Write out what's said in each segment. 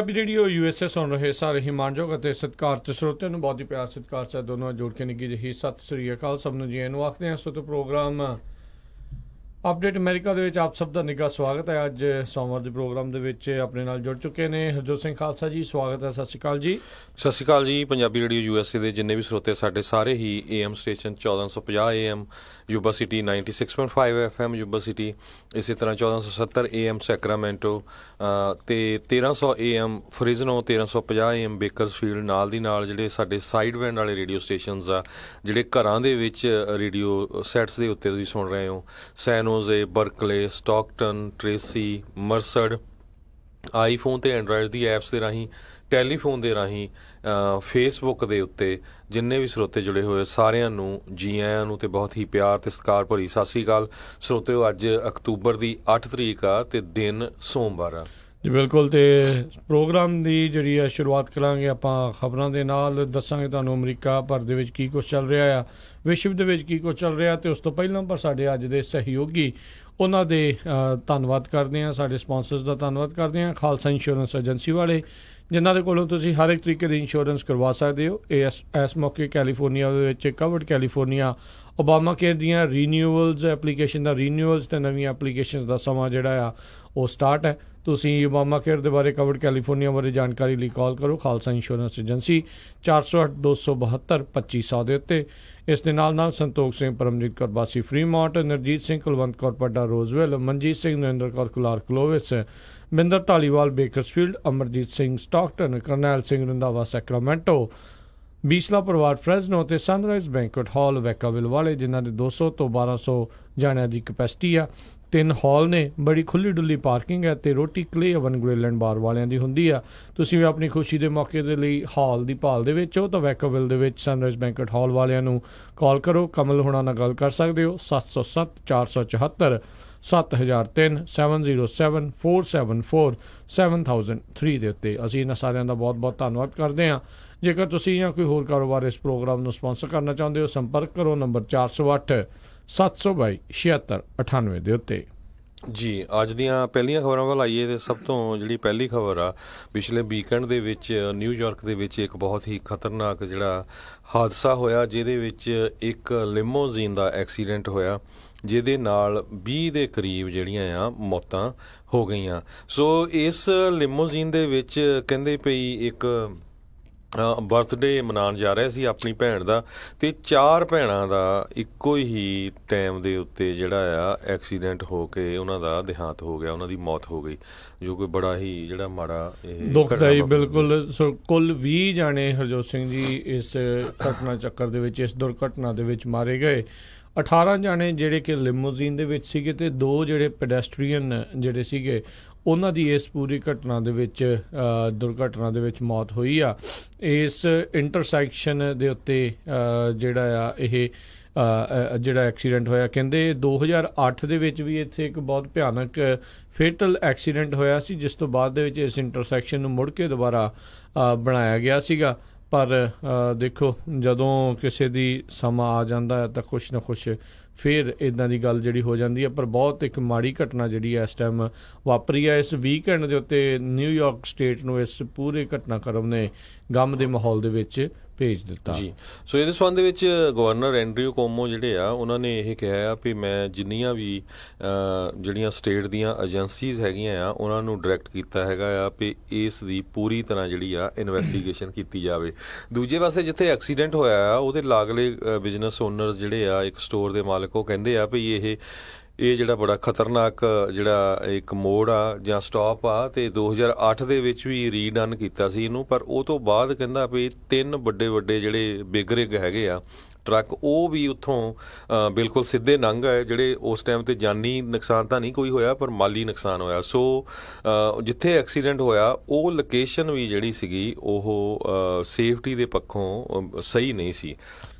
Punjabi radio USA ਸੁਣ ਰਹੇ ਸਾਰੇ ਹੀ ਮਾਣਯੋਗ ਅਤੇ ਸਤਿਕਾਰਤ ਸਰੋਤਿਆਂ ਨੂੰ ਬਹੁਤ ਹੀ ਪਿਆਰ ਸਤਿਕਾਰ ਸਾਹਿਬ ਦੋਨੋਂ ਜੋੜ ਕੇ ਨਿੱਘੀ ਜਿਹੀ ਸਤਿ ਸ੍ਰੀ ਅਕਾਲ ਸਭ ਨੂੰ ਜੀ ਨੂੰ ਆਖਦੇ ਹਾਂ। ਸੋ ਪ੍ਰੋਗਰਾਮ ਅਪਡੇਟ ਅਮਰੀਕਾ ਦੇ ਵਿੱਚ ਆਪ ਸਭ ਦਾ ਨਿੱਘਾ ਸਵਾਗਤ ਹੈ। ਅੱਜ ਸੋਮਵਾਰ ਦੇ ਪ੍ਰੋਗਰਾਮ ਦੇ ਵਿੱਚ ਆਪਣੇ ਨਾਲ ਜੁੜ ਚੁੱਕੇ ਨੇ ਹਰਜੋਤ ਸਿੰਘ ਖਾਲਸਾ ਜੀ। ਸਵਾਗਤ ਹੈ। ਸਤਿ ਸ਼੍ਰੀ ਅਕਾਲ ਜੀ। ਸਤਿ ਸ਼੍ਰੀ ਅਕਾਲ ਜੀ। ਪੰਜਾਬੀ ਰੇਡੀਓ USA ਦੇ ਜਿੰਨੇ ਵੀ ਸਰੋਤੇ ਸਾਡੇ ਸਾਰੇ ਹੀ AM station 1450 AM Yuba city 96.5 FM Yuba city, ਇਸੇ ਤਰ੍ਹਾਂ 1470 AM ਸੈਕਰਾਮੈਂਟੋ ਅਤੇ 1300 AM ਫਰਿਜ਼ਨੋ, 1350 AM ਬੇਕਰਸਫੀਲਡ। ਨਾਲ ਦੀ ਨਾਲ ਜਿਹੜੇ ਸਾਡੇ ਸਾਈਡ ਵੈਂਡ ਵਾਲੇ ਰੇਡੀਓ ਸਟੇਸ਼ਨਸ ਆ ਜਿਹੜੇ ਘਰਾਂ ਦੇ ਵਿੱਚ ਰੇਡੀਓ ਸੈਟਸ ਦੇ ਉੱਤੇ ਤੁਸੀਂ ਸੁਣ ਰਹੇ ਹੋ, ਸੈਨੋਜ਼ੇ, ਬਰਕਲੇ, ਸਟਾਕਟਨ, ਟ੍ਰੇਸੀ, ਮਰਸਡ। ਆਈਫੋਨ ਅਤੇ ਐਂਡਰਾਇਡ ਦੀ ਐਪਸ ਦੇ ਰਾਹੀਂ, ਟੈਲੀਫੋਨ ਦੇ ਰਾਹੀਂ, ਫੇਸਬੁੱਕ ਦੇ ਉੱਤੇ ਜਿੰਨੇ ਵੀ ਸਰੋਤੇ ਜੁੜੇ ਹੋਏ ਸਾਰਿਆਂ ਨੂੰ ਜੀ ਆਇਆਂ ਨੂੰ ਅਤੇ ਬਹੁਤ ਹੀ ਪਿਆਰ ਅਤੇ ਸਤਿਕਾਰ ਭਰੀ ਸਤਿ ਸ਼੍ਰੀ ਅਕਾਲ। ਸਰੋਤਿਓ, ਅੱਜ ਅਕਤੂਬਰ ਦੀ 8 ਤਰੀਕ ਆ ਅਤੇ ਦਿਨ ਸੋਮਵਾਰ ਆ ਜੀ। ਬਿਲਕੁਲ। ਅਤੇ ਪ੍ਰੋਗਰਾਮ ਦੀ ਜਿਹੜੀ ਆ ਸ਼ੁਰੂਆਤ ਕਰਾਂਗੇ ਆਪਾਂ ਖਬਰਾਂ ਦੇ ਨਾਲ। ਦੱਸਾਂਗੇ ਤੁਹਾਨੂੰ ਅਮਰੀਕਾ ਭਰ ਦੇ ਵਿੱਚ ਕੀ ਕੁਛ ਚੱਲ ਰਿਹਾ ਆ, ਵਿਸ਼ਵ ਦੇ ਵਿੱਚ ਕੀ ਕੁਛ ਚੱਲ ਰਿਹਾ। ਅਤੇ ਉਸ ਤੋਂ ਪਹਿਲਾਂ ਪਰ ਸਾਡੇ ਅੱਜ ਦੇ ਸਹਿਯੋਗੀ ਉਹਨਾਂ ਦੇ ਧੰਨਵਾਦ ਕਰਦੇ ਹਾਂ, ਸਾਡੇ ਸਪਾਂਸਰਸ ਦਾ ਧੰਨਵਾਦ ਕਰਦੇ ਹਾਂ। ਖਾਲਸਾ ਇੰਸ਼ੋਰੈਂਸ ਏਜੰਸੀ ਵਾਲੇ, ਜਿਨ੍ਹਾਂ ਦੇ ਕੋਲੋਂ ਤੁਸੀਂ ਹਰ ਇੱਕ ਤਰੀਕੇ ਦੀ ਇੰਸ਼ੋਰੈਂਸ ਕਰਵਾ ਸਕਦੇ ਹੋ। ਇਸ ਮੌਕੇ ਕੈਲੀਫੋਰਨੀਆ ਦੇ ਵਿੱਚ ਕਵਰਡ ਕੈਲੀਫੋਰਨੀਆ ਓਬਾਮਾ ਕੇਅਰ ਦੀਆਂ ਰੀਨਿਊਵਲਸ, ਐਪਲੀਕੇਸ਼ਨ ਦਾ ਰੀਨਿਊਵਲਸ ਅਤੇ ਨਵੀਆਂ ਐਪਲੀਕੇਸ਼ਨ ਦਾ ਸਮਾਂ ਜਿਹੜਾ ਆ ਉਹ ਸਟਾਰਟ ਹੈ। ਤੁਸੀਂ ਓਬਾਮਾ ਕੇਅਰ ਦੇ ਬਾਰੇ, ਕਵਰਡ ਕੈਲੀਫੋਰਨੀਆ ਬਾਰੇ ਜਾਣਕਾਰੀ ਲਈ ਕਾਲ ਕਰੋ ਖਾਲਸਾ ਇੰਸ਼ੋਰੈਂਸ ਏਜੰਸੀ 408-272-2500 ਦੇ ਉੱਤੇ। ਇਸ ਦੇ ਨਾਲ Santokh Singh, Paramjit Kaur Basi Fremont, Narjit Singh Kulwant Kaur Padda Roseville, Manjit Singh, Narinder Kaur Kular Clovis, Binder Dhaliwal Bakersfield, Amarjit Singh Stockton, Karnail Singh Randhawa Sacramento, Bisla ਪਰਿਵਾਰ ਫਰੈਜ਼ਨੋ ਅਤੇ ਸਨਰਾਈਜ਼ ਬੈਂਕੁਏਟ ਹਾਲ ਵੈਕਾਵਿਲ ਵਾਲੇ, ਜਿਨ੍ਹਾਂ ਦੇ 200 ਤੋਂ 1200 ਜਾਣਿਆਂ ਦੀ ਕਪੈਸਿਟੀ ਆ। 3 ਹਾਲ ਨੇ, ਬੜੀ ਖੁੱਲੀ ਡੁੱਲੀ ਪਾਰਕਿੰਗ ਹੈ ਅਤੇ ਰੋਟੀ ਕਲੇ ਓਵਨ ਗ੍ਰਿਲ ਐਂਡ ਬਾਰ ਵਾਲਿਆਂ ਦੀ ਹੁੰਦੀ ਆ। ਤੁਸੀਂ ਵੀ ਆਪਣੀ ਖੁਸ਼ੀ ਦੇ ਮੌਕੇ ਦੇ ਲਈ ਹਾਲ ਦੀ ਭਾਲ ਦੇ ਵਿੱਚ ਹੋ ਤਾਂ ਵੈਕਾਵਿਲ ਦੇ ਵਿੱਚ ਸਨਰਾਈਜ਼ ਬੈਂਕੁਏਟ ਹਾਲ ਵਾਲਿਆਂ ਨੂੰ ਕਾਲ ਕਰੋ। ਕਮਲ ਹੁਣਾਂ ਨਾਲ ਗੱਲ ਕਰ ਸਕਦੇ ਹੋ 707-474 7003 707-474-7003 ਦੇ ਉੱਤੇ। ਅਸੀਂ ਇਹਨਾਂ ਸਾਰਿਆਂ ਦਾ ਬਹੁਤ ਬਹੁਤ ਧੰਨਵਾਦ ਕਰਦੇ ਹਾਂ। ਜੇਕਰ ਤੁਸੀਂ ਜਾਂ ਕੋਈ ਹੋਰ ਕਾਰੋਬਾਰ ਇਸ ਪ੍ਰੋਗਰਾਮ ਨੂੰ ਸਪਾਂਸਰ ਕਰਨਾ ਚਾਹੁੰਦੇ ਹੋ, ਸੰਪਰਕ ਕਰੋ ਨੰਬਰ 408-722-7698 ਦੇ ਉੱਤੇ। ਜੀ, ਅੱਜ ਦੀਆਂ ਪਹਿਲੀਆਂ ਖਬਰਾਂ ਵੱਲ ਆਈਏ ਤਾਂ ਸਭ ਤੋਂ ਜਿਹੜੀ ਪਹਿਲੀ ਖਬਰ ਆ, ਪਿਛਲੇ ਵੀਕਐਂਡ ਦੇ ਵਿੱਚ ਨਿਊਯਾਰਕ ਦੇ ਵਿੱਚ ਇੱਕ ਬਹੁਤ ਹੀ ਖਤਰਨਾਕ ਜਿਹੜਾ ਹਾਦਸਾ ਹੋਇਆ, ਜਿਹਦੇ ਵਿੱਚ ਇੱਕ ਲਿਮੋਜ਼ੀਨ ਦਾ ਐਕਸੀਡੈਂਟ ਹੋਇਆ, ਜਿਹਦੇ ਨਾਲ 20 ਦੇ ਕਰੀਬ ਜਿਹੜੀਆਂ ਆ ਮੌਤਾਂ ਹੋ ਗਈਆਂ। ਸੋ ਇਸ ਲਿਮੋਜ਼ੀਨ ਦੇ ਵਿੱਚ ਕਹਿੰਦੇ ਪਈ ਇੱਕ ਬਰਥਡੇ ਮਨਾਉਣ ਜਾ ਰਿਹਾ ਸੀ ਆਪਣੀ ਭੈਣ ਦਾ, ਅਤੇ 4 ਭੈਣਾਂ ਦਾ ਇੱਕੋ ਹੀ ਟਾਈਮ ਦੇ ਉੱਤੇ ਜਿਹੜਾ ਆ ਐਕਸੀਡੈਂਟ ਹੋ ਕੇ ਉਹਨਾਂ ਦਾ ਦੇਹਾਂਤ ਹੋ ਗਿਆ, ਉਹਨਾਂ ਦੀ ਮੌਤ ਹੋ ਗਈ, ਜੋ ਕਿ ਬੜਾ ਹੀ ਜਿਹੜਾ ਮਾੜਾ ਇਹ ਦੁਖਦਾਈ। ਬਿਲਕੁਲ। ਸੋ ਕੁੱਲ 20 ਜਾਣੇ ਹਰਜੋਤ ਸਿੰਘ ਜੀ ਇਸ ਘਟਨਾ ਚੱਕਰ ਦੇ ਵਿੱਚ, ਇਸ ਦੁਰਘਟਨਾ ਦੇ ਵਿੱਚ ਮਾਰੇ ਗਏ। 18 ਜਾਣੇ ਜਿਹੜੇ ਕਿ ਲਿਮੋਜ਼ੀਨ ਦੇ ਵਿੱਚ ਸੀਗੇ ਅਤੇ 2 ਜਿਹੜੇ ਪੈਡੈਸਟਰੀਅਨ ਜਿਹੜੇ ਸੀਗੇ ਉਹਨਾਂ ਦੀ ਇਸ ਪੂਰੀ ਘਟਨਾ ਦੇ ਵਿੱਚ, ਦੁਰਘਟਨਾ ਦੇ ਵਿੱਚ ਮੌਤ ਹੋਈ ਆ। ਇਸ ਇੰਟਰਸੈਕਸ਼ਨ ਦੇ ਉੱਤੇ ਜਿਹੜਾ ਆ ਇਹ ਜਿਹੜਾ ਐਕਸੀਡੈਂਟ ਹੋਇਆ, ਕਹਿੰਦੇ 2008 ਦੇ ਵਿੱਚ ਵੀ ਇੱਥੇ ਇੱਕ ਬਹੁਤ ਭਿਆਨਕ ਫੇਟਲ ਐਕਸੀਡੈਂਟ ਹੋਇਆ ਸੀ, ਜਿਸ ਤੋਂ ਬਾਅਦ ਦੇ ਵਿੱਚ ਇਸ ਇੰਟਰਸੈਕਸ਼ਨ ਨੂੰ ਮੁੜ ਕੇ ਦੁਬਾਰਾ ਬਣਾਇਆ ਗਿਆ ਸੀਗਾ। ਪਰ ਦੇਖੋ, ਜਦੋਂ ਕਿਸੇ ਦੀ ਸਮਾਂ ਆ ਜਾਂਦਾ ਹੈ ਤਾਂ ਕੁਛ ਨਾ ਕੁਛ ਫਿਰ ਇੱਦਾਂ ਦੀ ਗੱਲ ਜਿਹੜੀ ਹੋ ਜਾਂਦੀ ਹੈ। ਪਰ ਬਹੁਤ ਇੱਕ ਮਾੜੀ ਘਟਨਾ ਜਿਹੜੀ ਹੈ ਇਸ ਟਾਈਮ ਵਾਪਰੀ ਹੈ। ਇਸ ਵੀਕਐਂਡ ਦੇ ਉੱਤੇ ਨਿਊਯਾਰਕ ਸਟੇਟ ਨੂੰ ਇਸ ਪੂਰੇ ਘਟਨਾਕ੍ਰਮ ਨੇ ਗਮ ਦੇ ਮਾਹੌਲ ਦੇ ਵਿੱਚ ਭੇਜ ਦਿੱਤਾ ਜੀ। ਸੋ ਇਹਦੇ ਸੰਬੰਧ ਵਿੱਚ ਗਵਰਨਰ ਐਂਡਰਿਊ ਕੁਓਮੋ ਜਿਹੜੇ ਆ, ਉਹਨਾਂ ਨੇ ਇਹ ਕਿਹਾ ਆ ਵੀ ਮੈਂ ਜਿੰਨੀਆਂ ਵੀ ਜਿਹੜੀਆਂ ਸਟੇਟ ਦੀਆਂ ਏਜੰਸੀਜ਼ ਹੈਗੀਆਂ ਆ ਉਹਨਾਂ ਨੂੰ ਡਾਇਰੈਕਟ ਕੀਤਾ ਹੈਗਾ ਆ ਵੀ ਇਸ ਦੀ ਪੂਰੀ ਤਰ੍ਹਾਂ ਜਿਹੜੀ ਆ ਇਨਵੈਸਟੀਗੇਸ਼ਨ ਕੀਤੀ ਜਾਵੇ। ਦੂਜੇ ਪਾਸੇ ਜਿੱਥੇ ਐਕਸੀਡੈਂਟ ਹੋਇਆ ਆ ਉਹਦੇ ਲਾਗਲੇ ਬਿਜ਼ਨਸ ਓਨਰਸ ਜਿਹੜੇ ਆ, ਇੱਕ ਸਟੋਰ ਦੇ ਮਾਲਕ, ਉਹ ਕਹਿੰਦੇ ਆ ਵੀ ਇਹ ਜਿਹੜਾ ਬੜਾ ਖਤਰਨਾਕ ਜਿਹੜਾ ਇੱਕ ਮੋੜ ਆ ਜਾਂ ਸਟਾਪ ਆ, ਅਤੇ 2008 ਦੇ ਵਿੱਚ ਵੀ ਰੀਡਨ ਕੀਤਾ ਸੀ ਇਹਨੂੰ, ਪਰ ਉਹ ਤੋਂ ਬਾਅਦ ਕਹਿੰਦਾ ਵੀ 3 ਵੱਡੇ ਜਿਹੜੇ ਬਿਗ ਰਿਗ ਹੈਗੇ ਆ ਟਰੱਕ, ਉਹ ਵੀ ਉੱਥੋਂ ਬਿਲਕੁਲ ਸਿੱਧੇ ਲੰਘ ਆਏ, ਜਿਹੜੇ ਉਸ ਟਾਈਮ 'ਤੇ ਜਾਨੀ ਨੁਕਸਾਨ ਤਾਂ ਨਹੀਂ ਕੋਈ ਹੋਇਆ ਪਰ ਮਾਲੀ ਨੁਕਸਾਨ ਹੋਇਆ। ਸੋ ਜਿੱਥੇ ਐਕਸੀਡੈਂਟ ਹੋਇਆ ਉਹ ਲੋਕੇਸ਼ਨ ਵੀ ਜਿਹੜੀ ਸੀਗੀ ਉਹ ਸੇਫਟੀ ਦੇ ਪੱਖੋਂ ਸਹੀ ਨਹੀਂ ਸੀ।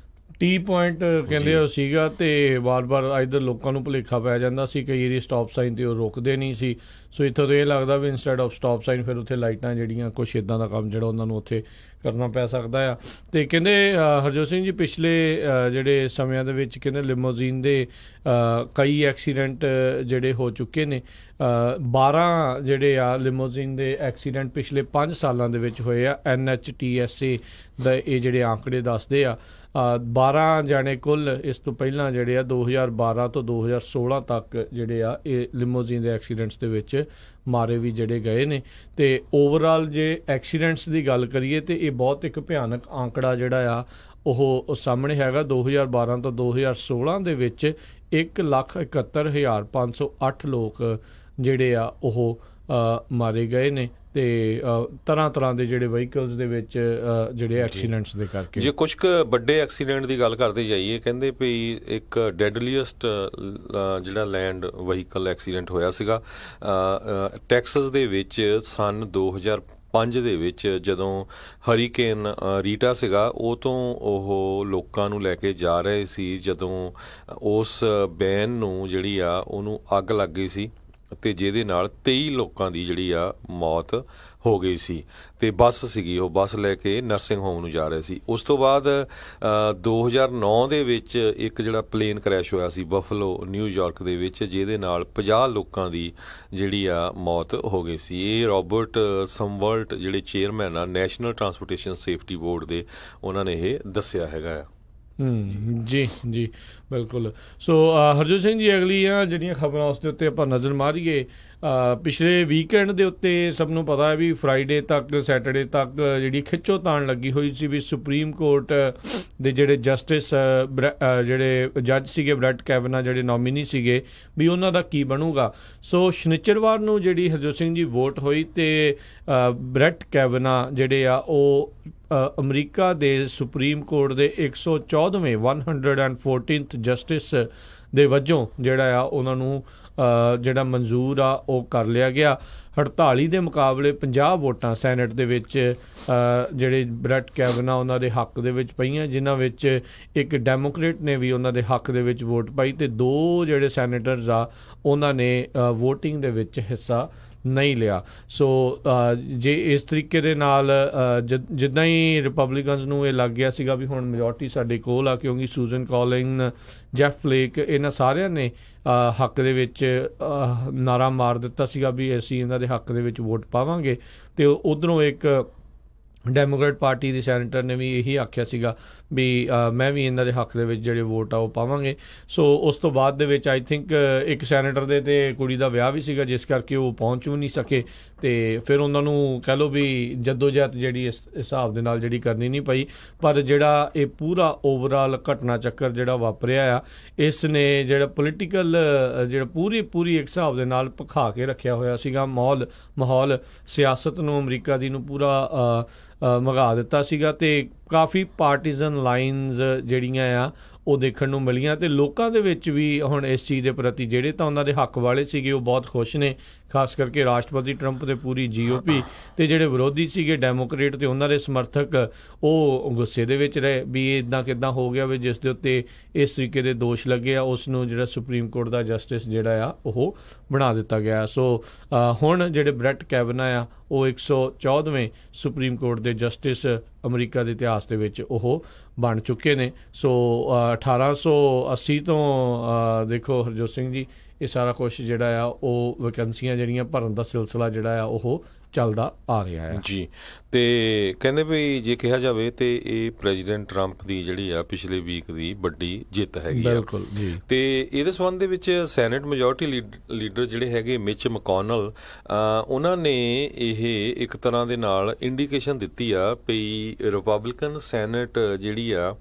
ਟੀ ਪੁਆਇੰਟ ਕਹਿੰਦੇ ਉਹ ਸੀਗਾ, ਤੇ ਵਾਰ-ਵਾਰ ਇੱਧਰ ਲੋਕਾਂ ਨੂੰ ਭੁਲੇਖਾ ਪੈ ਜਾਂਦਾ ਸੀ, ਕਈ ਵਾਰੀ ਸਟਾਪ ਸਾਈਨ ਤੇ ਉਹ ਰੁਕਦੇ ਨਹੀਂ ਸੀ। ਸੋ ਇੱਥੋਂ ਤੋਂ ਇਹ ਲੱਗਦਾ ਵੀ ਇੰਸਟੈਡ ਆਫ ਸਟਾਪ ਸਾਈਨ ਫਿਰ ਉੱਥੇ ਲਾਈਟਾਂ ਜਿਹੜੀਆਂ ਕੁਛ ਇੱਦਾਂ ਦਾ ਕੰਮ ਜਿਹੜਾ ਉਹਨਾਂ ਨੂੰ ਉੱਥੇ ਕਰਨਾ ਪੈ ਸਕਦਾ ਆ। ਤੇ ਕਹਿੰਦੇ ਹਰਜੋਤ ਸਿੰਘ ਜੀ ਪਿਛਲੇ ਜਿਹੜੇ ਸਮਿਆਂ ਦੇ ਵਿੱਚ ਕਹਿੰਦੇ ਲਿਮੋਜ਼ੀਨ ਦੇ ਕਈ ਐਕਸੀਡੈਂਟ ਜਿਹੜੇ ਹੋ ਚੁੱਕੇ ਨੇ। 12 ਜਿਹੜੇ ਆ ਲਿਮੋਜ਼ੀਨ ਦੇ ਐਕਸੀਡੈਂਟ ਪਿਛਲੇ 5 ਸਾਲਾਂ ਦੇ ਵਿੱਚ ਹੋਏ ਆ। NHTSA ਦਾ ਇਹ ਜਿਹੜੇ ਆંકੜੇ ਦੱਸਦੇ ਆ। 12 ਜਾਣੇ ਕੁੱਲ ਇਸ ਤੋਂ ਪਹਿਲਾਂ ਜਿਹੜੇ ਆ 2012 ਤੋਂ 2016 ਤੱਕ ਜਿਹੜੇ ਆ ਇਹ ਲਿਮੋਜ਼ੀਨ ਦੇ ਐਕਸੀਡੈਂਟਸ ਦੇ ਵਿੱਚ ਮਾਰੇ ਵੀ ਜਿਹੜੇ ਗਏ ਨੇ। ਤੇ ਓਵਰਆਲ ਜੇ ਐਕਸੀਡੈਂਟਸ ਦੀ ਗੱਲ ਕਰੀਏ ਤੇ ਇਹ ਬਹੁਤ ਇੱਕ ਭਿਆਨਕ ਆંકੜਾ ਜਿਹੜਾ ਆ ਉਹ ਸਾਹਮਣੇ ਹੈਗਾ। 2012 ਤੋਂ 2016 ਦੇ ਵਿੱਚ 1,71,508 ਲੋਕ ਜਿਹੜੇ ਆ ਉਹ ਮਾਰੇ ਗਏ ਨੇ। ਤੇ ਤਰ੍ਹਾਂ ਦੇ ਜਿਹੜੇ ਵਹੀਕਲਸ ਦੇ ਵਿੱਚ ਜਿਹੜੇ ਐਕਸੀਡੈਂਟਸ ਦੇ ਕਰਕੇ ਜੇ ਕੁਝ ਕੁ ਵੱਡੇ ਐਕਸੀਡੈਂਟ ਦੀ ਗੱਲ ਕਰਦੇ ਜਾਈਏ, ਕਹਿੰਦੇ ਵੀ ਇੱਕ ਡੈਡਲੀਐਸਟ ਜਿਹੜਾ ਲੈਂਡ ਵਹੀਕਲ ਐਕਸੀਡੈਂਟ ਹੋਇਆ ਸੀਗਾ ਟੈਕਸਸ ਦੇ ਵਿੱਚ ਸਨ 2005 ਦੇ ਵਿੱਚ, ਜਦੋਂ ਹਰੀਕੇਨ ਰੀਟਾ ਸੀਗਾ। ਉਹ ਤੋਂ ਉਹ ਲੋਕਾਂ ਨੂੰ ਲੈ ਕੇ ਜਾ ਰਹੇ ਸੀ ਜਦੋਂ ਉਸ ਵੈਨ ਨੂੰ ਜਿਹੜੀ ਆ ਉਹਨੂੰ ਅੱਗ ਲੱਗ ਗਈ ਸੀ, ਤੇ ਜਿਹਦੇ ਨਾਲ 23 ਲੋਕਾਂ ਦੀ ਜਿਹੜੀ ਆ ਮੌਤ ਹੋ ਗਈ ਸੀ। ਤੇ ਬੱਸ ਸੀਗੀ, ਉਹ ਬੱਸ ਲੈ ਕੇ ਨਰਸਿੰਗ ਹੋਮ ਨੂੰ ਜਾ ਰਹੇ ਸੀ। ਉਸ ਤੋਂ ਬਾਅਦ 2009 ਦੇ ਵਿੱਚ ਇੱਕ ਜਿਹੜਾ ਪਲੇਨ ਕ੍ਰੈਸ਼ ਹੋਇਆ ਸੀ ਬਫਲੋ ਨਿਊਯਾਰਕ ਦੇ ਵਿੱਚ, ਜਿਹਦੇ ਨਾਲ 50 ਲੋਕਾਂ ਦੀ ਜਿਹੜੀ ਆ ਮੌਤ ਹੋ ਗਈ ਸੀ। ਇਹ ਰੋਬਰਟ ਸਮਵਰਟ ਜਿਹੜੇ ਚੇਅਰਮੈਨ ਆ ਨੈਸ਼ਨਲ ਟਰਾਂਸਪੋਰਟੇਸ਼ਨ ਸੇਫਟੀ ਬੋਰਡ ਦੇ, ਉਹਨਾਂ ਨੇ ਇਹ ਦੱਸਿਆ ਹੈਗਾ ਆ। ਜੀ ਜੀ ਬਿਲਕੁਲ। ਸੋ ਹਰਜੋਤ ਸਿੰਘ ਜੀ ਅਗਲੀਆਂ ਜਿਹੜੀਆਂ ਖਬਰਾਂ ਉਸ ਦੇ ਉੱਤੇ ਆਪਾਂ ਨਜ਼ਰ ਮਾਰੀਏ। ਪਿਛਲੇ ਵੀਕਐਂਡ ਦੇ ਉੱਤੇ ਸਭ ਨੂੰ ਪਤਾ ਹੈ ਵੀ ਫਰਾਈਡੇ ਤੱਕ ਸੈਟਰਡੇ ਤੱਕ ਜਿਹੜੀ ਖਿੱਚੋਤਾਣ ਲੱਗੀ ਹੋਈ ਸੀ ਵੀ ਸੁਪਰੀਮ ਕੋਰਟ ਦੇ ਜਿਹੜੇ ਜਸਟਿਸ ਜਿਹੜੇ ਜੱਜ ਸੀਗੇ ਬ੍ਰੈਟ ਕੈਵਨਾ ਜਿਹੜੇ ਨੋਮੀਨੀ ਸੀਗੇ ਵੀ ਉਹਨਾਂ ਦਾ ਕੀ ਬਣੂਗਾ। ਸੋ ਸ਼ਨੀਚਰਵਾਰ ਨੂੰ ਜਿਹੜੀ ਹਰਜੋਤ ਸਿੰਘ ਜੀ ਵੋਟ ਹੋਈ ਤੇ ਬ੍ਰੈਟ ਕੈਵਨਾ ਜਿਹੜੇ ਆ ਉਹ ਅਮਰੀਕਾ ਦੇ ਸੁਪਰੀਮ ਕੋਰਟ ਦੇ 114ਵੇਂ 114th ਜਸਟਿਸ ਦੇ ਵਜੋਂ ਜਿਹੜਾ ਆ ਉਹਨਾਂ ਨੂੰ ਜਿਹੜਾ ਮਨਜ਼ੂਰ ਆ ਉਹ ਕਰ ਲਿਆ ਗਿਆ। 48 ਦੇ ਮੁਕਾਬਲੇ 50 ਵੋਟਾਂ ਸੈਨੇਟ ਦੇ ਵਿੱਚ ਜਿਹੜੇ ਬ੍ਰੈਟ ਕੈਵਨਾ ਉਹਨਾਂ ਦੇ ਹੱਕ ਦੇ ਵਿੱਚ ਪਈਆਂ, ਜਿਨ੍ਹਾਂ ਵਿੱਚ ਇੱਕ ਡੈਮੋਕ੍ਰੇਟ ਨੇ ਵੀ ਉਹਨਾਂ ਦੇ ਹੱਕ ਦੇ ਵਿੱਚ ਵੋਟ ਪਾਈ ਤੇ 2 ਜਿਹੜੇ ਸੈਨੇਟਰਸ ਆ ਉਹਨਾਂ ਨੇ ਵੋਟਿੰਗ ਦੇ ਵਿੱਚ ਹਿੱਸਾ ਨਹੀਂ ਲਿਆ। ਸੋ ਜੇ ਇਸ ਤਰੀਕੇ ਦੇ ਨਾਲ ਜਿੱਦਾਂ ਹੀ ਰਿਪਬਲਿਕਨਸ ਨੂੰ ਇਹ ਲੱਗ ਗਿਆ ਸੀਗਾ ਵੀ ਹੁਣ ਮੈਜੋਰਟੀ ਸਾਡੇ ਕੋਲ ਆ, ਕਿਉਂਕਿ ਸੂਜ਼ਨ ਕੋਲਿਨ, ਜੈਫ ਫਲੇਕ, ਇਹਨਾਂ ਸਾਰਿਆਂ ਨੇ ਹੱਕ ਦੇ ਵਿੱਚ ਨਾਰਾ ਮਾਰ ਦਿੱਤਾ ਸੀਗਾ ਵੀ ਅਸੀਂ ਇਹਨਾਂ ਦੇ ਹੱਕ ਦੇ ਵਿੱਚ ਵੋਟ ਪਾਵਾਂਗੇ। ਤੇ ਉੱਧਰੋਂ ਇੱਕ ਡੈਮੋਕ੍ਰੇਟ ਪਾਰਟੀ ਦੀ ਸੈਨੇਟਰ ਨੇ ਵੀ ਇਹੀ ਆਖਿਆ ਸੀਗਾ ਵੀ ਮੈਂ ਵੀ ਇਹਨਾਂ ਦੇ ਹੱਕ ਦੇ ਵਿੱਚ ਜਿਹੜੇ ਵੋਟ ਆ ਉਹ ਪਾਵਾਂਗੇ। ਸੋ ਉਸ ਤੋਂ ਬਾਅਦ ਦੇ ਵਿੱਚ ਆਈ ਥਿੰਕ ਇੱਕ ਸੈਨੇਟਰ ਦੇ ਤੇ ਕੁੜੀ ਦਾ ਵਿਆਹ ਵੀ ਸੀਗਾ, ਜਿਸ ਕਰਕੇ ਉਹ ਪਹੁੰਚ ਵੀ ਨਹੀਂ ਸਕੇ ਤੇ ਫਿਰ ਉਹਨਾਂ ਨੂੰ ਕਹਿ ਲਓ ਵੀ ਜਦੋਜਹਿਦ ਜਿਹੜੀ ਇਸ ਹਿਸਾਬ ਦੇ ਨਾਲ ਜਿਹੜੀ ਕਰਨੀ ਨਹੀਂ ਪਈ। ਪਰ ਜਿਹੜਾ ਇਹ ਪੂਰਾ ਓਵਰਆਲ ਘਟਨਾ ਚੱਕਰ ਜਿਹੜਾ ਵਾਪਰਿਆ ਆ, ਇਸ ਨੇ ਜਿਹੜਾ ਪੋਲੀਟੀਕਲ ਜਿਹੜਾ ਪੂਰੀ ਇੱਕ ਹਿਸਾਬ ਦੇ ਨਾਲ ਭਖਾ ਕੇ ਰੱਖਿਆ ਹੋਇਆ ਸੀਗਾ ਮਾਹੌਲ ਸਿਆਸਤ ਨੂੰ, ਅਮਰੀਕਾ ਦੀ ਨੂੰ ਪੂਰਾ ਮਗਾ ਦਿੱਤਾ ਸੀਗਾ। ਤੇ ਕਾਫੀ ਪਾਰਟੀਜ਼ਨ ਲਾਈਨਸ ਜਿਹੜੀਆਂ ਆ ਉਹ ਦੇਖਣ ਨੂੰ ਮਿਲੀਆਂ ਤੇ ਲੋਕਾਂ ਦੇ ਵਿੱਚ ਵੀ ਹੁਣ ਇਸ ਚੀਜ਼ ਦੇ ਪ੍ਰਤੀ ਜਿਹੜੇ ਤਾਂ ਉਹਨਾਂ ਦੇ ਹੱਕ ਵਾਲੇ ਸੀਗੇ ਉਹ ਬਹੁਤ ਖੁਸ਼ ਨੇ, ਖਾਸ ਕਰਕੇ ਰਾਸ਼ਟਰਪਤੀ ਟਰੰਪ ਤੇ ਪੂਰੀ GOP, ਤੇ ਜਿਹੜੇ ਵਿਰੋਧੀ ਸੀਗੇ ਡੈਮੋਕ੍ਰੇਟ ਤੇ ਉਹਨਾਂ ਦੇ ਸਮਰਥਕ ਉਹ ਗੁੱਸੇ ਦੇ ਵਿੱਚ ਰਹੇ ਵੀ ਇੱਦਾਂ ਕਿੱਦਾਂ ਹੋ ਗਿਆ ਵੀ ਜਿਸ ਦੇ ਉੱਤੇ ਇਸ ਤਰੀਕੇ ਦੇ ਦੋਸ਼ ਲੱਗੇ ਆ ਉਸ ਨੂੰ ਜਿਹੜਾ ਸੁਪਰੀਮ ਕੋਰਟ ਦਾ ਜਸਟਿਸ ਜਿਹੜਾ ਆ ਉਹ ਬਣਾ ਦਿੱਤਾ ਗਿਆ। ਸੋ ਹੁਣ ਜਿਹੜੇ ਬ੍ਰੈਟ ਕੈਵਨਾ ਆ ਉਹ 114ਵੇਂ ਸੁਪਰੀਮ ਕੋਰਟ ਦੇ ਜਸਟਿਸ ਅਮਰੀਕਾ ਦੇ ਇਤਿਹਾਸ ਦੇ ਵਿੱਚ ਉਹ ਬਣ ਚੁੱਕੇ ਨੇ। ਸੋ 1880 ਤੋਂ ਦੇਖੋ ਹਰਜੋਤ ਸਿੰਘ ਜੀ ਇਹ ਸਾਰਾ ਕੁਛ ਜਿਹੜਾ ਆ ਉਹ ਵੈਕੈਂਸੀਆਂ ਜਿਹੜੀਆਂ ਭਰਨ ਦਾ ਸਿਲਸਿਲਾ ਜਿਹੜਾ ਆ ਉਹ ਚੱਲਦਾ ਆ ਰਿਹਾ ਹੈ ਜੀ। ਤੇ ਕਹਿੰਦੇ ਵੀ ਜੇ ਕਿਹਾ ਜਾਵੇ ਤੇ ਇਹ ਪ੍ਰੈਜ਼ੀਡੈਂਟ ਟਰੰਪ ਦੀ ਜਿਹੜੀ ਆ ਪਿਛਲੇ ਵੀਕ ਦੀ ਵੱਡੀ ਜਿੱਤ ਹੈਗੀ ਆ। ਬਿਲਕੁਲ ਜੀ। ਤੇ ਇਹਦੇ ਸੰਬੰਧ ਦੇ ਵਿੱਚ ਸੈਨੇਟ ਮੈਜੋਰਟੀ ਲੀਡਰ ਜਿਹੜੇ ਹੈਗੇ ਮਿਚ ਮੈਕੋਨਲ, ਉਹਨਾਂ ਨੇ ਇਹ ਇੱਕ ਤਰ੍ਹਾਂ ਦੇ ਨਾਲ ਇੰਡੀਕੇਸ਼ਨ ਦਿੱਤੀ ਆ ਵੀ ਰਿਪਬਲਿਕਨ ਸੈਨੇਟ ਜਿਹੜੀ ਆ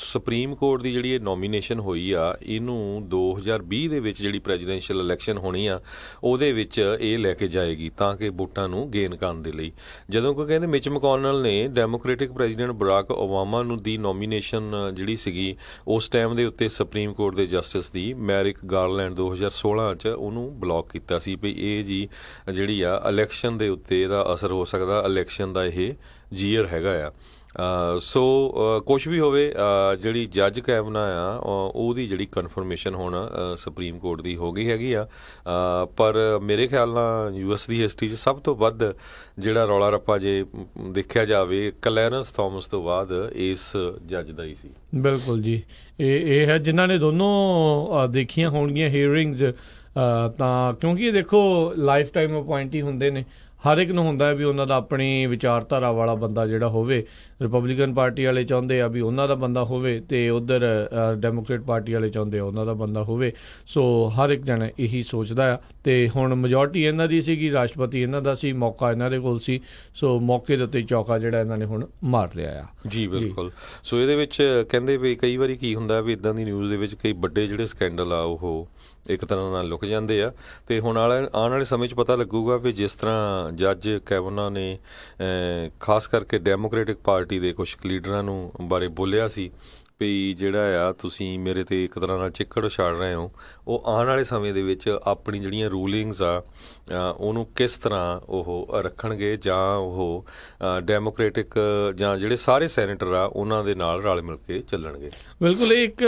ਸੁਪਰੀਮ ਕੋਰਟ ਦੀ ਜਿਹੜੀ ਇਹ ਨੋਮੀਨੇਸ਼ਨ ਹੋਈ ਆ ਇਹਨੂੰ 2020 ਦੇ ਵਿੱਚ ਜਿਹੜੀ ਪ੍ਰੈਜ਼ੀਡੈਂਸ਼ੀਅਲ ਇਲੈਕਸ਼ਨ ਹੋਣੀ ਆ ਉਹਦੇ ਵਿੱਚ ਇਹ ਲੈ ਕੇ ਜਾਏਗੀ ਤਾਂ ਕਿ ਵੋਟਾਂ ਨੂੰ ਗੇਨ ਕਰਨ ਦੇ ਲਈ। ਜਦੋਂ ਕਿ ਕਹਿੰਦੇ ਮਿਚ ਮੈਕੋਨਲ ਨੇ ਡੈਮੋਕ੍ਰੈਟਿਕ ਪ੍ਰੈਜ਼ੀਡੈਂਟ ਬਰਾਕ ਓਬਾਮਾ ਨੂੰ ਦੀ ਨੋਮੀਨੇਸ਼ਨ ਜਿਹੜੀ ਸੀਗੀ ਉਸ ਟਾਈਮ ਦੇ ਉੱਤੇ ਸੁਪਰੀਮ ਕੋਰਟ ਦੇ ਜਸਟਿਸ ਦੀ ਮੈਰਿਕ ਗਾਰਲੈਂਡ 2016 'ਚ ਉਹਨੂੰ ਬਲੌਕ ਕੀਤਾ ਸੀ ਵੀ ਇਹ ਜੀ ਜਿਹੜੀ ਆ ਇਲੈਕਸ਼ਨ ਦੇ ਉੱਤੇ ਇਹਦਾ ਅਸਰ ਹੋ ਸਕਦਾ, ਇਲੈਕਸ਼ਨ ਦਾ ਇਹ ਜੀਅਰ ਹੈਗਾ ਆ। ਸੋ ਕੁਛ ਵੀ ਹੋਵੇ, ਜਿਹੜੀ ਜੱਜ ਕੈਬਨਾ ਆ ਉਹਦੀ ਜਿਹੜੀ ਕਨਫਰਮੇਸ਼ਨ ਹੁਣ ਸੁਪਰੀਮ ਕੋਰਟ ਦੀ ਹੋ ਗਈ ਹੈਗੀ ਆ। ਪਰ ਮੇਰੇ ਖਿਆਲ ਨਾਲ US ਦੀ ਹਿਸਟਰੀ 'ਚ ਸਭ ਤੋਂ ਵੱਧ ਜਿਹੜਾ ਰੌਲਾ ਰੱਪਾ ਜੇ ਦੇਖਿਆ ਜਾਵੇ ਕਲੈਰੈਂਸ ਥੋਮਸ ਤੋਂ ਬਾਅਦ ਇਸ ਜੱਜ ਦਾ ਹੀ ਸੀ। ਬਿਲਕੁਲ ਜੀ, ਇਹ ਹੈ ਜਿਨ੍ਹਾਂ ਨੇ ਦੋਨੋਂ ਦੇਖੀਆਂ ਹੋਣਗੀਆਂ ਹੀਅਰਿੰਗਸ, ਤਾਂ ਕਿਉਂਕਿ ਇਹ ਦੇਖੋ ਲਾਈਫ ਟਾਈਮ ਅਪੁਆਇੰਟੀ ਹੁੰਦੇ ਨੇ, ਹਰ ਇੱਕ ਨੂੰ ਹੁੰਦਾ ਵੀ ਉਹਨਾਂ ਦਾ ਆਪਣੀ ਵਿਚਾਰਧਾਰਾ ਵਾਲਾ ਬੰਦਾ ਜਿਹੜਾ ਹੋਵੇ। ਰਿਪਬਲਿਕਨ ਪਾਰਟੀ ਵਾਲੇ ਚਾਹੁੰਦੇ ਆ ਵੀ ਉਹਨਾਂ ਦਾ ਬੰਦਾ ਹੋਵੇ, ਅਤੇ ਉੱਧਰ ਡੈਮੋਕ੍ਰੇਟ ਪਾਰਟੀ ਵਾਲੇ ਚਾਹੁੰਦੇ ਆ ਉਹਨਾਂ ਦਾ ਬੰਦਾ ਹੋਵੇ। ਸੋ ਹਰ ਇੱਕ ਜਣਾ ਇਹੀ ਸੋਚਦਾ ਆ, ਅਤੇ ਹੁਣ ਮੈਜੋਰਟੀ ਇਹਨਾਂ ਦੀ ਸੀਗੀ, ਰਾਸ਼ਟਰਪਤੀ ਇਹਨਾਂ ਦਾ ਸੀ, ਮੌਕਾ ਇਹਨਾਂ ਦੇ ਕੋਲ ਸੀ। ਸੋ ਮੌਕੇ ਦੇ ਉੱਤੇ ਚੌਕਾ ਜਿਹੜਾ ਇਹਨਾਂ ਨੇ ਹੁਣ ਮਾਰ ਲਿਆ ਆ। ਜੀ ਬਿਲਕੁਲ। ਸੋ ਇਹਦੇ ਵਿੱਚ ਕਹਿੰਦੇ ਵੀ ਕਈ ਵਾਰੀ ਕੀ ਹੁੰਦਾ ਵੀ ਇੱਦਾਂ ਦੀ ਨਿਊਜ਼ ਦੇ ਵਿੱਚ ਕਈ ਵੱਡੇ ਜਿਹੜੇ ਸਕੈਂਡਲ ਆ ਉਹ ਇੱਕ ਤਰ੍ਹਾਂ ਨਾਲ ਲੁਕ ਜਾਂਦੇ ਆ। ਅਤੇ ਹੁਣ ਆਉਣ ਵਾਲੇ ਸਮੇਂ 'ਚ ਪਤਾ ਲੱਗੂਗਾ ਵੀ ਜਿਸ ਤਰ੍ਹਾਂ ਜੱਜ ਕੈਵਨਾ ਨੇ ਖਾਸ ਕਰਕੇ ਡੈਮੋਕ੍ਰੇਟਿਕ ਪਾਰਟੀ ਦੇ ਕੁਛ ਲੀਡਰਾਂ ਨੂੰ ਬਾਰੇ ਬੋਲਿਆ ਸੀ ਵੀ ਜਿਹੜਾ ਆ ਤੁਸੀਂ ਮੇਰੇ 'ਤੇ ਇੱਕ ਤਰ੍ਹਾਂ ਨਾਲ ਚਿੱਕੜ ਉਛਾੜ ਰਹੇ ਹੋ, ਉਹ ਆਉਣ ਵਾਲੇ ਸਮੇਂ ਦੇ ਵਿੱਚ ਆਪਣੀ ਜਿਹੜੀਆਂ ਰੂਲਿੰਗਸ ਆ ਉਹਨੂੰ ਕਿਸ ਤਰ੍ਹਾਂ ਉਹ ਰੱਖਣਗੇ, ਜਾਂ ਉਹ ਡੈਮੋਕ੍ਰੇਟਿਕ ਜਾਂ ਜਿਹੜੇ ਸਾਰੇ ਸੈਨੇਟਰ ਆ ਉਹਨਾਂ ਦੇ ਨਾਲ ਰਲ ਮਿਲ ਕੇ ਚੱਲਣਗੇ। ਬਿਲਕੁਲ। ਇੱਕ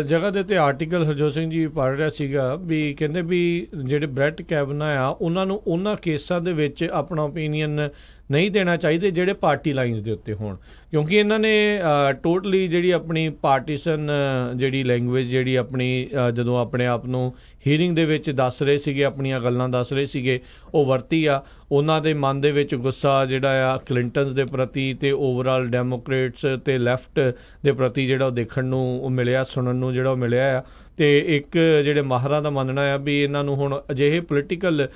ਜਗ੍ਹਾ ਦੇ ਉੱਤੇ ਆਰਟੀਕਲ ਹਰਜੋਤ ਸਿੰਘ ਜੀ ਪੜ੍ਹ ਰਿਹਾ ਸੀਗਾ ਵੀ ਕਹਿੰਦੇ ਵੀ ਜਿਹੜੇ ਬ੍ਰੈਟ ਕੈਵਨਾ ਆ ਉਹਨਾਂ ਨੂੰ ਉਹਨਾਂ ਕੇਸਾਂ ਦੇ ਵਿੱਚ ਆਪਣਾ ਓਪੀਨੀਅਨ ਨਹੀਂ ਦੇਣਾ ਚਾਹੀਦੇ ਜਿਹੜੇ ਪਾਰਟੀ ਲਾਈਨਸ ਦੇ ਉੱਤੇ ਹੋਣ, ਕਿਉਂਕਿ ਇਹਨਾਂ ਨੇ ਟੋਟਲੀ ਜਿਹੜੀ ਆਪਣੀ ਪਾਰਟੀਸਨ ਜਿਹੜੀ ਲੈਂਗੁਏਜ ਜਿਹੜੀ ਆਪਣੀ ਜਦੋਂ ਆਪਣੇ ਆਪ ਨੂੰ ਹੀਅਰਿੰਗ ਦੇ ਵਿੱਚ ਦੱਸ ਰਹੇ ਸੀਗੇ, ਆਪਣੀਆਂ ਗੱਲਾਂ ਦੱਸ ਰਹੇ ਸੀਗੇ, ਉਹ ਵਰਤੀ ਆ। ਉਹਨਾਂ ਦੇ ਮਨ ਦੇ ਵਿੱਚ ਗੁੱਸਾ ਜਿਹੜਾ ਆ ਕਲਿੰਟਨਸ ਦੇ ਪ੍ਰਤੀ ਅਤੇ ਓਵਰਆਲ ਡੈਮੋਕ੍ਰੇਟਸ ਅਤੇ ਲੈਫਟ ਦੇ ਪ੍ਰਤੀ ਜਿਹੜਾ ਉਹ ਦੇਖਣ ਨੂੰ ਮਿਲਿਆ, ਸੁਣਨ ਨੂੰ ਜਿਹੜਾ ਉਹ ਮਿਲਿਆ ਆ। ਅਤੇ ਇੱਕ ਜਿਹੜੇ ਮਾਹਰਾਂ ਦਾ ਮੰਨਣਾ ਆ ਵੀ ਇਹਨਾਂ ਨੂੰ ਹੁਣ ਅਜਿਹੇ ਪੋਲੀਟੀਕਲ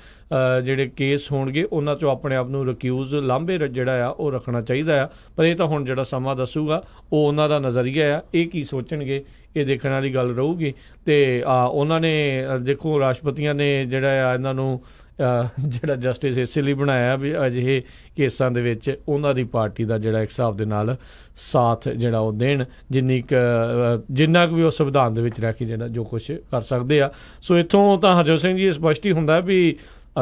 ਜਿਹੜੇ ਕੇਸ ਹੋਣਗੇ ਉਹਨਾਂ 'ਚੋਂ ਆਪਣੇ ਆਪ ਨੂੰ ਰਿਕਿਊਜ਼ ਲਾਂਭੇ ਜਿਹੜਾ ਆ ਉਹ ਰੱਖਣਾ ਚਾਹੀਦਾ ਆ। ਪਰ ਇਹ ਤਾਂ ਹੁਣ ਜਿਹੜਾ ਸਮਾਂ ਦੱਸੂਗਾ, ਉਹ ਉਹਨਾਂ ਦਾ ਨਜ਼ਰੀਆ ਆ, ਇਹ ਕੀ ਸੋਚਣਗੇ ਇਹ ਦੇਖਣ ਵਾਲੀ ਗੱਲ ਰਹੂਗੀ। ਅਤੇ ਉਹਨਾਂ ਨੇ ਦੇਖੋ ਰਾਸ਼ਟਰਪਤੀਆਂ ਨੇ ਜਿਹੜਾ ਆ ਇਹਨਾਂ ਨੂੰ ਜਿਹੜਾ ਜਸਟਿਸ ਇਸੇ ਲਈ ਬਣਾਇਆ ਵੀ ਅਜਿਹੇ ਕੇਸਾਂ ਦੇ ਵਿੱਚ ਉਹਨਾਂ ਦੀ ਪਾਰਟੀ ਦਾ ਜਿਹੜਾ ਇੱਕ ਹਿਸਾਬ ਦੇ ਨਾਲ ਸਾਥ ਜਿਹੜਾ ਉਹ ਦੇਣ, ਜਿੰਨਾ ਕੁ ਵੀ ਉਹ ਸੰਵਿਧਾਨ ਦੇ ਵਿੱਚ ਰਹਿ ਕੇ ਜਿਹੜਾ ਜੋ ਕੁਛ ਕਰ ਸਕਦੇ ਆ। ਸੋ ਇੱਥੋਂ ਤਾਂ ਹਰਜੋਤ ਸਿੰਘ ਜੀ ਸਪਸ਼ਟ ਹੀ ਹੁੰਦਾ ਵੀ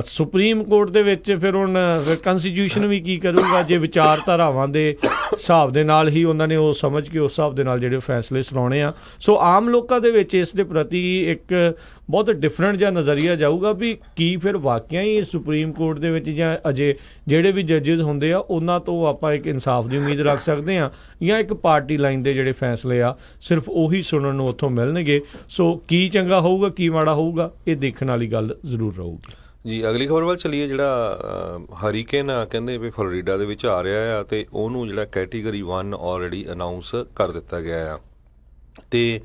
ਸੁਪਰੀਮ ਕੋਰਟ ਦੇ ਵਿੱਚ ਫਿਰ ਹੁਣ ਕੰਸਟੀਟਿਊਸ਼ਨ ਵੀ ਕੀ ਕਰੂਗਾ ਜੇ ਵਿਚਾਰਧਾਰਾਵਾਂ ਦੇ ਹਿਸਾਬ ਦੇ ਨਾਲ ਹੀ ਉਹਨਾਂ ਨੇ ਉਹ ਸਮਝ ਕੇ ਉਸ ਹਿਸਾਬ ਦੇ ਨਾਲ ਜਿਹੜੇ ਫੈਸਲੇ ਸੁਣਾਉਣੇ ਆ। ਸੋ ਆਮ ਲੋਕਾਂ ਦੇ ਵਿੱਚ ਇਸ ਦੇ ਪ੍ਰਤੀ ਇੱਕ ਬਹੁਤ ਡਿਫਰੈਂਟ ਜਿਹਾ ਨਜ਼ਰੀਆ ਜਾਊਗਾ ਵੀ ਕੀ ਫਿਰ ਵਾਕਿਆ ਹੀ ਸੁਪਰੀਮ ਕੋਰਟ ਦੇ ਵਿੱਚ ਜਾਂ ਅਜੇ ਜਿਹੜੇ ਵੀ ਜੱਜਿਸ ਹੁੰਦੇ ਆ ਉਹਨਾਂ ਤੋਂ ਆਪਾਂ ਇੱਕ ਇਨਸਾਫ ਦੀ ਉਮੀਦ ਰੱਖ ਸਕਦੇ ਹਾਂ, ਜਾਂ ਇੱਕ ਪਾਰਟੀ ਲਾਈਨ ਦੇ ਜਿਹੜੇ ਫੈਸਲੇ ਆ ਸਿਰਫ ਉਹੀ ਸੁਣਨ ਨੂੰ ਉੱਥੋਂ ਮਿਲਣਗੇ। ਸੋ ਕੀ ਚੰਗਾ ਹੋਊਗਾ ਕੀ ਮਾੜਾ ਹੋਊਗਾ ਇਹ ਦੇਖਣ ਵਾਲੀ ਗੱਲ ਜ਼ਰੂਰ ਰਹੂਗੀ। ਜੀ ਅਗਲੀ ਖਬਰ ਵੱਲ ਚੱਲੀਏ। ਜਿਹੜਾ ਹਰੀਕੇਨ ਆ ਕਹਿੰਦੇ ਵੀ ਫਲੋਰੀਡਾ ਦੇ ਵਿੱਚ ਆ ਰਿਹਾ ਆ, ਅਤੇ ਉਹਨੂੰ ਜਿਹੜਾ ਕੈਟੇਗਰੀ 1 ਆਲਰੇਡੀ ਅਨਾਊਂਸ ਕਰ ਦਿੱਤਾ ਗਿਆ ਆ। ਅਤੇ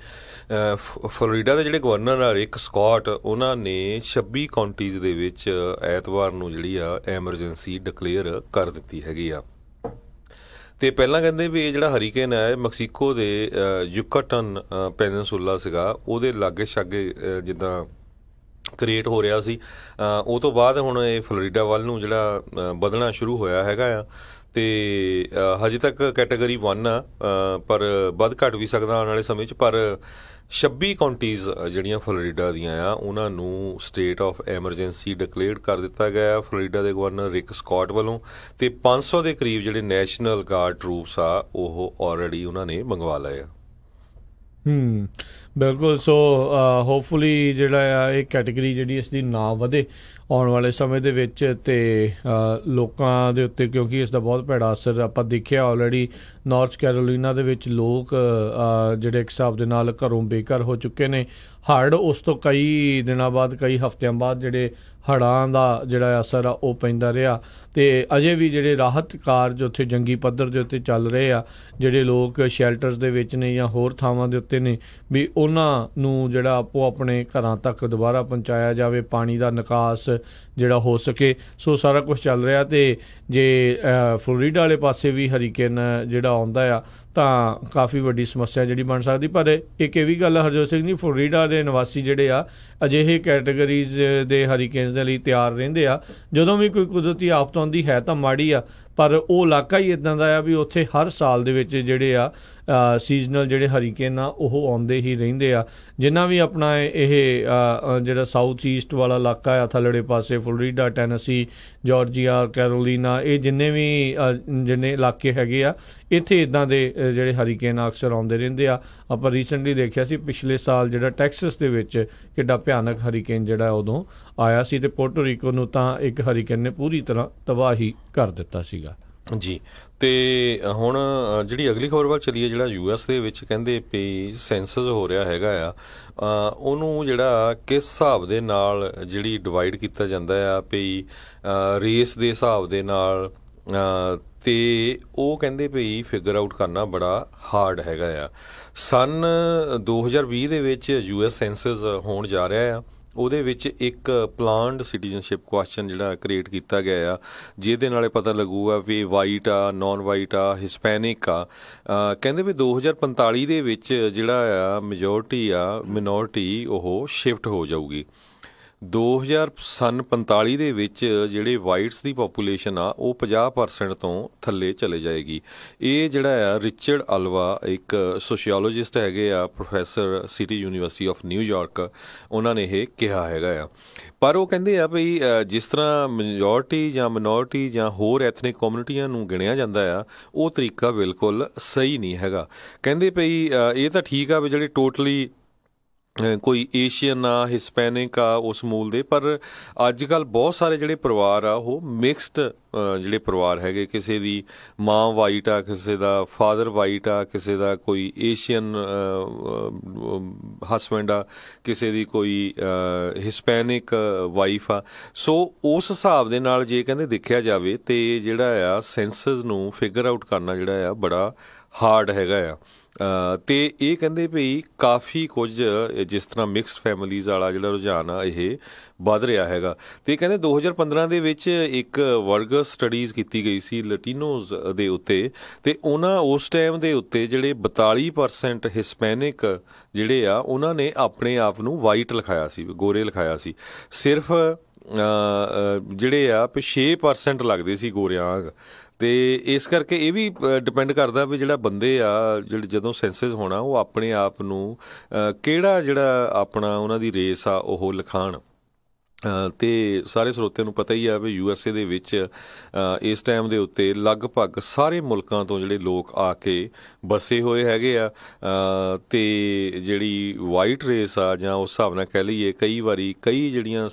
ਫਲੋਰੀਡਾ ਦੇ ਜਿਹੜੇ ਗਵਰਨਰ ਆ ਰਿਕ ਸਕੌਟ, ਉਹਨਾਂ ਨੇ 26 ਕਾਉਂਟੀਜ਼ ਦੇ ਵਿੱਚ ਐਤਵਾਰ ਨੂੰ ਜਿਹੜੀ ਆ ਐਮਰਜੈਂਸੀ ਡਿਕਲੇਅਰ ਕਰ ਦਿੱਤੀ ਹੈਗੀ ਆ। ਅਤੇ ਪਹਿਲਾਂ ਕਹਿੰਦੇ ਵੀ ਇਹ ਜਿਹੜਾ ਹਰੀਕੇਨ ਹੈ ਮੈਕਸੀਕੋ ਦੇ ਯੂਕਾਟਨ ਪੈਨਿਨਸੂਲਾ ਸੀਗਾ ਉਹਦੇ ਲਾਗੇ ਛਾਗੇ ਜਿੱਦਾਂ ਕ੍ਰੀਏਟ ਹੋ ਰਿਹਾ ਸੀ, ਉਹ ਤੋਂ ਬਾਅਦ ਹੁਣ ਇਹ ਫਲੋਰੀਡਾ ਵੱਲ ਨੂੰ ਜਿਹੜਾ ਵਧਣਾ ਸ਼ੁਰੂ ਹੋਇਆ ਹੈਗਾ ਆ। ਅਤੇ ਹਜੇ ਤੱਕ ਕੈਟਾਗਰੀ 1 ਆ, ਪਰ ਵੱਧ ਘੱਟ ਵੀ ਸਕਦਾ ਆਉਣ ਵਾਲੇ ਸਮੇਂ 'ਚ। ਪਰ 26 ਕਾਉਂਟੀਜ਼ ਜਿਹੜੀਆਂ ਫਲੋਰੀਡਾ ਦੀਆਂ ਆ ਉਹਨਾਂ ਨੂੰ ਸਟੇਟ ਆਫ ਐਮਰਜੈਂਸੀ ਡਿਕਲੇਅਰ ਕਰ ਦਿੱਤਾ ਗਿਆ ਫਲੋਰੀਡਾ ਦੇ ਗਵਰਨਰ ਰਿਕ ਸਕੌਟ ਵੱਲੋਂ। ਅਤੇ 500 ਦੇ ਕਰੀਬ ਜਿਹੜੇ ਨੈਸ਼ਨਲ ਗਾਰਡ ਟਰੂਪਸ ਆ ਉਹ ਆਲਰੇਡੀ ਉਹਨਾਂ ਨੇ ਮੰਗਵਾ ਲਏ ਆ। ਬਿਲਕੁਲ। ਸੋ ਹੋਪਫੁਲੀ ਜਿਹੜਾ ਆ ਇਹ ਕੈਟੇਗਰੀ ਜਿਹੜੀ ਇਸ ਦੀ ਨਾ ਵਧੇ ਆਉਣ ਵਾਲੇ ਸਮੇਂ ਦੇ ਵਿੱਚ, ਅਤੇ ਲੋਕਾਂ ਦੇ ਉੱਤੇ, ਕਿਉਂਕਿ ਇਸ ਦਾ ਬਹੁਤ ਭੈੜਾ ਅਸਰ ਆਪਾਂ ਦੇਖਿਆ ਆਲਰੇਡੀ ਨਾਰਥ ਕੈਰੋਲੀਨਾ ਦੇ ਵਿੱਚ ਲੋਕ ਜਿਹੜੇ ਇੱਕ ਹਿਸਾਬ ਦੇ ਨਾਲ ਘਰੋਂ ਬੇਘਰ ਹੋ ਚੁੱਕੇ ਨੇ। ਹੜ੍ਹ ਉਸ ਤੋਂ ਕਈ ਦਿਨਾਂ ਬਾਅਦ, ਕਈ ਹਫ਼ਤਿਆਂ ਬਾਅਦ ਜਿਹੜੇ ਹੜ੍ਹਾਂ ਦਾ ਜਿਹੜਾ ਅਸਰ ਆ ਉਹ ਪੈਂਦਾ ਰਿਹਾ। ਅਤੇ ਅਜੇ ਵੀ ਜਿਹੜੇ ਰਾਹਤ ਕਾਰਜ ਉੱਥੇ ਜੰਗੀ ਪੱਧਰ ਦੇ ਉੱਤੇ ਚੱਲ ਰਹੇ ਆ, ਜਿਹੜੇ ਲੋਕ ਸ਼ੈਲਟਰਸ ਦੇ ਵਿੱਚ ਨੇ ਜਾਂ ਹੋਰ ਥਾਵਾਂ ਦੇ ਉੱਤੇ ਨੇ, ਵੀ ਉਹਨਾਂ ਨੂੰ ਜਿਹੜਾ ਆਪੋ ਆਪਣੇ ਘਰਾਂ ਤੱਕ ਦੁਬਾਰਾ ਪਹੁੰਚਾਇਆ ਜਾਵੇ, ਪਾਣੀ ਦਾ ਨਿਕਾਸ ਜਿਹੜਾ ਹੋ ਸਕੇ। ਸੋ ਸਾਰਾ ਕੁਛ ਚੱਲ ਰਿਹਾ। ਅਤੇ ਜੇ ਫਲੋਰੀਡਾ ਵਾਲੇ ਪਾਸੇ ਵੀ ਹਰੀਕੇਨ ਜਿਹੜਾ ਆਉਂਦਾ ਆ ਤਾਂ ਕਾਫੀ ਵੱਡੀ ਸਮੱਸਿਆ ਜਿਹੜੀ ਬਣ ਸਕਦੀ। ਪਰ ਇੱਕ ਇਹ ਵੀ ਗੱਲ ਹਰਜੋਤ ਸਿੰਘ ਜੀ, ਫਲੋਰੀਡਾ ਦੇ ਨਿਵਾਸੀ ਜਿਹੜੇ ਆ ਅਜਿਹੇ ਕੈਟੇਗਰੀਜ਼ ਦੇ ਹਰੀਕੇਨਸ ਦੇ ਲਈ ਤਿਆਰ ਰਹਿੰਦੇ ਆ। ਜਦੋਂ ਵੀ ਕੋਈ ਕੁਦਰਤੀ ਆਫਤ ਆਉਂਦੀ ਹੈ ਤਾਂ ਮਾੜੀ ਆ, ਪਰ ਉਹ ਇਲਾਕਾ ਹੀ ਇੱਦਾਂ ਦਾ ਆ ਵੀ ਉੱਥੇ ਹਰ ਸਾਲ ਦੇ ਵਿੱਚ ਜਿਹੜੇ ਆ ਸੀਜ਼ਨਲ ਜਿਹੜੇ ਹਰੀਕੇਨ ਆ ਉਹ ਆਉਂਦੇ ਹੀ ਰਹਿੰਦੇ ਆ। ਜਿੰਨਾ ਵੀ ਆਪਣਾ ਇਹ ਜਿਹੜਾ ਸਾਊਥ ਈਸਟ ਵਾਲਾ ਇਲਾਕਾ ਆ ਥੱਲੜੇ ਪਾਸੇ ਫਲੋਰੀਡਾ, ਟੈਨੇਸੀ, ਜਾਰਜੀਆ, ਕੈਰੋਲੀਨਾ, ਇਹ ਜਿੰਨੇ ਇਲਾਕੇ ਹੈਗੇ ਆ ਇੱਥੇ ਇੱਦਾਂ ਦੇ ਜਿਹੜੇ ਹਰੀਕੇਨ ਅਕਸਰ ਆਉਂਦੇ ਰਹਿੰਦੇ ਆ। ਆਪਾਂ ਰੀਸੈਂਟਲੀ ਦੇਖਿਆ ਸੀ ਪਿਛਲੇ ਸਾਲ ਜਿਹੜਾ ਟੈਕਸਸ ਦੇ ਵਿੱਚ ਕਿੱਡਾ ਭਿਆਨਕ ਹਰੀਕੇਨ ਜਿਹੜਾ ਉਦੋਂ ਆਇਆ ਸੀ, ਤੇ ਪੋਰਟੋ ਰੀਕੋ ਨੂੰ ਤਾਂ ਇੱਕ ਹਰੀਕੇਨ ਨੇ ਪੂਰੀ ਤਰ੍ਹਾਂ ਤਬਾਹੀ ਕਰ ਦਿੱਤਾ ਸੀਗਾ ਜੀ। ਤੇ ਹੁਣ ਜਿਹੜੀ ਅਗਲੀ ਖਬਰ ਵੱਲ ਚੱਲੀਏ, ਜਿਹੜਾ US ਦੇ ਵਿੱਚ ਕਹਿੰਦੇ ਵੀ ਸੈਂਸਸ ਹੋ ਰਿਹਾ ਹੈਗਾ ਆ, ਉਹਨੂੰ ਜਿਹੜਾ ਕਿਸ ਹਿਸਾਬ ਦੇ ਨਾਲ ਜਿਹੜੀ ਡਿਵਾਈਡ ਕੀਤਾ ਜਾਂਦਾ ਆ ਵੀ ਰੇਸ ਦੇ ਹਿਸਾਬ ਦੇ ਨਾਲ, ਤੇ ਉਹ ਕਹਿੰਦੇ ਵੀ ਫਿਗਰ ਆਊਟ ਕਰਨਾ ਬੜਾ ਹਾਰਡ ਹੈਗਾ ਆ। ਸਨ 2020 ਦੇ ਵਿੱਚ US ਸੈਂਸਸ ਹੋਣ ਜਾ ਰਿਹਾ ਆ, ਉਹਦੇ ਵਿੱਚ ਇੱਕ ਪਲਾਨਡ ਸਿਟੀਜ਼ਨਸ਼ਿਪ ਕੁਐਸਚਨ ਜਿਹੜਾ ਕ੍ਰੀਏਟ ਕੀਤਾ ਗਿਆ ਆ, ਜਿਹਦੇ ਨਾਲੇ ਪਤਾ ਲੱਗੂਗਾ ਵੀ ਵਾਈਟ ਆ, ਨੌਨ ਵਾਈਟ ਆ, ਹਿਸਪੈਨਿਕ ਆ। ਕਹਿੰਦੇ ਵੀ 2045 ਦੇ ਵਿੱਚ ਜਿਹੜਾ ਆ ਮੈਜੋਰਟੀ ਆ ਮਿਨੋਰਟੀ ਉਹ ਸ਼ਿਫਟ ਹੋ ਜਾਊਗੀ। 2045 ਦੇ ਵਿੱਚ ਜਿਹੜੇ ਵਾਈਟਸ ਦੀ ਪਾਪੂਲੇਸ਼ਨ ਆ ਉਹ 50% ਤੋਂ ਥੱਲੇ ਚਲੇ ਜਾਏਗੀ। ਇਹ ਜਿਹੜਾ ਆ ਰਿਚਰਡ ਅਲਵਾ ਇੱਕ ਸੋਸ਼ੀਓਲੋਜਿਸਟ ਹੈਗੇ ਆ, professor city university of New York, ਉਹਨਾਂ ਨੇ ਇਹ ਕਿਹਾ ਹੈਗਾ ਆ। ਪਰ ਉਹ ਕਹਿੰਦੇ ਆ ਵੀ ਜਿਸ ਤਰ੍ਹਾਂ ਮੈਜੋਰਟੀ ਜਾਂ ਮਿਨੋਰਟੀ ਜਾਂ ਹੋਰ ਐਥਨਿਕ ਕਮਿਊਨਿਟੀਆਂ ਨੂੰ ਗਿਣਿਆ ਜਾਂਦਾ ਆ, ਉਹ ਤਰੀਕਾ ਬਿਲਕੁਲ ਸਹੀ ਨਹੀਂ ਹੈਗਾ। ਕਹਿੰਦੇ ਵੀ ਇਹ ਤਾਂ ਠੀਕ ਆ ਵੀ ਜਿਹੜੇ ਟੋਟਲੀ ਕੋਈ ਏਸ਼ੀਅਨ ਆ, ਹਿਸਪੈਨਿਕ ਆ ਉਸ ਮੂਲ ਦੇ, ਪਰ ਅੱਜ ਕੱਲ੍ਹ ਬਹੁਤ ਸਾਰੇ ਜਿਹੜੇ ਪਰਿਵਾਰ ਆ ਉਹ ਮਿਕਸਡ ਜਿਹੜੇ ਪਰਿਵਾਰ ਹੈਗੇ, ਕਿਸੇ ਦੀ ਮਾਂ ਵਾਈਟ ਆ, ਕਿਸੇ ਦਾ ਫਾਦਰ ਵਾਈਟ ਆ, ਕਿਸੇ ਦਾ ਕੋਈ ਏਸ਼ੀਅਨ ਹਸਬੈਂਡ ਆ, ਕਿਸੇ ਦੀ ਕੋਈ ਹਿਸਪੈਨਿਕ ਵਾਈਫ ਆ। ਸੋ ਉਸ ਹਿਸਾਬ ਦੇ ਨਾਲ ਜੇ ਕਹਿੰਦੇ ਦੇਖਿਆ ਜਾਵੇ ਤੇ ਜਿਹੜਾ ਆ ਸੈਂਸਸ ਨੂੰ ਫਿਗਰ ਆਊਟ ਕਰਨਾ ਜਿਹੜਾ ਆ ਬੜਾ ਹਾਰਡ ਹੈਗਾ ਆ। ਤੇ ਇਹ ਕਹਿੰਦੇ ਵੀ ਕਾਫੀ ਕੁਝ ਜਿਸ ਤਰ੍ਹਾਂ ਮਿਕਸਡ ਫੈਮਿਲੀਜ਼ ਵਾਲਾ ਜਿਹੜਾ ਰੁਝਾਨ ਆ ਇਹ ਵੱਧ ਰਿਹਾ ਹੈਗਾ। ਤੇ ਕਹਿੰਦੇ 2015 ਦੇ ਵਿੱਚ ਇੱਕ ਵਰਗਸ ਸਟੱਡੀਜ਼ ਕੀਤੀ ਗਈ ਸੀ ਲਟੀਨੋਜ਼ ਦੇ ਉੱਤੇ, ਤੇ ਉਹਨਾਂ ਉਸ ਟਾਈਮ ਦੇ ਉੱਤੇ ਜਿਹੜੇ 42% ਹਿਸਪੈਨਿਕ ਜਿਹੜੇ ਆ ਉਹਨਾਂ ਨੇ ਆਪਣੇ ਆਪ ਨੂੰ ਵਾਈਟ ਲਿਖਾਇਆ ਸੀ, ਗੋਰੇ ਲਿਖਾਇਆ ਸੀ। ਸਿਰਫ ਜਿਹੜੇ ਆ 6% ਲੱਗਦੇ ਸੀ ਗੋਰਿਆਂ ਵਾਂਗ। ਤੇ ਇਸ ਕਰਕੇ ਇਹ ਵੀ ਡਿਪੈਂਡ ਕਰਦਾ ਵੀ ਜਿਹੜਾ ਬੰਦੇ ਆ ਜਿਹੜੇ ਜਦੋਂ ਸੈਂਸਸ ਹੋਣਾ ਉਹ ਆਪਣੇ ਆਪ ਨੂੰ ਕਿਹੜਾ ਜਿਹੜਾ ਆਪਣਾ ਉਹਨਾਂ ਦੀ ਰੇਸ ਆ ਉਹ ਲਿਖਾਣ। ਤੇ ਸਾਰੇ ਸਰੋਤਿਆਂ ਨੂੰ ਪਤਾ ਹੀ ਆ ਵੀ USA ਦੇ ਵਿੱਚ ਇਸ ਟਾਈਮ ਦੇ ਉੱਤੇ ਲਗਭਗ ਸਾਰੇ ਮੁਲਕਾਂ ਤੋਂ ਜਿਹੜੇ ਲੋਕ ਆ ਕੇ ਵਸੇ ਹੋਏ ਹੈਗੇ ਆ। ਤੇ ਜਿਹੜੀ ਵਾਈਟ ਰੇਸ ਆ ਜਾਂ ਉਸ ਹਿਸਾਬ ਨਾਲ ਕਹਿ ਲਈਏ ਕਈ ਜਿਹੜੀਆਂ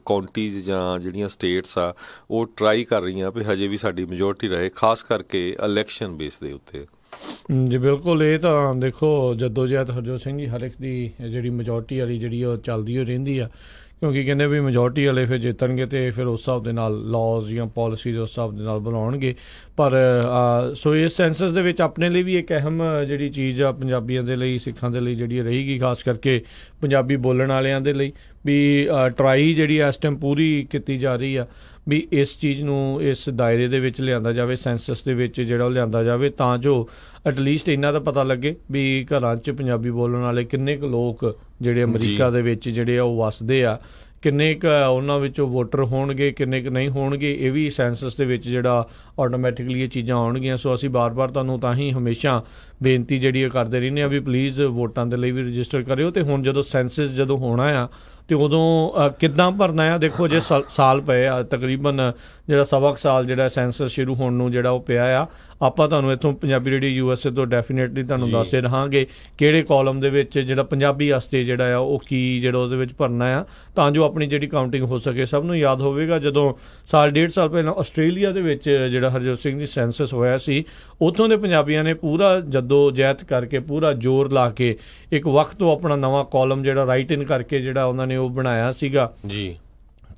ਕਾਉਂਟੀਜ਼ ਜਾਂ ਜਿਹੜੀਆਂ ਸਟੇਟਸ ਆ ਉਹ ਟਰਾਈ ਕਰ ਰਹੀਆਂ ਵੀ ਹਜੇ ਵੀ ਸਾਡੀ ਮੈਜੋਰਟੀ ਰਹੇ, ਖਾਸ ਕਰਕੇ ਇਲੈਕਸ਼ਨ ਬੇਸ ਦੇ ਉੱਤੇ। ਜੀ ਬਿਲਕੁਲ, ਇਹ ਤਾਂ ਦੇਖੋ ਜਦੋਜਹਿਦ ਹਰਜੋਤ ਸਿੰਘ ਜੀ ਹਰ ਇੱਕ ਦੀ ਜਿਹੜੀ ਮੈਜੋਰਟੀ ਵਾਲੀ ਜਿਹੜੀ ਉਹ ਚੱਲਦੀ ਹੋ ਰਹਿੰਦੀ ਆ, ਕਿਉਂਕਿ ਕਹਿੰਦੇ ਵੀ ਮੈਜੋਰਟੀ ਵਾਲੇ ਫਿਰ ਜਿੱਤਣਗੇ ਤੇ ਫਿਰ ਉਸ ਹਿਸਾਬ ਦੇ ਨਾਲ ਲਾਜ਼ ਜਾਂ ਪਾਲਿਸੀਜ਼ ਉਸ ਹਿਸਾਬ ਦੇ ਨਾਲ ਬਣਾਉਣਗੇ। ਪਰ ਸੋ ਇਸ ਸੈਂਸਸ ਦੇ ਵਿੱਚ ਆਪਣੇ ਲਈ ਵੀ ਇੱਕ ਅਹਿਮ ਜਿਹੜੀ ਚੀਜ਼ ਆ ਪੰਜਾਬੀਆਂ ਦੇ ਲਈ, ਸਿੱਖਾਂ ਦੇ ਲਈ ਜਿਹੜੀ ਰਹੇਗੀ, ਖਾਸ ਕਰਕੇ ਪੰਜਾਬੀ ਬੋਲਣ ਵਾਲਿਆਂ ਦੇ ਲਈ ਵੀ ਟਰਾਈ ਜਿਹੜੀ ਇਸ ਟਾਈਮ ਪੂਰੀ ਕੀਤੀ ਜਾ ਰਹੀ ਆ ਵੀ ਇਸ ਚੀਜ਼ ਨੂੰ ਇਸ ਦਾਇਰੇ ਦੇ ਵਿੱਚ ਲਿਆਂਦਾ ਜਾਵੇ, ਸੈਂਸਸ ਦੇ ਵਿੱਚ ਜਿਹੜਾ ਉਹ ਲਿਆਂਦਾ ਜਾਵੇ, ਤਾਂ ਜੋ ਐਟਲੀਸਟ ਇੰਨਾ ਤਾਂ ਪਤਾ ਲੱਗੇ ਵੀ ਘਰਾਂ 'ਚ ਪੰਜਾਬੀ ਬੋਲਣ ਵਾਲੇ ਕਿੰਨੇ ਕੁ ਲੋਕ ਜਿਹੜੇ ਅਮਰੀਕਾ ਦੇ ਵਿੱਚ ਜਿਹੜੇ ਆ ਉਹ ਵੱਸਦੇ ਆ, ਕਿੰਨੇ ਕੁ ਉਹਨਾਂ ਵਿੱਚੋਂ ਵੋਟਰ ਹੋਣਗੇ, ਕਿੰਨੇ ਕੁ ਨਹੀਂ ਹੋਣਗੇ। ਇਹ ਵੀ ਸੈਂਸਸ ਦੇ ਵਿੱਚ ਜਿਹੜਾ ਆਟੋਮੈਟਿਕਲੀ ਇਹ ਚੀਜ਼ਾਂ ਆਉਣਗੀਆਂ। ਸੋ ਅਸੀਂ ਬਾਰ-ਬਾਰ ਤੁਹਾਨੂੰ ਤਾਂ ਹੀ ਹਮੇਸ਼ਾ ਬੇਨਤੀ ਜਿਹੜੀ ਕਰਦੇ ਰਹਿੰਦੇ ਹਾਂ ਵੀ ਪਲੀਜ਼ ਵੋਟਾਂ ਦੇ ਲਈ ਵੀ ਰਜਿਸਟਰ ਕਰਿਓ। ਤੇ ਹੁਣ ਜਦੋਂ ਸੈਂਸਸ ਜਦੋਂ ਹੋਣਾ ਆ ਤੇ ਉਦੋਂ ਕਿੱਦਾਂ ਭਰਨਾ ਆ, ਦੇਖੋ ਜੇ ਸਾਲ ਪਏ ਆ ਤਕਰੀਬਨ ਜਿਹੜਾ ਸਵਾ ਕੁ ਸਾਲ ਜਿਹੜਾ ਸੈਂਸਸ ਸ਼ੁਰੂ ਹੋਣ ਨੂੰ ਜਿਹੜਾ ਉਹ ਪਿਆ ਆ। ਆਪਾਂ ਤੁਹਾਨੂੰ ਇੱਥੋਂ ਪੰਜਾਬੀ ਰੇਡੀਓ USA ਤੋਂ ਡੈਫੀਨੇਟਲੀ ਤੁਹਾਨੂੰ ਦੱਸਦੇ ਰਹਾਂਗੇ ਕਿਹੜੇ ਕਾਲਮ ਦੇ ਵਿੱਚ ਜਿਹੜਾ ਪੰਜਾਬੀ ਵਾਸਤੇ ਜਿਹੜਾ ਆ ਉਹ ਕੀ ਜਿਹੜਾ ਉਹਦੇ ਵਿੱਚ ਭਰਨਾ ਆ, ਤਾਂ ਜੋ ਆਪਣੀ ਜਿਹੜੀ ਕਾਊਂਟਿੰਗ ਹੋ ਸਕੇ। ਸਭ ਨੂੰ ਯਾਦ ਹੋਵੇਗਾ ਜਦੋਂ ਸਾਲ 1.5 ਸਾਲ ਪਹਿਲਾਂ ਆਸਟ੍ਰੇਲੀਆ ਦੇ ਵਿੱਚ ਜਿਹੜਾ ਹਰਜੋਤ ਸਿੰਘ ਦੀ ਸੈਂਸਸ ਹੋਇਆ ਸੀ, ਉੱਥੋਂ ਦੇ ਪੰਜਾਬੀਆਂ ਨੇ ਪੂਰਾ ਜਹਿਦ ਕਰਕੇ ਪੂਰਾ ਜ਼ੋਰ ਲਾ ਕੇ ਇੱਕ ਵਕਤ ਤੋਂ ਆਪਣਾ ਨਵਾਂ ਕਾਲਮ ਜਿਹੜਾ ਰਾਈਟ ਇਨ ਕਰਕੇ ਜਿਹੜਾ ਉਹਨਾਂ ਨੇ ਉਹ ਬਣਾਇਆ ਸੀਗਾ ਜੀ,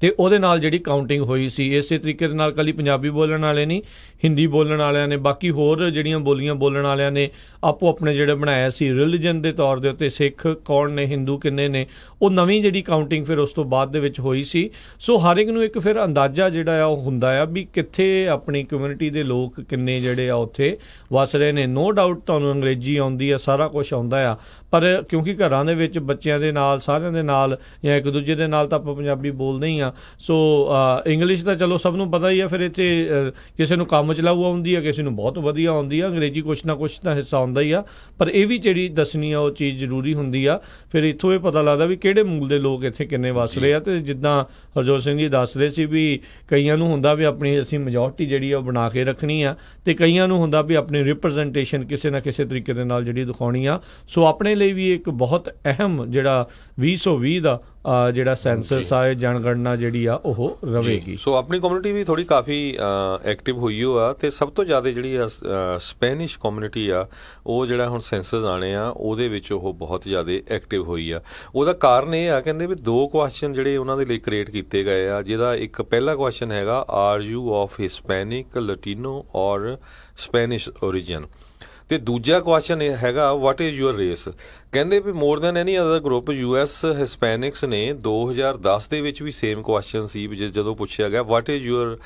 ਤੇ ਉਹਦੇ ਨਾਲ ਜਿਹੜੀ ਕਾਊਂਟਿੰਗ ਹੋਈ ਸੀ। ਇਸੇ ਤਰੀਕੇ ਦੇ ਨਾਲ ਕੱਲੀ ਪੰਜਾਬੀ ਬੋਲਣ ਵਾਲੇ ਨਹੀਂ, ਹਿੰਦੀ ਬੋਲਣ ਵਾਲਿਆਂ ਨੇ, ਬਾਕੀ ਹੋਰ ਜਿਹੜੀਆਂ ਬੋਲੀਆਂ ਬੋਲਣ ਵਾਲਿਆਂ ਨੇ ਆਪੋ ਆਪਣੇ ਜਿਹੜੇ ਬਣਾਇਆ ਸੀ ਰਿਲੀਜਨ ਦੇ ਤੌਰ ਦੇ ਉੱਤੇ, ਸਿੱਖ ਕੌਣ ਨੇ, ਹਿੰਦੂ ਕਿੰਨੇ ਨੇ, ਉਹ ਨਵੀਂ ਜਿਹੜੀ ਕਾਊਂਟਿੰਗ ਫਿਰ ਉਸ ਤੋਂ ਬਾਅਦ ਦੇ ਵਿੱਚ ਹੋਈ ਸੀ। ਸੋ ਹਰ ਇੱਕ ਨੂੰ ਇੱਕ ਫਿਰ ਅੰਦਾਜ਼ਾ ਜਿਹੜਾ ਆ ਉਹ ਹੁੰਦਾ ਆ ਵੀ ਕਿੱਥੇ ਆਪਣੀ ਕਮਿਊਨਿਟੀ ਦੇ ਲੋਕ ਕਿੰਨੇ ਜਿਹੜੇ ਆ ਉੱਥੇ ਵਸ ਰਹੇ ਨੇ। ਨੋ ਡਾਊਟ ਤੁਹਾਨੂੰ ਅੰਗਰੇਜ਼ੀ ਆਉਂਦੀ ਆ, ਸਾਰਾ ਕੁਛ ਆਉਂਦਾ ਆ, ਪਰ ਕਿਉਂਕਿ ਘਰਾਂ ਦੇ ਵਿੱਚ ਬੱਚਿਆਂ ਦੇ ਨਾਲ ਸਾਰਿਆਂ ਦੇ ਨਾਲ ਜਾਂ ਇੱਕ ਦੂਜੇ ਦੇ ਨਾਲ ਤਾਂ ਆਪਾਂ ਪੰਜਾਬੀ ਬੋਲਦੇ ਹੀ ਆ, ਸੋ ਇੰਗਲਿਸ਼ ਤਾਂ ਚਲੋ ਸਭ ਨੂੰ ਪਤਾ ਹੀ ਆ, ਫਿਰ ਇੱਥੇ ਕਿਸੇ ਨੂੰ ਕੰਮ ਚਲਾਊ ਆਉਂਦੀ ਆ, ਕਿਸੇ ਨੂੰ ਬਹੁਤ ਵਧੀਆ ਆਉਂਦੀ ਆ, ਅੰਗਰੇਜ਼ੀ ਕੁਛ ਨਾ ਕੁਛ ਤਾਂ ਹਿੱਸਾ ਆਉਂਦਾ ਹੀ ਆ, ਪਰ ਇਹ ਵੀ ਜਿਹੜੀ ਦੱਸਣੀ ਆ ਉਹ ਚੀਜ਼ ਜ਼ਰੂਰੀ ਹੁੰਦੀ ਆ। ਫਿਰ ਇੱਥੋਂ ਇਹ ਪਤਾ ਲੱਗਦਾ ਵੀ ਕਿਹੜੇ ਮੂਲ ਦੇ ਲੋਕ ਇੱਥੇ ਕਿੰਨੇ ਵੱਸ ਰਹੇ ਆ। ਅਤੇ ਜਿੱਦਾਂ ਹਰਜੋਤ ਸਿੰਘ ਜੀ ਦੱਸ ਰਹੇ ਸੀ ਵੀ ਕਈਆਂ ਨੂੰ ਹੁੰਦਾ ਵੀ ਆਪਣੀ ਅਸੀਂ ਮੈਜੋਰਟੀ ਜਿਹੜੀ ਆ ਉਹ ਬਣਾ ਕੇ ਰੱਖਣੀ ਆ, ਅਤੇ ਕਈਆਂ ਨੂੰ ਹੁੰਦਾ ਵੀ ਆਪਣੀ ਰਿਪਰਜ਼ੈਂਟੇਸ਼ਨ ਕਿਸੇ ਨਾ ਕਿਸੇ ਤਰੀਕੇ ਦੇ ਨਾਲ ਜਿਹੜੀ ਦਿਖਾਉਣੀ ਆ। ਸੋ ਆਪਣੇ ਲਈ ਵੀ ਇੱਕ ਬਹੁਤ ਅਹਿਮ ਜਿਹੜਾ 2020 ਦਾ ਜਿਹੜਾ ਸੈਂਸਸ ਆ, ਜਨਗਣਨਾ ਜਿਹੜੀ ਆ ਉਹ ਰਹੇਗੀ। ਸੋ ਆਪਣੀ ਕਮਿਊਨਿਟੀ ਵੀ ਥੋੜੀ ਕਾਫੀ ਐਕਟਿਵ ਹੋਈ ਹੋ ਆ, ਤੇ ਸਭ ਤੋਂ ਜ਼ਿਆਦਾ ਜਿਹੜੀ ਆ ਸਪੈਨਿਸ਼ ਕਮਿਊਨਿਟੀ ਆ ਉਹ ਜਿਹੜਾ ਹੁਣ ਸੈਂਸਸ ਆਣੇ ਆ ਉਹਦੇ ਵਿੱਚ ਉਹ ਬਹੁਤ ਜ਼ਿਆਦਾ ਐਕਟਿਵ ਹੋਈ ਆ। ਉਹਦਾ ਕਾਰਨ ਇਹ ਆ, ਕਹਿੰਦੇ ਵੀ 2 ਕੁਐਸਚਨ ਜਿਹੜੇ ਉਹਨਾਂ ਦੇ ਲਈ ਕ੍ਰੀਏਟ ਕੀਤੇ ਗਏ ਆ, ਜਿਹਦਾ ਇੱਕ ਪਹਿਲਾ ਕੁਐਸਚਨ ਹੈਗਾ ਆਰ ਯੂ ਆਫ ਹਿਸਪੈਨਿਕ, ਲਟੀਨੋ ਔਰ ਸਪੈਨਿਸ਼ ਓਰੀਜਨ, ਤੇ ਦੂਜਾ ਕੁਐਸਚਨ ਇਹ ਹੈਗਾ ਵਾਟ ਇਜ਼ ਯੂਅਰ ਰੇਸ। ਕਹਿੰਦੇ ਵੀ more than any other group US Hispanics ਨੇ 2010 ਦੇ ਵਿੱਚ ਵੀ ਸੇਮ ਕੁਐਸਚਨ ਸੀ, ਜਦੋਂ ਪੁੱਛਿਆ ਗਿਆ ਵਾਟ ਇਜ਼ ਯੂਅਰ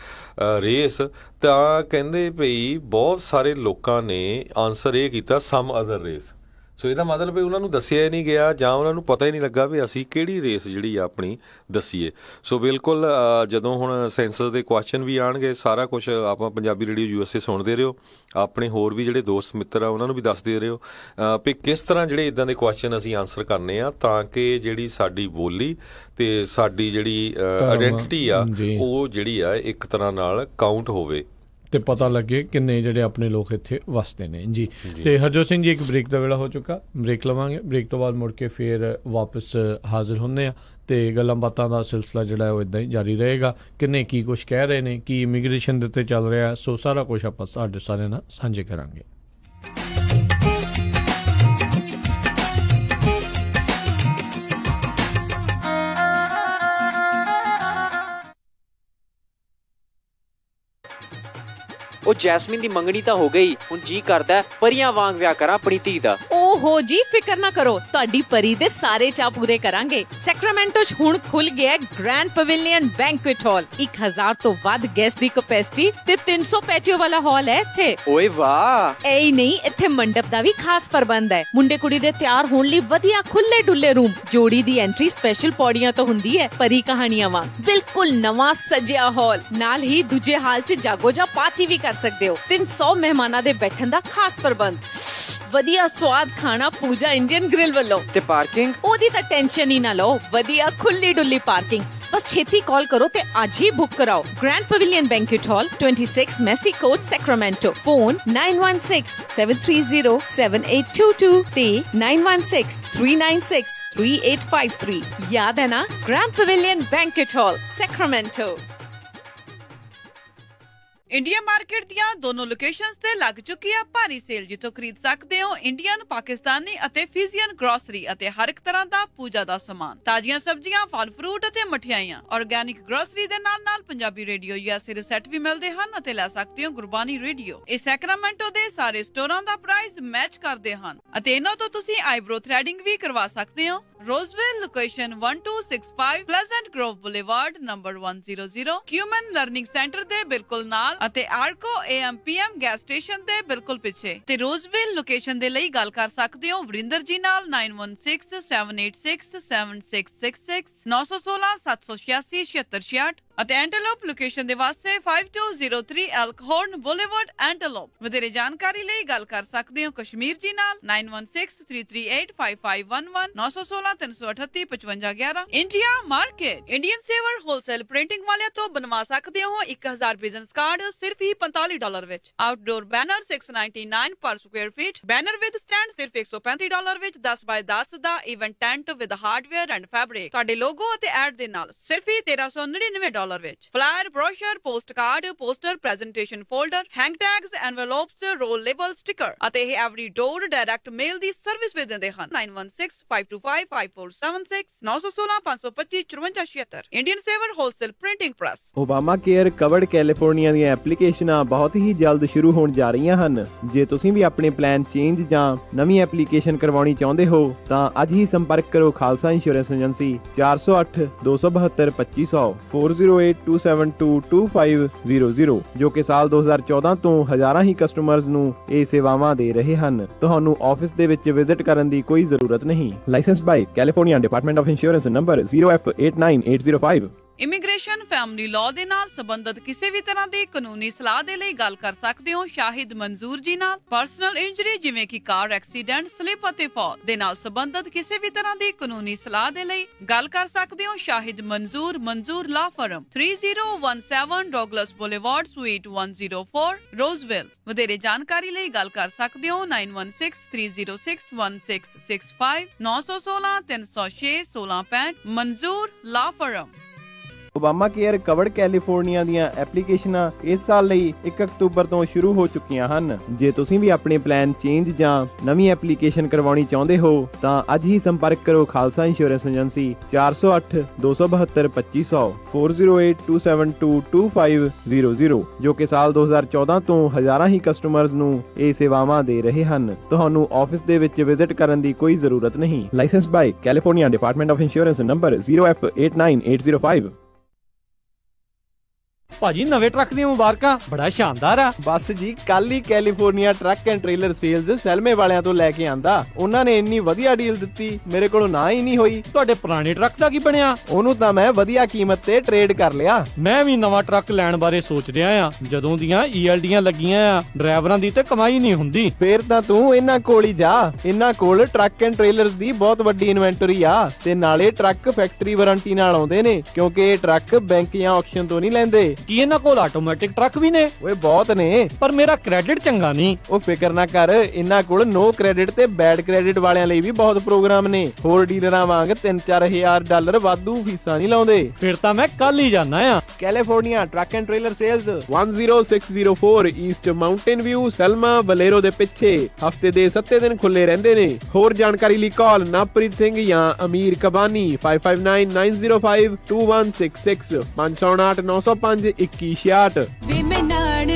ਰੇਸ, ਤਾਂ ਕਹਿੰਦੇ ਭਈ ਬਹੁਤ ਸਾਰੇ ਲੋਕਾਂ ਨੇ ਆਨਸਰ ਇਹ ਕੀਤਾ ਸਮ ਅਦਰ ਰੇਸ। ਸੋ ਇਹਦਾ ਮਤਲਬ ਵੀ ਉਹਨਾਂ ਨੂੰ ਦੱਸਿਆ ਹੀ ਨਹੀਂ ਗਿਆ, ਜਾਂ ਉਹਨਾਂ ਨੂੰ ਪਤਾ ਹੀ ਨਹੀਂ ਲੱਗਾ ਵੀ ਅਸੀਂ ਕਿਹੜੀ ਰੇਸ ਜਿਹੜੀ ਆ ਆਪਣੀ ਦੱਸੀਏ। ਸੋ ਬਿਲਕੁਲ ਜਦੋਂ ਹੁਣ ਸੈਂਸਸ ਦੇ ਕੁਐਸਚਨ ਵੀ ਆਉਣਗੇ, ਸਾਰਾ ਕੁਝ ਆਪਾਂ ਪੰਜਾਬੀ ਰੇਡੀਓ USA ਸੁਣਦੇ ਰਹੋ, ਆਪਣੇ ਹੋਰ ਵੀ ਜਿਹੜੇ ਦੋਸਤ ਮਿੱਤਰ ਆ ਉਹਨਾਂ ਨੂੰ ਵੀ ਦੱਸਦੇ ਰਹੋ ਵੀ ਕਿਸ ਤਰ੍ਹਾਂ ਜਿਹੜੇ ਇੱਦਾਂ ਦੇ ਕੁਐਸਚਨ ਅਸੀਂ ਆਨਸਰ ਕਰਨੇ ਆ, ਤਾਂ ਕਿ ਜਿਹੜੀ ਸਾਡੀ ਬੋਲੀ ਤੇ ਸਾਡੀ ਜਿਹੜੀ ਆਇਡੈਂਟੀਟੀ ਆ ਉਹ ਜਿਹੜੀ ਆ ਇੱਕ ਤਰ੍ਹਾਂ ਨਾਲ ਕਾਊਂਟ ਹੋਵੇ ਤੇ ਪਤਾ ਲੱਗੇ ਕਿੰਨੇ ਜਿਹੜੇ ਆਪਣੇ ਲੋਕ ਇੱਥੇ ਵਸਦੇ ਨੇ ਜੀ। ਤੇ ਹਰਜੋਤ ਸਿੰਘ ਜੀ, ਇੱਕ ਬ੍ਰੇਕ ਦਾ ਵੇਲਾ ਹੋ ਚੁੱਕਾ, ਬ੍ਰੇਕ ਲਵਾਂਗੇ, ਬ੍ਰੇਕ ਤੋਂ ਬਾਅਦ ਮੁੜ ਕੇ ਫਿਰ ਵਾਪਸ ਹਾਜ਼ਰ ਹੁੰਦੇ ਆ, ਤੇ ਗੱਲਾਂ ਬਾਤਾਂ ਦਾ ਸਿਲਸਿਲਾ ਜਿਹੜਾ ਉਹ ਇੱਦਾਂ ਹੀ ਜਾਰੀ ਰਹੇਗਾ। ਕਿੰਨੇ ਕੀ ਕੁਛ ਕਹਿ ਰਹੇ ਨੇ, ਕੀ ਇਮੀਗ੍ਰੇਸ਼ਨ ਦੇ ਉੱਤੇ ਚੱਲ ਰਿਹਾ, ਸੋ ਸਾਰਾ ਕੁਛ ਆਪਾਂ ਸਾਡੇ ਸਾਰਿਆਂ ਨਾਲ ਸਾਂਝੇ ਕਰਾਂਗੇ। ਉਹ ਜੈਸਮੀਨ ਦੀ ਮੰਗਣੀ ਤਾਂ ਹੋ ਗਈ, ਹੁਣ ਜੀ ਕਰਦਾ ਪਰੀਆਂ ਵਾਂਗ ਵਿਆਹ ਕਰਾਂ ਆਪਣੀ ਧੀ ਦਾ। ਓਹੋ ਜੀ, ਫਿਕਰ ਨਾ ਕਰੋ, ਤੁਹਾਡੀ ਪਰੀ ਦੇ ਸਾਰੇ ਚਾਅ ਪੂਰੇ ਕਰਾਂਗੇ। ਸੈਕਰਾਮੈਂਟੋ 'ਚ ਹੁਣ ਖੁੱਲ ਗਿਆ ਗ੍ਰੈਂਡ ਪਵੇਲੀਅਨ ਬੈਂਕੁਏਟ ਹਾਲ। 1000 ਤੋਂ ਵੱਧ ਗੈਸਟ ਦੀ ਕੈਪੈਸਿਟੀ ਤੇ 300 ਪੈਟੀਓ ਵਾਲਾ ਹਾਲ ਹੈ ਇੱਥੇ। ਓਏ ਵਾਹ! ਐ ਨਹੀਂ, ਇੱਥੇ ਮੰਡਪ ਦਾ ਵੀ ਖਾਸ ਪ੍ਰਬੰਧ ਹੈ। ਮੁੰਡੇ ਕੁੜੀ ਦੇ ਤਿਆਰ ਹੋਣ ਲਈ ਵਧੀਆ ਖੁੱਲੇ ਡੁੱਲੇ ਰੂਮ, ਜੋੜੀ ਦੀ ਐਂਟਰੀ ਸਪੈਸ਼ਲ ਪੌੜੀਆਂ ਤੋਂ ਹੁੰਦੀ ਹੈ, ਪਰੀ ਕਹਾਣੀਆਂ ਵਾਂਗ। ਬਿਲਕੁਲ ਨਵਾਂ ਸਜਿਆ ਹਾਲ, ਨਾਲ ਹੀ ਦੂਜੇ ਹਾਲ 'ਚ ਜਾਗੋ ਜਾਂ ਪਾਰਟੀ ਵੀ ਕਰ ਸਕਦੇ ਹੋ। 300 ਮਹਿਮਾਨਾਂ ਦੇ ਬੈਠਣ ਦਾ ਖਾਸ ਪ੍ਰਬੰਧ, ਵਧੀਆ ਸਵਾਦ ਖਾਣਾ ਪੂਜਾ ਇੰਡੀਅਨ ਗ੍ਰਿਲ ਵੱਲੋਂ। ਤੇ ਪਾਰਕਿੰਗ? ਉਹਦੀ ਤਾਂ ਟੈਨਸ਼ਨ ਹੀ ਨਾ ਲਓ, ਵਧੀਆ ਖੁੱਲੀ ਡੁੱਲੀ ਪਾਰਕਿੰਗ। ਬਸ ਛੇਤੀ ਕਾਲ ਕਰੋ ਤੇ ਅੱਜ ਹੀ ਬੁੱਕ ਕਰਾਓ। ਗ੍ਰੈਂਡ ਪਵੇਲੀਅਨ ਬੈਂਕੁਏਟ ਹਾਲ, 26 ਮੈਸੀ ਕੋਰਟ, ਸੈਕਰਾਮੈਂਟੋ। ਫੋਨ 9166730782 ਤੇ 9163963853। ਯਾਦ ਹੈ ਨਾ? ਗ੍ਰੈਂਡ ਪਵੇਲੀਅਨ ਬੈਂਕੁਏਟ ਹਾਲ, ਸੈਕਰਾਮੈਂਟੋ। ਇੰਡੀਆ ਮਾਰਕੀਟ ਦੀਆਂ ਦੋਨੋਂ ਲੋਕੇਸ਼ਨਸ ਤੇ ਲੱਗ ਚੁੱਕੀ ਆ ਭਾਰੀ ਸੇਲ, ਜਿੱਥੋਂ ਖਰੀਦ ਸਕਦੇ ਹੋ ਇੰਡੀਅਨ, ਪਾਕਿਸਤਾਨੀ ਅਤੇ ਫਿਜ਼ੀਅਨ ਗਰੋਸਰੀ ਅਤੇ ਹਰ ਇੱਕ ਤਰ੍ਹਾਂ ਦਾ ਪੂਜਾ ਦਾ ਸਮਾਨ, ਤਾਜ਼ੀਆਂ ਸਬਜ਼ੀਆਂ, ਫਲ ਫਰੂਟ ਅਤੇ ਮਠਿਆਈਆਂ। ਆਰਗੈਨਿਕ ਗਰੋਸਰੀ ਦੇ ਨਾਲ ਪੰਜਾਬੀ ਰੇਡੀਓ USA ਦੇ ਸੈੱਟ ਵੀ ਮਿਲਦੇ ਹਨ ਅਤੇ ਲੈ ਸਕਦੇ ਹੋ ਗੁਰਬਾਨੀ ਰੇਡੀਓ। ਇਹ ਸੈਕਰਾਮੈਂਟੋ ਦੇ ਸਾਰੇ ਸਟੋਰਾਂ ਦਾ ਪ੍ਰਾਈਸ ਮੈਚ ਕਰਦੇ ਹਨ ਅਤੇ ਇਹਨਾਂ ਤੋਂ ਤੁਸੀਂ ਆਈਬ੍ਰੋ ਥ੍ਰੈਡਿੰਗ ਵੀ ਕਰਵਾ ਸਕਦੇ ਹੋ। Roseville location 1265 Pleasant Grove Boulevard number 100, Cuman Learning Center ਦੇ ਬਿਲਕੁਲ ਨਾਲ ਅਤੇ ਆਰਕੋ AM/PM ਗੈਸ ਸਟੇਸ਼ਨ ਦੇ ਬਿਲਕੁਲ ਪਿੱਛੇ। ਤੇ Roseville ਲੋਕੇਸ਼ਨ ਦੇ ਲਈ ਗੱਲ ਕਰ ਸਕਦੇ ਹੋ ਵਰਿੰਦਰ ਜੀ ਨਾਲ 9167867666 916 786 7666 ਅਤੇ ਐਂਟਲੋਪ ਲੋਕੇਸ਼ਨ ਦੇ ਵਾਸਤੇ 5203 Elkhorn Boulevard Antelope। ਵਧੇਰੇ ਜਾਣਕਾਰੀ ਲਈ ਗੱਲ ਕਰ ਸਕਦੇ ਹੋ ਕਸ਼ਮੀਰ ਜੀ ਨਾਲ 9163385511 916 338 5511। India market Indian Saver Wholesale printing ਵਾਲਿਆਂ ਤੋਂ ਬਣਵਾ ਸਕਦੇ ਹੋ 1000 ਬਿਜ਼ਨਸ ਕਾਰਡ ਸਿਰਫ ਹੀ $45 ਵਿੱਚ। Outdoor banner $699 per square feet, banner with stand ਸਿਰਫ $135 ਵਿੱਚ। 10 ਬਾਈ 10 ਦਾ event tent with hardware and fabric ਤੁਹਾਡੇ ਲੋਗੋ ਅਤੇ ਐਡ ਦੇ ਨਾਲ ਸਿਰਫ ਹੀ $1399 ਵਿੱਚ। Flyer, brochure, post card, poster, presentation folder, hang tags, envelopes, roll label, sticker ਅਤੇ ਇਹ ਐਵਰੀ ਡੋਰ ਡਾਇਰੈਕਟ ਮੇਲ ਦੀ ਸਰਵਿਸ ਵੀ ਦਿੰਦੇ ਹਨ। 9165255476 916 525 5476। Indian Saver Wholesale Printing Press. Obama care covered California ਦੀਆਂ ਐਪਲੀਕੇਸ਼ਨਾਂ ਬਹੁਤ ਹੀ ਜਲਦ ਸ਼ੁਰੂ ਹੋਣ ਜਾ ਰਹੀਆਂ ਹਨ। ਜੇ ਤੁਸੀਂ ਵੀ ਆਪਣੇ ਪਲਾਨ ਚੇਂਜ ਜਾਂ ਨਵੀਂ ਐਪਲੀਕੇਸ਼ਨ ਕਰਵਾਉਣੀ ਚਾਹੁੰਦੇ ਹੋ ਤਾਂ ਅੱਜ ਹੀ ਸੰਪਰਕ ਕਰੋ ਖਾਲਸਾ ਇੰਸ਼ੋਰੈਂਸ ਏਜੰਸੀ 408 272 2500 4082722500 ਜੋ ਕਿ ਸਾਲ 2014 ਤੋਂ ਹਜ਼ਾਰਾਂ ਹੀ ਕਸਟਮਰਜ਼ ਨੂੰ ਇਹ ਸੇਵਾਵਾਂ ਦੇ ਰਹੇ ਹਨ। ਤੁਹਾਨੂੰ ਆਫਿਸ ਦੇ ਵਿੱਚ ਵਿਜ਼ਿਟ ਕਰਨ ਦੀ ਕੋਈ ਜ਼ਰੂਰਤ ਨਹੀਂ। Licensed by California department of insurance number 0F89805। Immigration, family law ਦੇ ਨਾਲ ਸੰਬੰਧਿਤ ਕਿਸੇ ਵੀ ਤਰ੍ਹਾਂ ਦੀ ਕਾਨੂੰਨੀ ਸਲਾਹ ਦੇ ਲਈ ਗੱਲ ਕਰ ਸਕਦੇ ਹੋ ਸ਼ਾਹਿਦ ਮਨਜ਼ੂਰ ਜੀ ਨਾਲ। ਪਰਸਨਲ ਇੰਜਰੀ ਜਿਵੇਂ ਕਿ ਕਾਰ ਐਕਸੀਡੈਂਟ, ਸਲਿਪ ਅਤੇ ਫਾਲ ਦੇ ਨਾਲ ਸੰਬੰਧਿਤ ਕਿਸੇ ਵੀ ਤਰ੍ਹਾਂ ਦੀ ਕਾਨੂੰਨੀ ਸਲਾਹ ਦੇ ਲਈ ਗੱਲ ਕਰ ਸਕਦੇ ਹੋ ਸ਼ਾਹਿਦ ਮਨਜ਼ੂਰ ਲਾ ਫਰਮ, 3017 ਡੌਗਲਸ ਬੁਲੇਵਾਰਡ, ਸਵੀਟ 104, ਰੋਜ਼ਵਿਲ। ਵਧੇਰੇ ਜਾਣਕਾਰੀ ਲਈ ਗੱਲ ਕਰ ਸਕਦੇ ਹੋ 9163061665, 916 306 1665। Manzoor law firm. Obama care covered California ਦੀਆਂ ਐਪਲੀਕੇਸ਼ਨਾਂ ਇਸ ਸਾਲ ਲਈ 1 ਅਕਤੂਬਰ ਤੋਂ ਸ਼ੁਰੂ ਹੋ ਚੁੱਕੀਆਂ ਹਨ। ਜੇ ਤੁਸੀਂ ਵੀ ਆਪਣੇ ਪਲਾਨ ਚੇਂਜ ਜਾਂ ਨਵੀਂ ਐਪਲੀਕੇਸ਼ਨ ਕਰਵਾਉਣੀ ਚਾਹੁੰਦੇ ਹੋ ਤਾਂ ਅੱਜ ਹੀ ਸੰਪਰਕ ਕਰੋ ਖਾਲਸਾ ਇੰਸ਼ੋਰੈਂਸ ਏਜੰਸੀ 408 272 2500 4082722500 ਜੋ ਕਿ ਸਾਲ 2014 ਤੋਂ ਹਜ਼ਾਰਾਂ ਹੀ ਕਸਟਮਰਜ਼ ਨੂੰ ਇਹ ਸੇਵਾਵਾਂ ਦੇ ਰਹੇ ਹਨ। ਤੁਹਾਨੂੰ ਆਫਿਸ ਦੇ ਵਿੱਚ ਵਿਜ਼ਿਟ ਕਰਨ ਦੀ ਕੋਈ ਜ਼ਰੂਰਤ ਨਹੀਂ। Licensed by California department of insurance number 0F89805। ਭਾਜੀ ਨਵੇਂ ਟਰੱਕ ਦੀਆਂ ਮੁਬਾਰਕਾਂ, ਬੜਾ ਸ਼ਾਨਦਾਰ ਆ। ਬਸ ਜੀ, ਕੱਲ ਹੀ California Truck and Trailer Sales ਸੈਲਮੇ ਵਾਲਿਆਂ ਤੋਂ ਲੈ ਕੇ ਆਂਦਾ। ਉਹਨਾਂ ਨੇ ਇੰਨੀ ਵਧੀਆ ਡੀਲ ਦਿੱਤੀ, ਮੇਰੇ ਕੋਲੋਂ ਨਾ ਹੀ ਨਹੀਂ ਹੋਈ। ਤੁਹਾਡੇ ਪੁਰਾਣੇ ਟਰੱਕ ਦਾ ਕੀ ਬਣਿਆ? ਉਹਨੂੰ ਤਾਂ ਮੈਂ ਵਧੀਆ ਕੀਮਤ ਤੇ ਟ੍ਰੇਡ ਕਰ ਲਿਆ। ਮੈਂ ਵੀ ਨਵਾਂ ਟਰੱਕ ਲੈਣ ਬਾਰੇ ਸੋਚ ਰਿਹਾ ਆ। ਜਦੋਂ ਦੀਆਂ ELDਆਂ ਲੱਗੀਆਂ ਆ, ਡਰਾਈਵਰਾਂ ਦੀ ਤੇ ਕਮਾਈ ਨਹੀਂ ਹੁੰਦੀ। ਫੇਰ ਤਾਂ ਤੂੰ ਇਹਨਾਂ ਕੋਲ ਹੀ ਜਾ। ਇਹਨਾਂ ਕੋਲ ਟਰੱਕ ਐਂਡ ਟ੍ਰੇਲਰਸ ਦੀ ਬਹੁਤ ਵੱਡੀ ਇਨਵੈਂਟਰੀ ਆ ਤੇ ਨਾਲੇ ਟਰੱਕ ਫੈਕਟਰੀ ਵਾਰੰਟੀ ਨਾਲ ਆਉਂਦੇ ਨੇ, ਕਿਉਂਕਿ ਇਹ ਟਰੱਕ ਬੈਂਕ ਜਾਂ ਆਕਸ਼ਨ ਤੋਂ ਨਹੀਂ ਲੈਂਦੇ। ਕੀ ਇਹਨਾਂ ਕੋਲ ਆਟੋਮੈਟਿਕ ਟਰੱਕ ਵੀ ਨੇ? ਓਏ ਬਹੁਤ ਨੇ, ਪਰ ਮੇਰਾ ਕ੍ਰੈਡਿਟ ਚੰਗਾ ਨਹੀਂ। ਉਹ ਫਿਕਰ ਨਾ ਕਰ, ਇਹਨਾਂ ਕੋਲ ਨੋ ਕ੍ਰੈਡਿਟ ਤੇ ਬੈਡ ਕ੍ਰੈਡਿਟ ਵਾਲਿਆਂ ਲਈ ਵੀ ਬਹੁਤ ਪ੍ਰੋਗਰਾਮ ਨੇ। ਹੋਰ ਡੀਲਰਾਂ ਵਾਂਗ $3-4 ਵਾਧੂ ਫੀਸਾਂ ਨਹੀਂ ਲਾਉਂਦੇ। ਫਿਰ ਤਾਂ ਮੈਂ ਕੱਲ ਹੀ ਜਾਣਾ ਆ। California Truck and Trailer Sales 10604 East Mountain View, Selma ਬਲੇਰੋ ਦੇ ਪਿੱਛੇ। ਹਫਤੇ ਦੇ 7 ਦਿਨ ਖੁੱਲੇ ਰਹਿੰਦੇ ਨੇ। ਹੋਰ ਜਾਣਕਾਰੀ ਲਈ ਕਾਲ ਨਵਪ੍ਰੀਤ ਸਿੰਘ ਜਾਂ ਅਮੀਰ ਕਬਾਨੀ 5599052166 508 905 2166। ਵੇ ਮੈਂ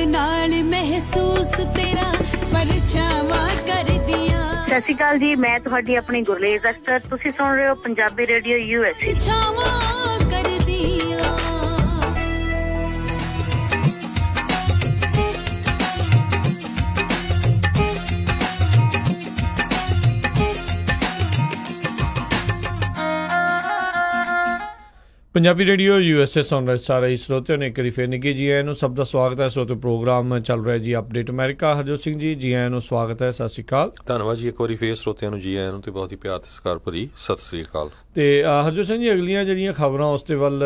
ਨਾਲ ਮਹਿਸੂਸ ਤੇਰਾ ਪਰਛਾਵਾਂ ਕਰਦੀਆਂ। ਸਤਿ ਸ਼੍ਰੀ ਅਕਾਲ ਜੀ, ਮੈਂ ਤੁਹਾਡੀ ਆਪਣੀ ਗੁਰਲੇਜ਼ ਅਖਤਰ। ਤੁਸੀਂ ਸੁਣ ਰਹੇ ਹੋ ਪੰਜਾਬੀ ਰੇਡੀਓ USA। ਪਰਛਾਵਾਂ ਕਰਦੀਆਂ। ਪੰਜਾਬੀ ਰੇਡੀਓ USA ਸੁਣ ਰਹੇ ਸਾਰੇ ਸਰੋਤਿਆਂ ਨੇ ਇੱਕ ਵਾਰੀ ਫਿਰ ਨਿੱਘੇ ਜੀ ਆਇਆਂ ਨੂੰ। ਸਭ ਦਾ ਸਵਾਗਤ ਹੈ। ਸਰੋਤੇ ਪ੍ਰੋਗਰਾਮ ਚੱਲ ਰਿਹਾ ਜੀ ਅਪਡੇਟ ਅਮਰੀਕਾ। ਹਰਜੋਤ ਸਿੰਘ ਜੀ ਆਇਆਂ ਨੂੰ ਸਵਾਗਤ ਹੈ। ਸਤਿ ਸ਼੍ਰੀ ਅਕਾਲ। ਧੰਨਵਾਦ ਜੀ, ਇੱਕ ਵਾਰੀ ਫੇਰ ਸਰੋਤਿਆਂ ਨੂੰ ਜੀ ਆਇਆਂ ਨੂੰ ਤੇ ਬਹੁਤ ਹੀ ਪਿਆਰ ਤੇ ਸਤਿਕਾਰ ਭਰੀ ਸਤਿ ਸ੍ਰੀ ਅਕਾਲ। ਤੇ ਹਰਜੋਤ ਸਿੰਘ ਜੀ, ਅਗਲੀਆਂ ਜਿਹੜੀਆਂ ਖਬਰਾਂ ਉਸ ਦੇ ਵੱਲ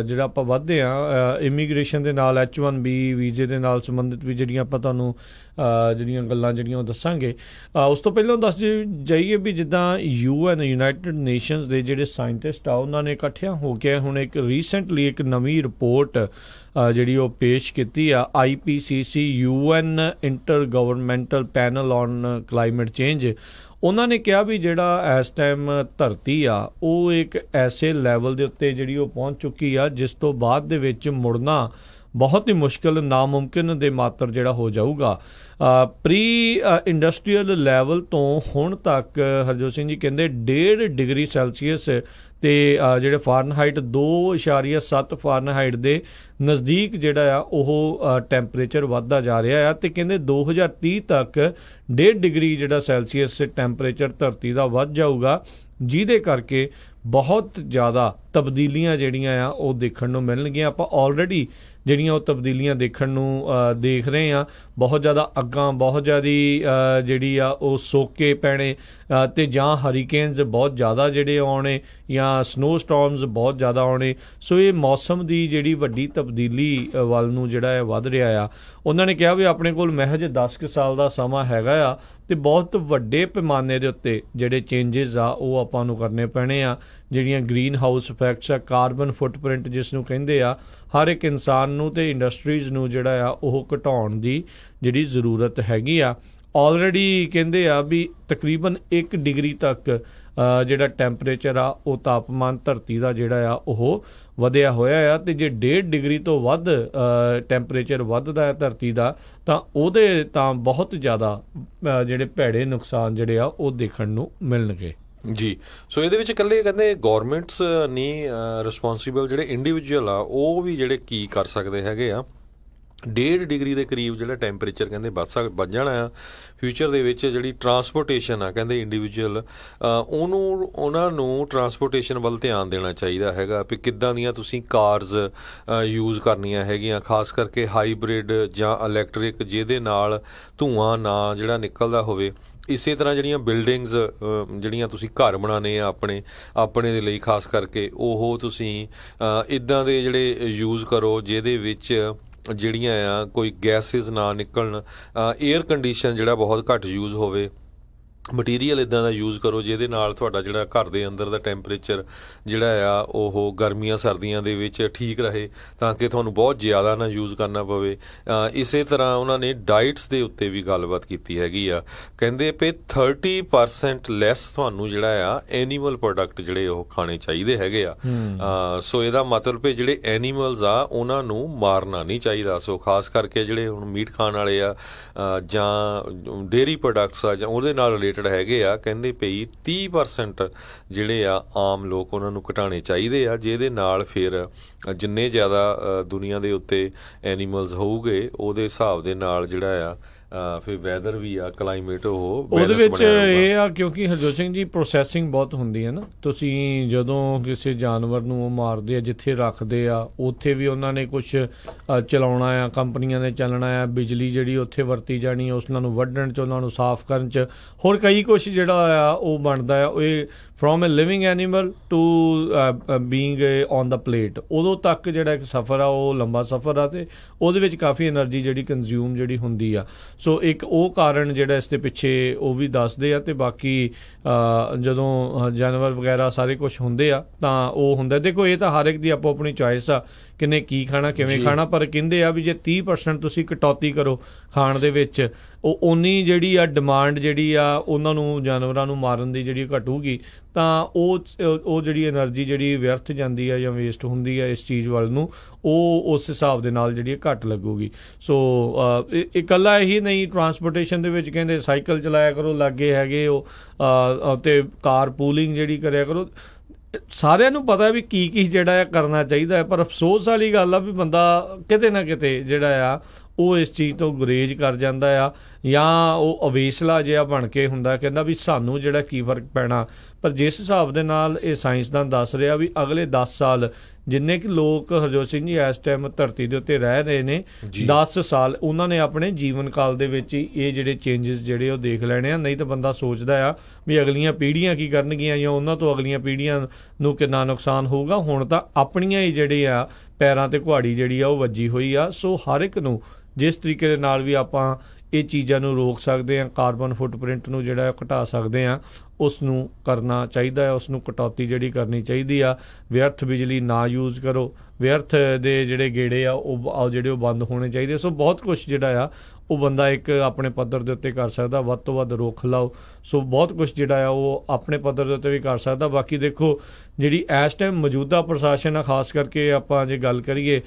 ਜਿਹੜਾ ਆਪਾਂ ਵੱਧਦੇ ਹਾਂ, ਇਮੀਗ੍ਰੇਸ਼ਨ ਦੇ ਨਾਲ H1B ਵੀਜ਼ੇ ਦੇ ਨਾਲ ਸੰਬੰਧਿਤ ਵੀ ਜਿਹੜੀਆਂ ਆਪਾਂ ਤੁਹਾਨੂੰ ਜਿਹੜੀਆਂ ਗੱਲਾਂ ਜਿਹੜੀਆਂ ਉਹ ਦੱਸਾਂਗੇ। ਉਸ ਤੋਂ ਪਹਿਲਾਂ ਦੱਸ ਜਾਈਏ ਵੀ ਜਿੱਦਾਂ ਯੂਨਾਈਟਿਡ ਨੇਸ਼ਨਸ ਦੇ ਜਿਹੜੇ ਸਾਇੰਟਿਸਟ ਆ ਉਹਨਾਂ ਨੇ ਇਕੱਠਿਆਂ ਹੋ ਕੇ ਹੁਣ ਇੱਕ ਰੀਸੈਂਟਲੀ ਇੱਕ ਨਵੀਂ ਰਿਪੋਰਟ ਜਿਹੜੀ ਉਹ ਪੇਸ਼ ਕੀਤੀ ਆ। IPCC UN Intergovernmental Panel on Climate Change. ਉਹਨਾਂ ਨੇ ਕਿਹਾ ਵੀ ਜਿਹੜਾ ਇਸ ਟਾਈਮ ਧਰਤੀ ਆ ਉਹ ਇੱਕ ਐਸੇ ਲੈਵਲ ਦੇ ਉੱਤੇ ਜਿਹੜੀ ਉਹ ਪਹੁੰਚ ਚੁੱਕੀ ਆ ਜਿਸ ਤੋਂ ਬਾਅਦ ਦੇ ਵਿੱਚ ਮੁੜਨਾ ਬਹੁਤ ਹੀ ਮੁਸ਼ਕਿਲ, ਨਾਮੁਮਕਿਨ ਦੇ ਮਾਤਰ ਜਿਹੜਾ ਹੋ ਜਾਊਗਾ। ਪ੍ਰੀ ਇੰਡਸਟਰੀਅਲ ਲੈਵਲ ਤੋਂ ਹੁਣ ਤੱਕ ਹਰਜੋਤ ਸਿੰਘ ਜੀ ਕਹਿੰਦੇ 1.5 ਡਿਗਰੀ ਸੈਲਸੀਅਸ ਤੇ ਜਿਹੜੇ ਫਾਰਨਹਾਈਟ 2.7 ਫਾਰਨਹਾਈਟ ਦੇ ਨਜ਼ਦੀਕ ਜਿਹੜਾ ਆ ਉਹ ਟੈਂਪਰੇਚਰ ਵੱਧਦਾ ਜਾ ਰਿਹਾ ਆ। ਤੇ ਕਹਿੰਦੇ 2030 ਤੱਕ 1.5 ਡਿਗਰੀ ਜਿਹੜਾ ਸੈਲਸੀਅਸ ਟੈਂਪਰੇਚਰ ਧਰਤੀ ਦਾ ਵੱਧ ਜਾਊਗਾ, ਜਿਹਦੇ ਕਰਕੇ ਬਹੁਤ ਜ਼ਿਆਦਾ ਤਬਦੀਲੀਆਂ ਜਿਹੜੀਆਂ ਆ ਉਹ ਦੇਖਣ ਨੂੰ ਮਿਲਣਗੀਆਂ। ਆਪਾਂ ਆਲਰੇਡੀ ਜਿਹੜੀਆਂ ਉਹ ਤਬਦੀਲੀਆਂ ਦੇਖਣ ਨੂੰ ਦੇਖ ਰਹੇ ਹਾਂ। ਬਹੁਤ ਜ਼ਿਆਦਾ ਅੱਗਾਂ, ਬਹੁਤ ਜ਼ਿਆਦਾ ਜਿਹੜੀ ਆ ਉਹ ਸੋਕੇ ਪੈਣੇ ਤੇ ਜਾਂ ਹਰੀਕੇਨਸ ਬਹੁਤ ਜ਼ਿਆਦਾ ਜਿਹੜੇ ਆਉਣੇ ਜਾਂ ਸਨੋ ਸਟਾਰਮਸ ਬਹੁਤ ਜ਼ਿਆਦਾ ਆਉਣੇ। ਸੋ ਇਹ ਮੌਸਮ ਦੀ ਜਿਹੜੀ ਵੱਡੀ ਤਬਦੀਲੀ ਵੱਲ ਨੂੰ ਜਿਹੜਾ ਹੈ ਵੱਧ ਰਿਹਾ ਆ। ਉਹਨਾਂ ਨੇ ਕਿਹਾ ਵੀ ਆਪਣੇ ਕੋਲ ਮਹਿਜ 10 ਕੁ ਸਾਲ ਦਾ ਸਮਾਂ ਹੈਗਾ ਆ ਤੇ ਬਹੁਤ ਵੱਡੇ ਪੈਮਾਨੇ ਦੇ ਉੱਤੇ ਜਿਹੜੇ ਚੇਂਜਸ ਆ ਉਹ ਆਪਾਂ ਨੂੰ ਕਰਨੇ ਪੈਣੇ ਆ। ਜਿਹੜੀਆਂ ਗ੍ਰੀਨ ਹਾਊਸ ਇਫੈਕਟਸ ਆ, ਕਾਰਬਨ ਫੁੱਟਪ੍ਰਿੰਟ ਜਿਸ ਨੂੰ ਕਹਿੰਦੇ ਆ, ਹਰ ਇੱਕ ਇਨਸਾਨ ਨੂੰ ਤੇ ਇੰਡਸਟਰੀਜ਼ ਨੂੰ ਜਿਹੜਾ ਆ ਉਹ ਘਟਾਉਣ ਦੀ ਜਿਹੜੀ ਜ਼ਰੂਰਤ ਹੈਗੀ ਆ। ਆਲਰੇਡੀ ਕਹਿੰਦੇ ਆ ਵੀ ਤਕਰੀਬਨ 1 ਡਿਗਰੀ ਤੱਕ ਜਿਹੜਾ ਟੈਂਪਰੇਚਰ ਆ ਉਹ ਤਾਪਮਾਨ ਧਰਤੀ ਦਾ ਜਿਹੜਾ ਆ ਉਹ ਵਧਿਆ ਹੋਇਆ ਆ। ਤੇ ਜੇ 1.5 ਡਿਗਰੀ ਤੋਂ ਵੱਧ ਟੈਂਪਰੇਚਰ ਵੱਧਦਾ ਹੈ ਧਰਤੀ ਦਾ ਤਾਂ ਉਹਦੇ ਤਾਂ ਬਹੁਤ ਜ਼ਿਆਦਾ ਜਿਹੜੇ ਭੈੜੇ ਨੁਕਸਾਨ ਜਿਹੜੇ ਆ ਉਹ ਦੇਖਣ ਨੂੰ ਮਿਲਣਗੇ ਜੀ। ਸੋ ਇਹਦੇ ਵਿੱਚ ਇਕੱਲੇ ਕਹਿੰਦੇ ਗੌਰਮੈਂਟਸ ਨਹੀਂ ਰਿਸਪੌਂਸੀਬਲ, ਜਿਹੜੇ ਇੰਡੀਵਿਜੂਅਲ ਆ ਉਹ ਵੀ ਜਿਹੜੇ ਕੀ ਕਰ ਸਕਦੇ ਹੈਗੇ ਆ। 1.5 ਡਿਗਰੀ ਦੇ ਕਰੀਬ ਜਿਹੜਾ ਟੈਂਪਰੇਚਰ ਕਹਿੰਦੇ ਵੱਧ ਜਾਣਾ ਆ ਫਿਊਚਰ ਦੇ ਵਿੱਚ। ਜਿਹੜੀ ਟਰਾਂਸਪੋਰਟੇਸ਼ਨ ਆ ਕਹਿੰਦੇ ਇੰਡੀਵਿਜੂਅਲ ਉਹਨਾਂ ਨੂੰ ਟਰਾਂਸਪੋਰਟੇਸ਼ਨ ਵੱਲ ਧਿਆਨ ਦੇਣਾ ਚਾਹੀਦਾ ਹੈਗਾ ਵੀ ਕਿੱਦਾਂ ਦੀਆਂ ਤੁਸੀਂ ਕਾਰਜ਼ ਯੂਜ਼ ਕਰਨੀਆਂ ਹੈਗੀਆਂ, ਖਾਸ ਕਰਕੇ ਹਾਈਬ੍ਰਿਡ ਜਾਂ ਇਲੈਕਟ੍ਰਿਕ, ਜਿਹਦੇ ਨਾਲ ਧੂੰਆਂ ਨਾ ਜਿਹੜਾ ਨਿਕਲਦਾ ਹੋਵੇ। ਇਸੇ ਤਰ੍ਹਾਂ ਜਿਹੜੀਆਂ ਬਿਲਡਿੰਗਸ ਜਿਹੜੀਆਂ ਤੁਸੀਂ ਘਰ ਬਣਾਉਣੇ ਆ ਆਪਣੇ ਦੇ ਲਈ ਖਾਸ ਕਰਕੇ, ਉਹ ਤੁਸੀਂ ਇੱਦਾਂ ਦੇ ਜਿਹੜੇ ਯੂਜ਼ ਕਰੋ ਜਿਹਦੇ ਵਿੱਚ ਜਿਹੜੀਆਂ ਆ ਕੋਈ ਗੈਸਿਸ ਨਾ ਨਿਕਲਣ। ਏਅਰ ਕੰਡੀਸ਼ਨ ਜਿਹੜਾ ਬਹੁਤ ਘੱਟ ਯੂਜ਼ ਹੋਵੇ। ਮਟੀਰੀਅਲ ਇੱਦਾਂ ਦਾ ਯੂਜ਼ ਕਰੋ ਜਿਹਦੇ ਨਾਲ ਤੁਹਾਡਾ ਜਿਹੜਾ ਘਰ ਦੇ ਅੰਦਰ ਦਾ ਟੈਂਪਰੇਚਰ ਜਿਹੜਾ ਆ ਉਹ ਗਰਮੀਆਂ ਸਰਦੀਆਂ ਦੇ ਵਿੱਚ ਠੀਕ ਰਹੇ, ਤਾਂ ਕਿ ਤੁਹਾਨੂੰ ਬਹੁਤ ਜ਼ਿਆਦਾ ਨਾ ਯੂਜ਼ ਕਰਨਾ ਪਵੇ। ਇਸੇ ਤਰ੍ਹਾਂ ਉਹਨਾਂ ਨੇ ਡਾਈਟਸ ਦੇ ਉੱਤੇ ਵੀ ਗੱਲਬਾਤ ਕੀਤੀ ਹੈਗੀ ਆ। ਕਹਿੰਦੇ ਪਏ 30% ਲੈਸ ਤੁਹਾਨੂੰ ਜਿਹੜਾ ਆ ਐਨੀਮਲ ਪ੍ਰੋਡਕਟ ਜਿਹੜੇ ਉਹ ਖਾਣੇ ਚਾਹੀਦੇ ਹੈਗੇ ਆ। ਸੋ ਇਹਦਾ ਮਤਲਬ ਵੀ ਜਿਹੜੇ ਐਨੀਮਲਸ ਆ ਉਹਨਾਂ ਨੂੰ ਮਾਰਨਾ ਨਹੀਂ ਚਾਹੀਦਾ। ਸੋ ਖਾਸ ਕਰਕੇ ਜਿਹੜੇ ਹੁਣ ਮੀਟ ਖਾਣ ਵਾਲੇ ਆ ਜਾਂ ਡੇਅਰੀ ਪ੍ਰੋਡਕਟਸ ਆ ਜਾਂ ਉਹਦੇ ਨਾਲ ਹੈਗੇ ਆ, ਕਹਿੰਦੇ ਪਈ 30% ਜਿਹੜੇ ਆ ਆਮ ਲੋਕ ਉਹਨਾਂ ਨੂੰ ਘਟਾਉਣੇ ਚਾਹੀਦੇ ਆ, ਜਿਹਦੇ ਨਾਲ ਫਿਰ ਜਿੰਨੇ ਜ਼ਿਆਦਾ ਦੁਨੀਆ ਦੇ ਉੱਤੇ ਐਨੀਮਲਸ ਹੋਊਗੇ ਉਹਦੇ ਹਿਸਾਬ ਦੇ ਨਾਲ ਜਿਹੜਾ ਆ ਫਿਰ ਵੈਦਰ ਵੀ ਆ, ਕਲਾਈਮੇਟ ਉਹਦੇ ਵਿੱਚ ਇਹ ਆ। ਕਿਉਂਕਿ ਹਰਜੋਤ ਸਿੰਘ ਜੀ ਪ੍ਰੋਸੈਸਿੰਗ ਬਹੁਤ ਹੁੰਦੀ ਹੈ ਨਾ। ਤੁਸੀਂ ਜਦੋਂ ਕਿਸੇ ਜਾਨਵਰ ਨੂੰ ਉਹ ਮਾਰਦੇ ਆ, ਜਿੱਥੇ ਰੱਖਦੇ ਆ ਉੱਥੇ ਵੀ ਉਹਨਾਂ ਨੇ ਕੁਛ ਚਲਾਉਣਾ ਆ, ਕੰਪਨੀਆਂ ਨੇ ਚੱਲਣਾ ਆ, ਬਿਜਲੀ ਜਿਹੜੀ ਉੱਥੇ ਵਰਤੀ ਜਾਣੀ ਆ, ਉਹਨਾਂ ਨੂੰ ਵੱਢਣ 'ਚ, ਉਹਨਾਂ ਨੂੰ ਸਾਫ਼ ਕਰਨ 'ਚ, ਹੋਰ ਕਈ ਕੁਛ ਜਿਹੜਾ ਆ ਉਹ ਬਣਦਾ ਆ। ਇਹ from a living animal to being on the plate, ਉਦੋਂ ਤੱਕ ਜਿਹੜਾ ਇੱਕ ਸਫ਼ਰ ਆ ਉਹ ਲੰਬਾ ਸਫ਼ਰ ਆ, ਅਤੇ ਉਹਦੇ ਵਿੱਚ ਕਾਫੀ ਐਨਰਜੀ ਜਿਹੜੀ ਕੰਜ਼ਿਊਮ ਜਿਹੜੀ ਹੁੰਦੀ ਆ। ਸੋ ਇੱਕ ਉਹ ਕਾਰਨ ਜਿਹੜਾ ਇਸ ਦੇ ਪਿੱਛੇ ਉਹ ਵੀ ਦੱਸਦੇ ਆ। ਅਤੇ ਬਾਕੀ ਜਦੋਂ ਜਾਨਵਰ ਵਗੈਰਾ ਸਾਰੇ ਕੁਛ ਹੁੰਦੇ ਆ ਤਾਂ ਉਹ ਹੁੰਦਾ। ਦੇਖੋ ਇਹ ਤਾਂ ਹਰ ਇੱਕ ਦੀ ਆਪੋ ਆਪਣੀ ਚੋਇਸ ਆ ਕਿਨੇ ਕੀ ਖਾਣਾ, ਕਿਵੇਂ ਖਾਣਾ, ਪਰ ਕਹਿੰਦੇ ਆ ਵੀ ਜੇ 30% ਤੁਸੀਂ ਕਟੌਤੀ ਕਰੋ ਖਾਣ ਦੇ ਵਿੱਚ, ਉਹ ਓਨੀ ਜਿਹੜੀ ਆ ਡਿਮਾਂਡ ਜਿਹੜੀ ਆ ਉਹਨਾਂ ਨੂੰ ਜਾਨਵਰਾਂ ਨੂੰ ਮਾਰਨ ਦੀ ਜਿਹੜੀ ਘਟੂਗੀ, ਤਾਂ ਉਹ ਜਿਹੜੀ ਐਨਰਜੀ ਜਿਹੜੀ ਵਿਅਰਥ ਜਾਂਦੀ ਆ ਜਾਂ ਵੇਸਟ ਹੁੰਦੀ ਆ ਇਸ ਚੀਜ਼ ਵੱਲ ਨੂੰ, ਉਹ ਉਸ ਹਿਸਾਬ ਦੇ ਨਾਲ ਜਿਹੜੀ ਘੱਟ ਲੱਗੂਗੀ। ਸੋ ਇਕੱਲਾ ਇਹੀ ਨਹੀਂ, ਟਰਾਂਸਪੋਰਟੇਸ਼ਨ ਦੇ ਵਿੱਚ ਕਹਿੰਦੇ ਸਾਈਕਲ ਚਲਾਇਆ ਕਰੋ, ਲਾਗੇ ਹੈਗੇ ਉਹ, ਅਤੇ ਕਾਰ ਪੂਲਿੰਗ ਜਿਹੜੀ ਕਰਿਆ ਕਰੋ। ਸਾਰਿਆਂ ਨੂੰ ਪਤਾ ਵੀ ਕੀ ਜਿਹੜਾ ਆ ਕਰਨਾ ਚਾਹੀਦਾ ਹੈ, ਪਰ ਅਫਸੋਸ ਵਾਲੀ ਗੱਲ ਆ ਵੀ ਬੰਦਾ ਕਿਤੇ ਨਾ ਕਿਤੇ ਜਿਹੜਾ ਆ ਉਹ ਇਸ ਚੀਜ਼ ਤੋਂ ਗੁਰੇਜ਼ ਕਰ ਜਾਂਦਾ ਆ, ਜਾਂ ਉਹ ਅਵੇਸਲਾ ਜਿਹਾ ਬਣ ਕੇ ਹੁੰਦਾ, ਕਹਿੰਦਾ ਵੀ ਸਾਨੂੰ ਜਿਹੜਾ ਕੀ ਫਰਕ ਪੈਣਾ। ਪਰ ਜਿਸ ਹਿਸਾਬ ਦੇ ਨਾਲ ਇਹ ਸਾਇੰਸਦਾਨ ਦੱਸ ਰਿਹਾ ਵੀ ਅਗਲੇ 10 ਸਾਲ ਜਿੰਨੇ ਕਿ ਲੋਕ ਹਰਜੋਤ ਸਿੰਘ ਜੀ ਇਸ ਟਾਈਮ ਧਰਤੀ ਦੇ ਉੱਤੇ ਰਹਿ ਰਹੇ ਨੇ, 10 ਸਾਲ ਉਹਨਾਂ ਨੇ ਆਪਣੇ ਜੀਵਨ ਕਾਲ ਦੇ ਵਿੱਚ ਹੀ ਇਹ ਜਿਹੜੇ ਚੇਂਜਸ ਜਿਹੜੇ ਉਹ ਦੇਖ ਲੈਣੇ ਆ। ਨਹੀਂ ਤਾਂ ਬੰਦਾ ਸੋਚਦਾ ਆ ਵੀ ਅਗਲੀਆਂ ਪੀੜ੍ਹੀਆਂ ਕੀ ਕਰਨਗੀਆਂ ਜਾਂ ਉਹਨਾਂ ਤੋਂ ਅਗਲੀਆਂ ਪੀੜ੍ਹੀਆਂ ਨੂੰ ਕਿੰਨਾ ਨੁਕਸਾਨ ਹੋਊਗਾ। ਹੁਣ ਤਾਂ ਆਪਣੀਆਂ ਹੀ ਜਿਹੜੇ ਆ ਪੈਰਾਂ 'ਤੇ ਕੁਹਾੜੀ ਜਿਹੜੀ ਆ ਉਹ ਵੱਜੀ ਹੋਈ ਆ। ਸੋ ਹਰ ਇੱਕ ਨੂੰ ਜਿਸ ਤਰੀਕੇ ਦੇ ਨਾਲ ਵੀ ਆਪਾਂ ਇਹ ਚੀਜ਼ਾਂ ਨੂੰ ਰੋਕ ਸਕਦੇ ਹਾਂ, ਕਾਰਬਨ ਫੁੱਟਪ੍ਰਿੰਟ ਨੂੰ ਜਿਹੜਾ ਘਟਾ ਸਕਦੇ ਹਾਂ, ਉਸ ਨੂੰ ਕਰਨਾ ਚਾਹੀਦਾ ਹੈ। ਉਸ ਨੂੰ ਕਟੌਤੀ ਜਿਹੜੀ ਕਰਨੀ ਚਾਹੀਦੀ ਆ। ਵਿਅਰਥ ਬਿਜਲੀ ਨਾ ਯੂਜ਼ ਕਰੋ, ਵਿਅਰਥ ਦੇ ਜਿਹੜੇ ਗੇੜੇ ਆ ਉਹ ਜਿਹੜੇ ਉਹ ਬੰਦ ਹੋਣੇ ਚਾਹੀਦੇ। ਸੋ ਬਹੁਤ ਕੁਛ ਜਿਹੜਾ ਆ ਉਹ ਬੰਦਾ ਇੱਕ ਆਪਣੇ ਪੱਧਰ ਦੇ ਉੱਤੇ ਕਰ ਸਕਦਾ। ਵੱਧ ਤੋਂ ਵੱਧ ਰੁੱਖ ਲਾਓ। ਸੋ ਬਹੁਤ ਕੁਛ ਜਿਹੜਾ ਆ ਉਹ ਆਪਣੇ ਪੱਧਰ ਦੇ ਉੱਤੇ ਵੀ ਕਰ ਸਕਦਾ। ਬਾਕੀ ਦੇਖੋ ਜਿਹੜੀ ਇਸ ਟਾਈਮ ਮੌਜੂਦਾ ਪ੍ਰਸ਼ਾਸਨ ਆ, ਖਾਸ ਕਰਕੇ ਆਪਾਂ ਜੇ ਗੱਲ ਕਰੀਏ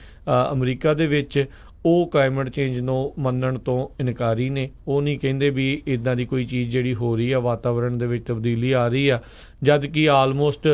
ਅਮਰੀਕਾ ਦੇ ਵਿੱਚ, ਉਹ ਕਲਾਈਮੇਟ ਚੇਂਜ ਨੂੰ ਮੰਨਣ ਤੋਂ ਇਨਕਾਰੀ ਨੇ। ਉਹ ਨਹੀਂ ਕਹਿੰਦੇ ਵੀ ਇੱਦਾਂ ਦੀ ਕੋਈ ਚੀਜ਼ ਜਿਹੜੀ ਹੋ ਰਹੀ ਆ, ਵਾਤਾਵਰਣ ਦੇ ਵਿੱਚ ਤਬਦੀਲੀ ਆ ਰਹੀ ਆ, ਜਦ ਕਿ ਆਲਮੋਸਟ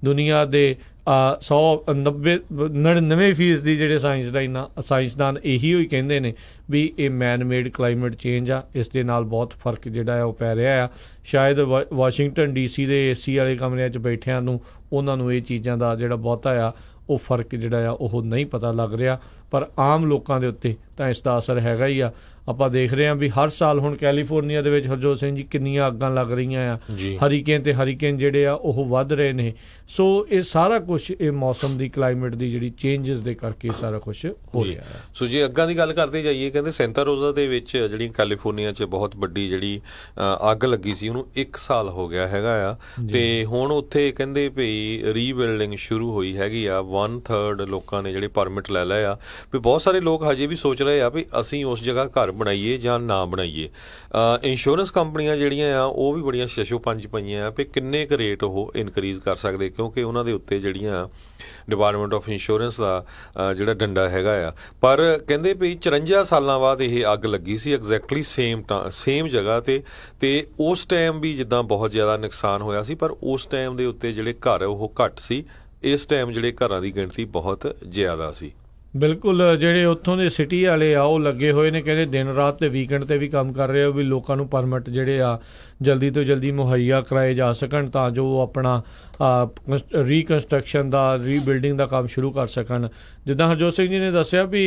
ਦੁਨੀਆ ਦੇ 99% ਦੀ ਜਿਹੜੇ ਸਾਇੰਸਦਾਨ ਇਹੀ ਹੋਈ ਕਹਿੰਦੇ ਨੇ ਵੀ ਇਹ ਮੈਨ ਮੇਡ ਕਲਾਈਮੇਟ ਚੇਂਜ ਆ। ਇਸ ਦੇ ਨਾਲ ਬਹੁਤ ਫਰਕ ਜਿਹੜਾ ਆ ਉਹ ਪੈ ਰਿਹਾ ਆ। ਸ਼ਾਇਦ ਵਾਸ਼ਿੰਗਟਨ DC ਦੇ AC ਵਾਲੇ ਕਮਰਿਆਂ 'ਚ ਬੈਠਿਆਂ ਨੂੰ ਉਹਨਾਂ ਨੂੰ ਇਹ ਚੀਜ਼ਾਂ ਦਾ ਜਿਹੜਾ ਬਹੁਤਾ ਆ ਉਹ ਫਰਕ ਜਿਹੜਾ ਆ ਉਹ ਨਹੀਂ ਪਤਾ ਲੱਗ ਰਿਹਾ, ਪਰ ਆਮ ਲੋਕਾਂ ਦੇ ਉੱਤੇ ਤਾਂ ਇਸ ਦਾ ਅਸਰ ਹੈਗਾ ਹੀ ਆ। ਆਪਾਂ ਦੇਖ ਰਹੇ ਹਾਂ ਵੀ ਹਰ ਸਾਲ ਹੁਣ ਕੈਲੀਫੋਰਨੀਆ ਦੇ ਵਿੱਚ ਹਰਜੋਤ ਸਿੰਘ ਜੀ ਕਿੰਨੀਆਂ ਅੱਗਾਂ ਲੱਗ ਰਹੀਆਂ ਆ। ਹਰੀਕੇਨ ਜਿਹੜੇ ਆ ਉਹ ਵੱਧ ਰਹੇ ਨੇ। ਸੋ ਇਹ ਸਾਰਾ ਕੁਛ ਇਹ ਮੌਸਮ ਦੀ, ਕਲਾਈਮੇਟ ਦੀ ਜਿਹੜੀ ਚੇਂਜਸ ਦੇ ਕਰਕੇ ਸਾਰਾ ਕੁਛ ਹੋ ਰਿਹਾ ਹੈ। ਸੋ ਜੇ ਅੱਗਾਂ ਦੀ ਗੱਲ ਕਰਦੇ ਜਾਈਏ, ਕਹਿੰਦੇ ਸੈਂਟਾ ਰੋਜ਼ਾ ਦੇ ਵਿੱਚ ਜਿਹੜੀ ਕੈਲੀਫੋਰਨੀਆ 'ਚ ਬਹੁਤ ਵੱਡੀ ਜਿਹੜੀ ਅੱਗ ਲੱਗੀ ਸੀ, ਉਹਨੂੰ 1 ਸਾਲ ਹੋ ਗਿਆ ਹੈਗਾ ਆ। ਤੇ ਹੁਣ ਉੱਥੇ ਕਹਿੰਦੇ ਭਈ ਰੀਬਿਲਡਿੰਗ ਸ਼ੁਰੂ ਹੋਈ ਹੈਗੀ ਆ। 1/3 ਲੋਕਾਂ ਨੇ ਜਿਹੜੇ ਪਰਮਿਟ ਲੈ ਲਏ ਆ। ਵੀ ਬਹੁਤ ਸਾਰੇ ਲੋਕ ਹਜੇ ਵੀ ਸੋਚ ਰਹੇ ਆ ਵੀ ਅਸੀਂ ਉਸ ਜਗ੍ਹਾ ਘਰ ਬਣਾਈਏ ਜਾਂ ਨਾ ਬਣਾਈਏ। ਇੰਸ਼ੋਰੈਂਸ ਕੰਪਨੀਆਂ ਜਿਹੜੀਆਂ ਆ ਉਹ ਵੀ ਬੜੀਆਂ ਸ਼ਸ਼ੋ-ਪੰਜ ਪਈਆਂ ਆ ਵੀ ਕਿੰਨੇ ਕੁ ਰੇਟ ਉਹ ਇਨਕਰੀਜ਼ ਕਰ ਸਕਦੇ, ਕਿਉਂਕਿ ਉਹਨਾਂ ਦੇ ਉੱਤੇ ਜਿਹੜੀਆਂ ਡਿਪਾਰਟਮੈਂਟ ਆਫ ਇੰਸ਼ੋਰੈਂਸ ਦਾ ਜਿਹੜਾ ਡੰਡਾ ਹੈਗਾ ਆ। ਪਰ ਕਹਿੰਦੇ ਵੀ 54 ਸਾਲਾਂ ਬਾਅਦ ਇਹ ਅੱਗ ਲੱਗੀ ਸੀ ਐਗਜ਼ੈਕਟਲੀ ਸੇਮ ਜਗ੍ਹਾ 'ਤੇ। ਉਸ ਟਾਈਮ ਵੀ ਜਿੱਦਾਂ ਬਹੁਤ ਜ਼ਿਆਦਾ ਨੁਕਸਾਨ ਹੋਇਆ ਸੀ, ਪਰ ਉਸ ਟਾਈਮ ਦੇ ਉੱਤੇ ਜਿਹੜੇ ਘਰ ਉਹ ਘੱਟ ਸੀ। ਇਸ ਟਾਈਮ ਜਿਹੜੇ ਘਰਾਂ ਦੀ ਗਿਣਤੀ ਬਹੁਤ ਜ਼ਿਆਦਾ ਸੀ। ਬਿਲਕੁਲ ਜਿਹੜੇ ਉੱਥੋਂ ਦੇ ਸਿਟੀ ਵਾਲੇ ਆ ਉਹ ਲੱਗੇ ਹੋਏ ਨੇ, ਕਹਿੰਦੇ ਦਿਨ ਰਾਤ ਤੇ ਵੀਕਐਂਡ ਤੇ ਵੀ ਕੰਮ ਕਰ ਰਹੇ ਆ ਵੀ ਲੋਕਾਂ ਨੂੰ ਪਰਮਿਟ ਜਿਹੜੇ ਆ ਜਲਦੀ ਤੋਂ ਜਲਦੀ ਮੁਹੱਈਆ ਕਰਾਏ ਜਾ ਸਕਣ ਤਾਂ ਜੋ ਉਹ ਆਪਣਾ ਰੀਕਨਸਟਰਕਸ਼ਨ ਦਾ ਰੀਬਿਲਡਿੰਗ ਦਾ ਕੰਮ ਸ਼ੁਰੂ ਕਰ ਸਕਣ। ਜਿੱਦਾਂ ਹਰਜੋਤ ਸਿੰਘ ਜੀ ਨੇ ਦੱਸਿਆ ਵੀ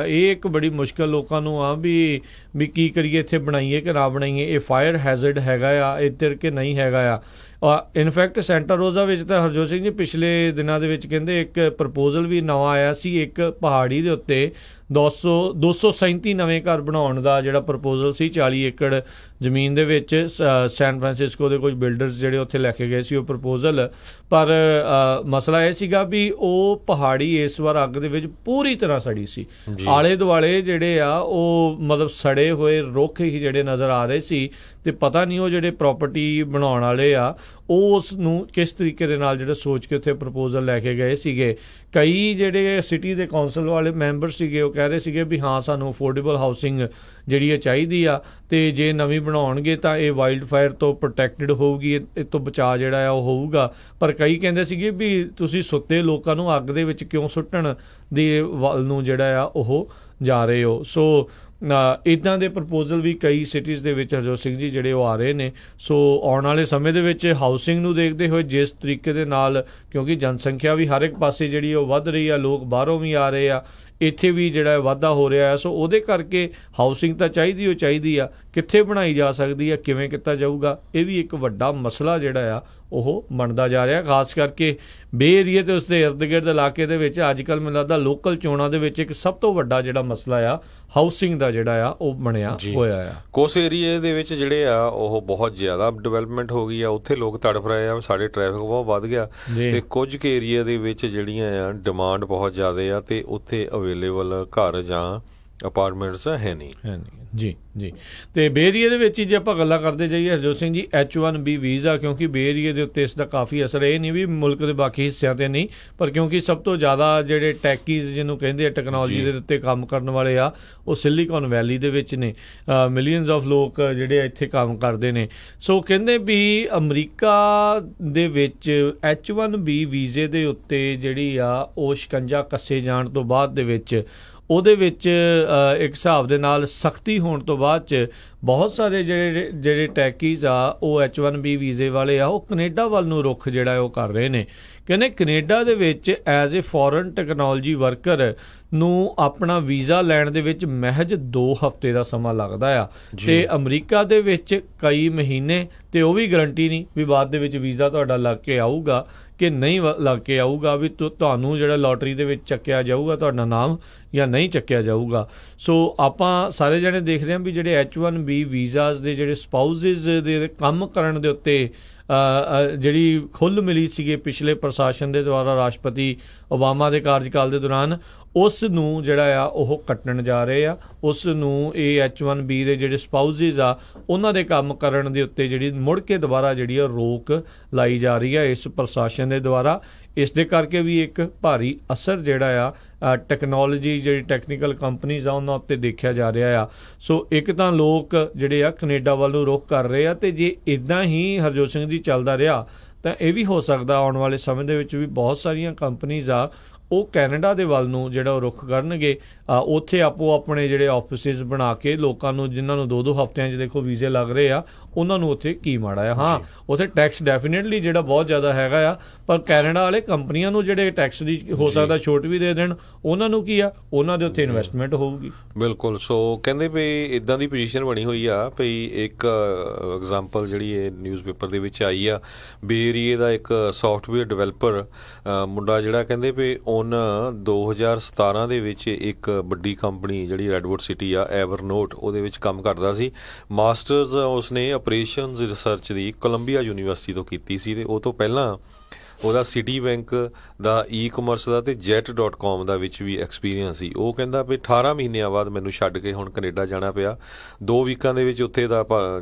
ਇਹ ਇੱਕ ਬੜੀ ਮੁਸ਼ਕਿਲ ਲੋਕਾਂ ਨੂੰ ਆ ਵੀ ਕੀ ਕਰੀਏ, ਇੱਥੇ ਬਣਾਈਏ ਕਿ ਨਾ ਬਣਾਈਏ, ਇਹ ਫਾਇਰ ਹੈਜ਼ਰਡ ਹੈਗਾ ਆ ਇੱਧਰ ਕਿ ਨਹੀਂ ਹੈਗਾ ਆ। ਇਨਫੈਕਟ ਸੈਂਟਾ ਰੋਜ਼ਾ ਵਿੱਚ ਤਾਂ ਹਰਜੋਤ ਸਿੰਘ ਜੀ ਪਿਛਲੇ ਦਿਨਾਂ ਦੇ ਵਿੱਚ ਕਹਿੰਦੇ ਇੱਕ ਪ੍ਰਪੋਜ਼ਲ ਵੀ ਨਵਾਂ ਆਇਆ ਸੀ, ਇੱਕ ਪਹਾੜੀ ਦੇ ਉੱਤੇ 237 ਨਵੇਂ ਘਰ ਬਣਾਉਣ ਦਾ ਜਿਹੜਾ ਪ੍ਰਪੋਜ਼ਲ ਸੀ 40 ਏਕੜ ਜ਼ਮੀਨ ਦੇ ਵਿੱਚ। ਸੈਨ ਫਰਾਂਸਿਸਕੋ ਦੇ ਕੁਝ ਬਿਲਡਰਸ ਜਿਹੜੇ ਉੱਥੇ ਲੈ ਕੇ ਗਏ ਸੀ ਉਹ ਪ੍ਰਪੋਜ਼ਲ, ਪਰ ਮਸਲਾ ਇਹ ਸੀਗਾ ਵੀ ਉਹ ਪਹਾੜੀ ਇਸ ਵਾਰ ਅੱਗ ਦੇ ਵਿੱਚ ਪੂਰੀ ਤਰ੍ਹਾਂ ਸੜੀ ਸੀ। ਆਲੇ ਦੁਆਲੇ ਜਿਹੜੇ ਆ ਉਹ ਮਤਲਬ ਸੜੇ ਹੋਏ ਰੁੱਖ ਹੀ ਜਿਹੜੇ ਨਜ਼ਰ ਆ ਰਹੇ ਸੀ ਤੇ ਪਤਾ ਨਹੀਂ ਉਹ ਜਿਹੜੇ ਪ੍ਰਾਪਰਟੀ ਬਣਾਉਣ ਵਾਲੇ ਆ ਉਹ ਉਸ ਨੂੰ ਕਿਸ ਤਰੀਕੇ ਦੇ ਨਾਲ ਜਿਹੜਾ ਸੋਚ ਕੇ ਉੱਥੇ ਪ੍ਰਪੋਜ਼ਲ ਲੈ ਕੇ ਗਏ ਸੀਗੇ। ਕਈ ਜਿਹੜੇ ਸਿਟੀ ਦੇ ਕੌਂਸਲ ਵਾਲੇ ਮੈਂਬਰ ਸੀਗੇ ਉਹ ਕਹਿ ਰਹੇ ਸੀਗੇ ਵੀ ਹਾਂ ਸਾਨੂੰ ਅਫੋਰਡੇਬਲ ਹਾਊਸਿੰਗ ਜਿਹੜੀ ਇਹ ਚਾਹੀਦੀ ਆ ਤੇ ਜੇ ਨਵੀਂ ਬਣਾਉਣਗੇ ਤਾਂ ਇਹ ਵਾਈਲਡ ਫਾਇਰ ਤੋਂ ਪ੍ਰੋਟੈਕਟਡ ਹੋਊਗੀ, ਇਹ ਤੋਂ ਬਚਾਅ ਜਿਹੜਾ ਆ ਉਹ ਹੋਊਗਾ। ਪਰ ਕਈ ਕਹਿੰਦੇ ਸੀਗੇ ਵੀ ਤੁਸੀਂ ਸੁੱਤੇ ਲੋਕਾਂ ਨੂੰ ਅੱਗ ਦੇ ਵਿੱਚ ਕਿਉਂ ਸੁੱਟਣ ਦੇ ਵੱਲ ਨੂੰ ਜਿਹੜਾ ਆ ਉਹ ਜਾ ਰਹੇ ਹੋ। ਸੋ ਇੱਦਾਂ ਦੇ ਪ੍ਰਪੋਜ਼ਲ ਵੀ ਕਈ ਸਿਟੀਜ਼ ਦੇ ਵਿੱਚ ਹਰਜੋਤ ਸਿੰਘ ਜੀ ਜਿਹੜੇ ਉਹ ਆ ਰਹੇ ਨੇ। ਸੋ ਆਉਣ ਵਾਲੇ ਸਮੇਂ ਦੇ ਵਿੱਚ ਹਾਊਸਿੰਗ ਨੂੰ ਦੇਖਦੇ ਹੋਏ ਜਿਸ ਤਰੀਕੇ ਦੇ ਨਾਲ, ਕਿਉਂਕਿ ਜਨਸੰਖਿਆ ਵੀ ਹਰ ਇੱਕ ਪਾਸੇ ਜਿਹੜੀ ਉਹ ਵੱਧ ਰਹੀ ਆ, ਲੋਕ ਬਾਹਰੋਂ ਵੀ ਆ ਰਹੇ ਆ, ਇੱਥੇ ਵੀ ਜਿਹੜਾ ਵਾਧਾ ਹੋ ਰਿਹਾ ਹੈ, ਸੋ ਉਹਦੇ ਕਰਕੇ ਹਾਊਸਿੰਗ ਤਾਂ ਚਾਹੀਦੀ ਆ, ਕਿੱਥੇ ਬਣਾਈ ਜਾ ਸਕਦੀ ਆ, ਕਿਵੇਂ ਕੀਤਾ ਜਾਊਗਾ, ਇਹ ਵੀ ਇੱਕ ਵੱਡਾ ਮਸਲਾ ਜਿਹੜਾ ਆ ਉਹ ਬਣਦਾ ਜਾ ਰਿਹਾ। ਖਾਸ ਕਰਕੇ ਬੇ ਏਰੀਏ ਤੇ ਉਸਦੇ ਇਰਦ ਗਿਰਦ ਇਲਾਕੇ ਦੇ ਵਿੱਚ ਅੱਜ ਕੱਲ੍ਹ ਮੈਨੂੰ ਲੱਗਦਾ ਲੋਕਲ ਚੋਣਾਂ ਦੇ ਵਿੱਚ ਇੱਕ ਸਭ ਤੋਂ ਵੱਡਾ ਜਿਹੜਾ ਮਸਲਾ ਆ ਹਾਊਸਿੰਗ ਦਾ ਜਿਹੜਾ ਆ ਉਹ ਬਣਿਆ ਹੋਇਆ ਆ। ਕੁਝ ਏਰੀਏ ਦੇ ਵਿੱਚ ਜਿਹੜੇ ਆ ਉਹ ਬਹੁਤ ਜ਼ਿਆਦਾ ਡਿਵੈਲਪਮੈਂਟ ਹੋ ਗਈ ਆ, ਉੱਥੇ ਲੋਕ ਤੜਫ ਰਹੇ ਆ, ਸਾਡੇ ਟ੍ਰੈਫਿਕ ਬਹੁਤ ਵੱਧ ਗਿਆ ਤੇ ਕੁਝ ਕੁ ਏਰੀਏ ਦੇ ਵਿੱਚ ਜਿਹੜੀਆਂ ਆ ਡਿਮਾਂਡ ਬਹੁਤ ਜ਼ਿਆਦਾ ਆ ਤੇ ਉੱਥੇ ਅਵੇਲੇਬਲ ਘਰ ਜਾਂ ਅਪਾਰਟਮੈਂਟਸ ਹੈ ਨਹੀਂ। ਜੀ ਤੇ ਬੇ ਏਰੀਏ ਦੇ ਵਿੱਚ ਹੀ ਜੇ ਆਪਾਂ ਗੱਲਾਂ ਕਰਦੇ ਜਾਈਏ ਹਰਜੋਤ ਸਿੰਘ ਜੀ, H1B ਵੀਜ਼ਾ, ਕਿਉਂਕਿ ਬੇ ਏਰੀਏ ਦੇ ਉੱਤੇ ਇਸ ਦਾ ਕਾਫੀ ਅਸਰ, ਇਹ ਨਹੀਂ ਵੀ ਮੁਲਕ ਦੇ ਬਾਕੀ ਹਿੱਸਿਆਂ ਤੇ ਨਹੀਂ, ਪਰ ਕਿਉਂਕਿ ਸਭ ਤੋਂ ਜ਼ਿਆਦਾ ਜਿਹੜੇ ਟੈਕੀਜ਼ ਜਿਹਨੂੰ ਕਹਿੰਦੇ ਆ ਟੈਕਨੋਲੋਜੀ ਦੇ ਉੱਤੇ ਕੰਮ ਕਰਨ ਵਾਲੇ ਆ ਉਹ ਸਿਲੀਕਨ ਵੈਲੀ ਦੇ ਵਿੱਚ ਨੇ। ਮਿਲੀਅਨਸ ਆਫ ਲੋਕ ਜਿਹੜੇ ਇੱਥੇ ਕੰਮ ਕਰਦੇ ਨੇ। ਸੋ ਕਹਿੰਦੇ ਵੀ ਅਮਰੀਕਾ ਦੇ ਵਿੱਚ H1B ਵੀਜ਼ੇ ਦੇ ਉੱਤੇ ਜਿਹੜੀ ਆ ਉਹ ਸ਼ਿਕੰਜਾ ਕੱਸੇ ਜਾਣ ਤੋਂ ਬਾਅਦ ਦੇ ਵਿੱਚ ਉਹਦੇ ਵਿੱਚ ਇੱਕ ਹਿਸਾਬ ਦੇ ਨਾਲ ਸਖਤੀ ਹੋਣ ਤੋਂ ਬਾਅਦ 'ਚ ਬਹੁਤ ਸਾਰੇ ਜਿਹੜੇ ਟੈਕੀਜ਼ ਆ ਉਹ H1B ਵੀਜ਼ੇ ਵਾਲੇ ਆ ਉਹ ਕੈਨੇਡਾ ਵੱਲ ਨੂੰ ਰੁੱਖ ਜਿਹੜਾ ਉਹ ਕਰ ਰਹੇ ਨੇ। ਕਹਿੰਦੇ ਕੈਨੇਡਾ ਦੇ ਵਿੱਚ as a foreign technology worker ਨੂੰ ਆਪਣਾ ਵੀਜ਼ਾ ਲੈਣ ਦੇ ਵਿੱਚ ਮਹਿਜ 2 ਹਫ਼ਤੇ ਦਾ ਸਮਾਂ ਲੱਗਦਾ ਆ ਤੇ ਅਮਰੀਕਾ ਦੇ ਵਿੱਚ ਕਈ ਮਹੀਨੇ, ਤੇ ਉਹ ਵੀ ਗਰੰਟੀ ਨਹੀਂ ਵੀ ਬਾਅਦ ਦੇ ਵਿੱਚ ਵੀਜ਼ਾ ਤੁਹਾਡਾ ਲੱਗ ਕੇ ਆਊਗਾ ਕਿ ਨਹੀਂ ਲੱਗ ਕੇ ਆਊਗਾ, ਵੀ ਤੁਹਾਨੂੰ ਜਿਹੜਾ ਲੋਟਰੀ ਦੇ ਵਿੱਚ ਚੱਕਿਆ ਜਾਊਗਾ ਤੁਹਾਡਾ ਨਾਮ ਜਾਂ ਨਹੀਂ ਚੱਕਿਆ ਜਾਊਗਾ। ਸੋ ਆਪਾਂ ਸਾਰੇ ਜਣੇ ਦੇਖ ਰਹੇ ਹਾਂ ਵੀ ਜਿਹੜੇ H1B ਵੀਜ਼ਾਜ਼ ਦੇ ਜਿਹੜੇ ਸਪਾਊਸਿਸ ਦੇ ਕੰਮ ਕਰਨ ਦੇ ਉੱਤੇ ਜਿਹੜੀ ਖੁੱਲ੍ਹ ਮਿਲੀ ਸੀਗੀ ਪਿਛਲੇ ਪ੍ਰਸ਼ਾਸਨ ਦੇ ਦੁਆਰਾ ਰਾਸ਼ਟਰਪਤੀ ਓਬਾਮਾ ਦੇ ਕਾਰਜਕਾਲ ਦੇ ਦੌਰਾਨ, ਉਸ ਨੂੰ ਜਿਹੜਾ ਆ ਉਹ ਕੱਟਣ ਜਾ ਰਹੇ ਆ। ਉਸ ਨੂੰ ਇਹ H1B ਦੇ ਜਿਹੜੇ ਸਪਾਊਸਿਸ ਆ ਉਹਨਾਂ ਦੇ ਕੰਮ ਕਰਨ ਦੇ ਉੱਤੇ ਜਿਹੜੀ ਮੁੜ ਕੇ ਦੁਬਾਰਾ ਜਿਹੜੀ ਆ ਰੋਕ ਲਾਈ ਜਾ ਰਹੀ ਆ ਇਸ ਪ੍ਰਸ਼ਾਸਨ ਦੇ ਦੁਆਰਾ। ਇਸ ਦੇ ਕਰਕੇ ਵੀ ਇੱਕ ਭਾਰੀ ਅਸਰ ਜਿਹੜਾ ਆ ਟੈਕਨੋਲੋਜੀ ਜਿਹੜੀ ਟੈਕਨੀਕਲ ਕੰਪਨੀਜ਼ ਆ ਉਹਨਾਂ ਉੱਤੇ ਦੇਖਿਆ ਜਾ ਰਿਹਾ ਆ। ਸੋ ਇੱਕ ਤਾਂ ਲੋਕ ਜਿਹੜੇ ਆ ਕੈਨੇਡਾ ਵੱਲ ਨੂੰ ਰੁਖ ਕਰ ਰਹੇ ਆ ਤੇ ਜੇ ਇੱਦਾਂ ਹੀ ਹਰਜੋਤ ਸਿੰਘ ਜੀ ਚੱਲਦਾ ਰਿਹਾ ਤਾਂ ਇਹ ਵੀ ਹੋ ਸਕਦਾ ਆਉਣ ਵਾਲੇ ਸਮੇਂ ਦੇ ਵਿੱਚ ਵੀ ਬਹੁਤ ਸਾਰੀਆਂ ਕੰਪਨੀਜ਼ ਆ ਉਹ ਕੈਨੇਡਾ ਦੇ ਵੱਲ ਨੂੰ ਜਿਹੜਾ ਉਹ ਰੁਖ ਕਰਨਗੇ। ਉੱਥੇ ਆਪੋ ਆਪਣੇ ਜਿਹੜੇ ਆਫਿਸਿਸ ਬਣਾ ਕੇ ਲੋਕਾਂ ਨੂੰ ਜਿਨ੍ਹਾਂ ਨੂੰ 2-2 ਹਫ਼ਤਿਆਂ 'ਚ ਦੇਖੋ ਵੀਜ਼ੇ ਲੱਗ ਰਹੇ ਆ ਉਹਨਾਂ ਨੂੰ ਉੱਥੇ ਕੀ ਮਾੜਾ ਆ। ਹਾਂ ਉੱਥੇ ਟੈਕਸ ਡੈਫੀਨੇਟਲੀ ਜਿਹੜਾ ਬਹੁਤ ਜ਼ਿਆਦਾ ਹੈਗਾ ਆ, ਪਰ ਕੈਨੇਡਾ ਵਾਲੇ ਕੰਪਨੀਆਂ ਨੂੰ ਜਿਹੜੇ ਟੈਕਸ ਦੀ ਹੋ ਸਕਦਾ ਛੋਟ ਵੀ ਦੇ ਦੇਣ, ਉਹਨਾਂ ਨੂੰ ਕੀ ਆ, ਉਹਨਾਂ ਦੇ ਉੱਥੇ ਇਨਵੈਸਟਮੈਂਟ ਹੋਊਗੀ। ਬਿਲਕੁਲ। ਸੋ ਕਹਿੰਦੇ ਵੀ ਇੱਦਾਂ ਦੀ ਪੋਜੀਸ਼ਨ ਬਣੀ ਹੋਈ ਆ ਵੀ ਇੱਕ ਐਗਜ਼ਾਮਪਲ ਜਿਹੜੀ ਇਹ ਨਿਊਜ਼ਪੇਪਰ ਦੇ ਵਿੱਚ ਆਈ ਆ, ਬੇ ਏਰੀਏ ਦਾ ਇੱਕ ਸੌਫਟਵੇਅਰ ਡਿਵੈਲਪਰ ਮੁੰਡਾ ਜਿਹੜਾ ਕਹਿੰਦੇ ਵੀ ਉਹਨ 2017 ਦੇ ਵਿੱਚ ਇੱਕ ਵੱਡੀ ਕੰਪਨੀ ਜਿਹੜੀ ਰੈਡਵੁੱਡ ਸਿਟੀ ਆ ਐਵਰਨੋਟ ਉਹਦੇ ਵਿੱਚ ਕੰਮ ਕਰਦਾ ਸੀ। ਮਾਸਟਰਸ ਉਸਨੇ ਆਪਰੇਸ਼ਨਸ ਰਿਸਰਚ ਦੀ ਕੋਲੰਬੀਆ ਯੂਨੀਵਰਸਿਟੀ ਤੋਂ ਕੀਤੀ ਸੀ ਤੇ ਉਹ ਤੋਂ ਪਹਿਲਾਂ ਉਹਦਾ ਸਿਟੀ ਬੈਂਕ ਦਾ ਈ-ਕਮਰਸ ਦਾ ਤੇ jet.com ਦਾ ਵਿੱਚ ਵੀ ਐਕਸਪੀਰੀਅੰਸ ਸੀ। ਉਹ ਕਹਿੰਦਾ ਵੀ 18 ਮਹੀਨਿਆਂ ਬਾਅਦ ਮੈਨੂੰ ਛੱਡ ਕੇ ਹੁਣ ਕੈਨੇਡਾ ਜਾਣਾ ਪਿਆ, 2 ਵੀਕਾਂ ਦੇ ਵਿੱਚ ਉੱਥੇ ਦਾ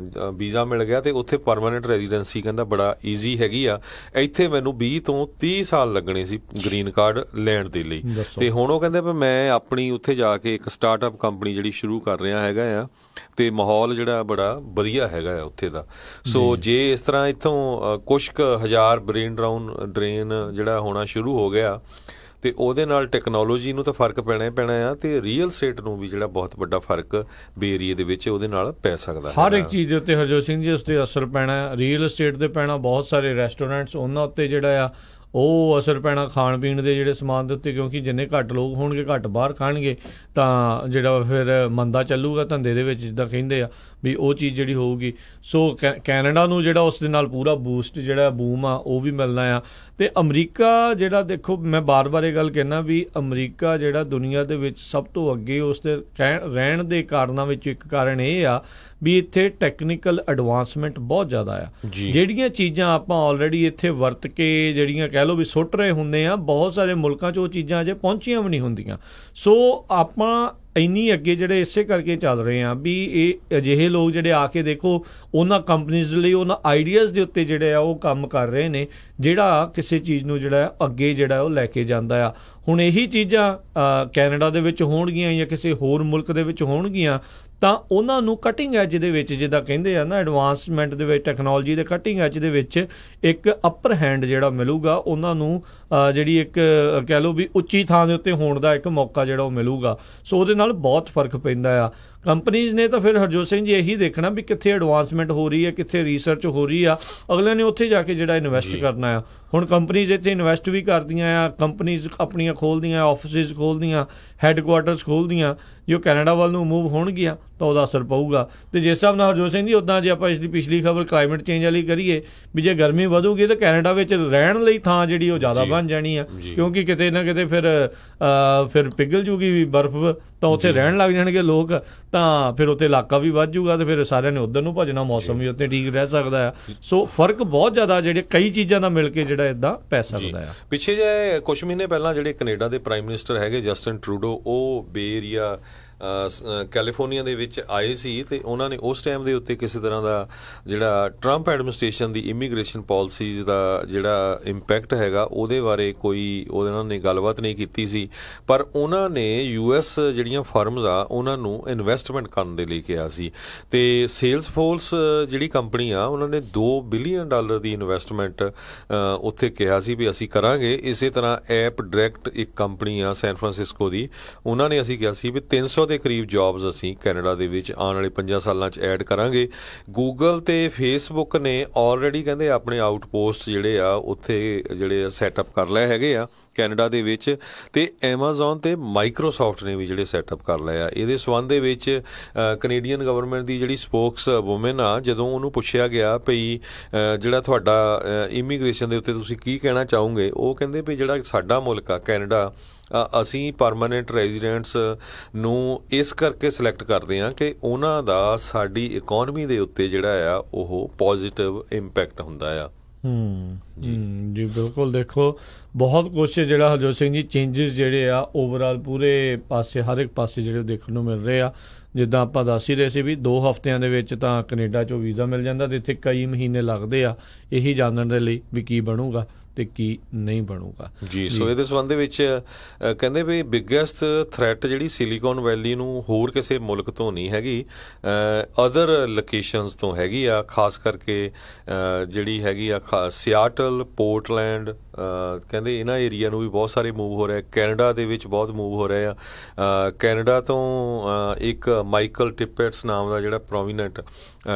ਵੀਜ਼ਾ ਮਿਲ ਗਿਆ ਤੇ ਉੱਥੇ ਪਰਮਾਨੈਂਟ ਰੈਜ਼ੀਡੈਂਸੀ ਕਹਿੰਦਾ ਬੜਾ ਈਜ਼ੀ ਹੈਗੀ ਆ। ਇੱਥੇ ਮੈਨੂੰ 20 ਤੋਂ 30 ਸਾਲ ਲੱਗਣੇ ਸੀ ਗ੍ਰੀਨ ਕਾਰਡ ਲੈਣ ਦੇ ਲਈ ਤੇ ਹੁਣ ਉਹ ਕਹਿੰਦੇ ਵੀ ਮੈਂ ਆਪਣੀ ਉੱਥੇ ਜਾ ਕੇ ਇੱਕ ਸਟਾਰਟਅਪ ਕੰਪਨੀ ਜਿਹੜੀ ਸ਼ੁਰੂ ਕਰ ਰਿਹਾ ਹੈਗਾ ਆ ਤੇ ਮਾਹੌਲ ਜਿਹੜਾ ਬੜਾ ਵਧੀਆ ਹੈਗਾ ਆ ਉੱਥੇ ਦਾ। ਸੋ ਜੇ ਇਸ ਤਰ੍ਹਾਂ ਇੱਥੋਂ ਕੁਛ ਕੁ ਹਜ਼ਾਰ ਡਰੇਨ ਜਿਹੜਾ ਹੋਣਾ ਸ਼ੁਰੂ ਹੋ ਗਿਆ ਤੇ ਉਹਦੇ ਨਾਲ ਟੈਕਨੋਲੋਜੀ ਨੂੰ ਤਾਂ ਫਰਕ ਪੈਣਾ ਹੀ ਪੈਣਾ ਆ, ਤੇ ਰੀਅਲ ਸਟੇਟ ਨੂੰ ਵੀ ਜਿਹੜਾ ਬਹੁਤ ਵੱਡਾ ਫਰਕ ਬੇ ਏਰੀਏ ਦੇ ਵਿੱਚ ਉਹਦੇ ਨਾਲ ਪੈ ਸਕਦਾ ਹੈ। ਹਰ ਇੱਕ ਚੀਜ਼ ਦੇ ਉੱਤੇ ਹਰਜੋਤ ਸਿੰਘ ਜੀ ਉਸ 'ਤੇ ਅਸਰ ਪੈਣਾ, ਰੀਅਲ ਸਟੇਟ ਦੇ ਪੈਣਾ, ਬਹੁਤ ਸਾਰੇ ਰੈਸਟੋਰੈਂਟਸ ਉਹਨਾਂ ਉੱਤੇ ਜਿਹੜਾ ਆ ਉਹ ਅਸਰ ਪੈਣਾ, ਖਾਣ ਪੀਣ ਦੇ ਜਿਹੜੇ ਸਮਾਨ ਦੇ ਉੱਤੇ, ਕਿਉਂਕਿ ਜਿੰਨੇ ਘੱਟ ਲੋਕ ਹੋਣਗੇ ਘੱਟ ਬਾਹਰ ਖਾਣਗੇ ਤਾਂ ਜਿਹੜਾ ਫਿਰ ਮੰਦਾ ਚੱਲੂਗਾ ਧੰਦੇ ਦੇ ਵਿੱਚ, ਜਿੱਦਾਂ ਕਹਿੰਦੇ ਆ ਵੀ ਉਹ ਚੀਜ਼ ਜਿਹੜੀ ਹੋਊਗੀ। ਸੋ ਕੈਨੇਡਾ ਨੂੰ ਜਿਹੜਾ ਉਸ ਦੇ ਨਾਲ ਪੂਰਾ ਬੂਸਟ ਜਿਹੜਾ ਬੂਮ ਆ ਉਹ ਵੀ ਮਿਲਣਾ ਆ। ਅਤੇ ਅਮਰੀਕਾ ਜਿਹੜਾ ਦੇਖੋ, ਮੈਂ ਬਾਰ-ਬਾਰ ਇਹ ਗੱਲ ਕਹਿੰਦਾ ਵੀ ਅਮਰੀਕਾ ਜਿਹੜਾ ਦੁਨੀਆ ਦੇ ਵਿੱਚ ਸਭ ਤੋਂ ਅੱਗੇ ਉਸ ਦੇ ਰਹਿਣ ਦੇ ਕਾਰਨਾਂ ਵਿੱਚ ਇੱਕ ਕਾਰਨ ਇਹ ਆ ਵੀ ਇੱਥੇ ਟੈਕਨੀਕਲ ਐਡਵਾਂਸਮੈਂਟ ਬਹੁਤ ਜ਼ਿਆਦਾ ਆ। ਜਿਹੜੀਆਂ ਚੀਜ਼ਾਂ ਆਪਾਂ ਆਲਰੇਡੀ ਇੱਥੇ ਵਰਤ ਕੇ ਜਿਹੜੀਆਂ ਕਹਿ ਲਓ ਵੀ ਸੁੱਟ ਰਹੇ ਹੁੰਦੇ ਆ, ਬਹੁਤ ਸਾਰੇ ਮੁਲਕਾਂ 'ਚ ਉਹ ਚੀਜ਼ਾਂ ਅਜੇ ਪਹੁੰਚੀਆਂ ਵੀ ਨਹੀਂ ਹੁੰਦੀਆਂ। ਸੋ ਆਪਾਂ ਇੰਨੀ ਅੱਗੇ ਜਿਹੜੇ ਇਸੇ ਕਰਕੇ ਚੱਲ ਰਹੇ ਆ ਵੀ ਇਹ ਅਜਿਹੇ ਲੋਕ ਜਿਹੜੇ ਆ ਕੇ ਦੇਖੋ ਉਹਨਾਂ ਕੰਪਨੀਜ਼ ਲਈ ਉਹਨਾਂ ਆਈਡੀਆਜ਼ ਦੇ ਉੱਤੇ ਜਿਹੜੇ ਆ ਉਹ ਕੰਮ ਕਰ ਰਹੇ ਨੇ, ਜਿਹੜਾ ਕਿਸੇ ਚੀਜ਼ ਨੂੰ ਜਿਹੜਾ ਅੱਗੇ ਜਿਹੜਾ ਉਹ ਲੈ ਕੇ ਜਾਂਦਾ ਆ। ਹੁਣ ਇਹੀ ਚੀਜ਼ਾਂ ਕੈਨੇਡਾ ਦੇ ਵਿੱਚ ਹੋਣਗੀਆਂ ਜਾਂ ਕਿਸੇ ਹੋਰ ਮੁਲਕ ਦੇ ਵਿੱਚ ਹੋਣਗੀਆਂ ਤਾਂ ਉਹਨਾਂ ਨੂੰ ਕਟਿੰਗ ਐਜ ਦੇ ਵਿੱਚ, ਜਿੱਦਾਂ ਕਹਿੰਦੇ ਆ ਨਾ ਐਡਵਾਂਸਮੈਂਟ ਦੇ ਵਿੱਚ, ਟੈਕਨੋਲੋਜੀ ਦੇ ਕਟਿੰਗ ਐਜ ਦੇ ਵਿੱਚ ਇੱਕ ਅਪਰ ਹੈਂਡ ਜਿਹੜਾ ਮਿਲੂਗਾ ਉਹਨਾਂ ਨੂੰ, ਜਿਹੜੀ ਇੱਕ ਕਹਿ ਲਓ ਵੀ ਉੱਚੀ ਥਾਂ ਦੇ ਉੱਤੇ ਹੋਣ ਦਾ ਇੱਕ ਮੌਕਾ ਜਿਹੜਾ ਉਹ ਮਿਲੂਗਾ। ਸੋ ਉਹਦੇ ਨਾਲ ਬਹੁਤ ਫਰਕ ਪੈਂਦਾ ਆ। ਕੰਪਨੀਜ਼ ਨੇ ਤਾਂ ਫਿਰ ਹਰਜੋਤ ਸਿੰਘ ਜੀ ਇਹੀ ਦੇਖਣਾ ਵੀ ਕਿੱਥੇ ਐਡਵਾਂਸਮੈਂਟ ਹੋ ਰਹੀ ਹੈ, ਕਿੱਥੇ ਰਿਸਰਚ ਹੋ ਰਹੀ ਆ, ਅਗਲੇ ਨੇ ਉੱਥੇ ਜਾ ਕੇ ਜਿਹੜਾ ਇਨਵੈਸਟ ਕਰਨਾ ਆ। ਹੁਣ ਕੰਪਨੀਜ਼ ਇੱਥੇ ਇਨਵੈਸਟ ਵੀ ਕਰਦੀਆਂ ਆ, ਕੰਪਨੀਜ਼ ਆਪਣੀਆਂ ਖੋਲ੍ਹਦੀਆਂ, ਆਫਿਸਿਸ ਖੋਲ੍ਹਦੀਆਂ, ਹੈੱਡਕੁਆਟਰਸ ਖੋਲ੍ਹਦੀਆਂ, ਜੋ ਕੈਨੇਡਾ ਵੱਲ ਨੂੰ ਮੂਵ ਹੋਣਗੀਆਂ ਤਾਂ ਉਹਦਾ ਅਸਰ ਪਊਗਾ। ਅਤੇ ਜਿਸ ਹਿਸਾਬ ਨਾਲ ਹਰਜੋਤ ਸਿੰਘ ਜੀ ਉੱਦਾਂ ਜੇ ਆਪਾਂ ਇਸਦੀ ਪਿਛਲੀ ਖਬਰ ਕਲਾਈਮੇਟ ਚੇਂਜ ਵਾਲੀ ਕਰੀਏ ਵੀ ਜੇ ਗਰਮੀ ਵਧੂਗੀ ਤਾਂ ਕੈਨੇਡਾ ਵਿੱਚ ਰਹਿਣ ਲਈ ਥਾਂ ਜਿਹੜੀ ਉਹ ਜ਼ਿਆਦਾ ਬਣ ਜਾਣੀ ਆ, ਕਿਉਂਕਿ ਕਿਤੇ ਨਾ ਕਿਤੇ ਫਿਰ ਪਿਘਲ ਜੂਗੀ ਵੀ ਬਰਫ਼, ਤਾਂ ਉੱਥੇ ਰਹਿਣ ਲੱਗ ਜਾਣਗੇ ਲੋਕ, ਤਾਂ ਫਿਰ ਉੱਥੇ ਇਲਾਕਾ ਵੀ ਵੱਧ ਜੂਗਾ ਤੇ ਫਿਰ ਸਾਰਿਆਂ ਨੇ ਉੱਧਰ ਨੂੰ ਭੱਜਣਾ, ਮੌਸਮ ਵੀ ਉੱਥੇ ਠੀਕ ਰਹਿ ਸਕਦਾ ਆ। ਸੋ ਫਰਕ ਬਹੁਤ ਜ਼ਿਆਦਾ ਜਿਹੜੇ ਕਈ ਚੀਜ਼ਾਂ ਦਾ ਮਿਲ ਕੇ ਜਿਹੜਾ ਇੱਦਾਂ ਪੈ ਸਕਦਾ ਆ। ਪਿੱਛੇ ਜੇ ਕੁਝ ਮਹੀਨੇ ਪਹਿਲਾਂ ਜਿਹੜੇ ਕੈਨੇਡਾ ਦੇ ਪ੍ਰਾਈਮ ਮਿਨਿਸਟਰ ਹੈਗੇ ਜਸਟਿਨ ਟਰੂਡੋ, ਉਹ ਬੇ ਏਰੀਆ ਕੈਲੀਫੋਰਨੀਆ ਦੇ ਵਿੱਚ ਆਏ ਸੀ ਤੇ ਉਹਨਾਂ ਨੇ ਉਸ ਟਾਈਮ ਦੇ ਉੱਤੇ ਕਿਸੇ ਤਰ੍ਹਾਂ ਦਾ ਜਿਹੜਾ ਟਰੰਪ ਐਡਮਿਨਿਸਟ੍ਰੇਸ਼ਨ ਦੀ ਇਮੀਗ੍ਰੇਸ਼ਨ ਪਾਲਿਸੀਜ਼ ਦਾ ਜਿਹੜਾ ਇੰਪੈਕਟ ਹੈਗਾ ਉਹਦੇ ਬਾਰੇ ਕੋਈ ਉਹਨਾਂ ਨੇ ਗੱਲਬਾਤ ਨਹੀਂ ਕੀਤੀ ਸੀ, ਪਰ ਉਹਨਾਂ ਨੇ US ਜਿਹੜੀਆਂ ਫਰਮਸ ਆ ਉਹਨਾਂ ਨੂੰ ਇਨਵੈਸਟਮੈਂਟ ਕਰਨ ਦੇ ਲਈ ਕਿਹਾ ਸੀ। ਤੇ ਸੇਲਸਫੋਰਸ ਜਿਹੜੀ ਕੰਪਨੀ ਆ ਉਹਨਾਂ ਨੇ $2 ਬਿਲੀਅਨ ਦੀ ਇਨਵੈਸਟਮੈਂਟ ਉੱਥੇ ਕਿਹਾ ਸੀ ਵੀ ਅਸੀਂ ਕਰਾਂਗੇ। ਇਸੇ ਤਰ੍ਹਾਂ ਐਪ ਡਾਇਰੈਕਟ ਇੱਕ ਕੰਪਨੀ ਆ ਸੈਨ ਫਰਾਂਸਿਸਕੋ ਦੀ, ਉਹਨਾਂ ਨੇ ਅਸੀਂ ਕਿਹਾ ਸੀ ਵੀ 300 ਦੇ ਕਰੀਬ ਜੌਬਸ ਅਸੀਂ ਕੈਨੇਡਾ ਦੇ ਵਿੱਚ ਆਉਣ ਵਾਲੇ 5 ਸਾਲਾਂ 'ਚ ਐਡ ਕਰਾਂਗੇ। ਗੂਗਲ ਤੇ ਫੇਸਬੁੱਕ ਨੇ ਆਲਰੇਡੀ ਕਹਿੰਦੇ ਆਪਣੇ ਆਊਟਪੋਸਟ ਜਿਹੜੇ ਆ ਉੱਥੇ ਜਿਹੜੇ ਸੈਟਅਪ ਕਰ ਲਏ ਹੈਗੇ ਆ ਕੈਨੇਡਾ ਦੇ ਵਿੱਚ, ਤੇ ਐਮਾਜ਼ੋਨ ਤੇ ਮਾਈਕਰੋਸਾਫਟ ਨੇ ਵੀ ਜਿਹੜੇ ਸੈਟਅਪ ਕਰ ਲਏ ਆ। ਇਹਦੇ ਸੰਬੰਧ ਦੇ ਵਿੱਚ ਕੈਨੇਡੀਅਨ ਗਵਰਨਮੈਂਟ ਦੀ ਜਿਹੜੀ ਸਪੋਕਸ ਵੂਮਨ ਆ, ਜਦੋਂ ਉਹਨੂੰ ਪੁੱਛਿਆ ਗਿਆ ਭਈ ਜਿਹੜਾ ਤੁਹਾਡਾ ਇਮੀਗ੍ਰੇਸ਼ਨ ਦੇ ਉੱਤੇ ਤੁਸੀਂ ਕੀ ਕਹਿਣਾ ਚਾਹੋਗੇ, ਉਹ ਕਹਿੰਦੇ ਵੀ ਜਿਹੜਾ ਸਾਡਾ ਮੁਲਕ ਆ ਕੈਨੇਡਾ, ਅਸੀਂ ਪਰਮਾਨੈਂਟ ਰੈਜ਼ੀਡੈਂਟਸ ਨੂੰ ਇਸ ਕਰਕੇ ਸਿਲੈਕਟ ਕਰਦੇ ਹਾਂ ਕਿ ਉਹਨਾਂ ਦਾ ਸਾਡੀ ਇਕੋਨਮੀ ਦੇ ਉੱਤੇ ਜਿਹੜਾ ਆ ਉਹ ਪੋਜ਼ਿਟਿਵ ਇੰਪੈਕਟ ਹੁੰਦਾ ਆ। ਜੀ ਬਿਲਕੁਲ। ਦੇਖੋ ਬਹੁਤ ਕੁਛ ਜਿਹੜਾ ਹਰਜੋਤ ਸਿੰਘ ਜੀ ਚੇਂਜਸ ਜਿਹੜੇ ਆ ਓਵਰਆਲ ਪੂਰੇ ਪਾਸੇ, ਹਰ ਇੱਕ ਪਾਸੇ ਜਿਹੜੇ ਦੇਖਣ ਨੂੰ ਮਿਲ ਰਹੇ ਆ। ਜਿੱਦਾਂ ਆਪਾਂ ਦੱਸ ਹੀ ਰਹੇ ਸੀ ਵੀ 2 ਹਫ਼ਤਿਆਂ ਦੇ ਵਿੱਚ ਤਾਂ ਕੈਨੇਡਾ 'ਚੋਂ ਵੀਜ਼ਾ ਮਿਲ ਜਾਂਦਾ ਤੇ ਇੱਥੇ ਕਈ ਮਹੀਨੇ ਲੱਗਦੇ ਆ ਇਹੀ ਜਾਣਨ ਦੇ ਲਈ ਵੀ ਕੀ ਬਣੂਗਾ ਤੇ ਕੀ ਨਹੀਂ ਬਣੂਗਾ ਜੀ। ਸੋ ਇਹਦੇ ਸੰਬੰਧ ਦੇ ਵਿੱਚ ਕਹਿੰਦੇ ਵੀ ਬਿਗੈਸਟ ਥ੍ਰੈਟ ਜਿਹੜੀ ਸਿਲੀਕਨ ਵੈਲੀ ਨੂੰ ਹੋਰ ਕਿਸੇ ਮੁਲਕ ਤੋਂ ਨਹੀਂ ਹੈਗੀ, ਅਦਰ ਲੋਕੇਸ਼ਨਸ ਤੋਂ ਹੈਗੀ ਆ, ਖਾਸ ਕਰਕੇ ਜਿਹੜੀ ਹੈਗੀ ਆ ਸਿਆਟਲ, ਪੋਰਟਲੈਂਡ, ਕਹਿੰਦੇ ਇਹਨਾਂ ਏਰੀਆ ਨੂੰ ਵੀ ਬਹੁਤ ਸਾਰੇ ਮੂਵ ਹੋ ਰਹੇ। ਕੈਨੇਡਾ ਦੇ ਵਿੱਚ ਬਹੁਤ ਮੂਵ ਹੋ ਰਹੇ ਆ। ਕੈਨੇਡਾ ਤੋਂ ਇੱਕ ਮਾਈਕਲ ਟਿਪੈਟਸ ਨਾਮ ਦਾ ਜਿਹੜਾ ਪ੍ਰੋਮੀਨੈਂਟ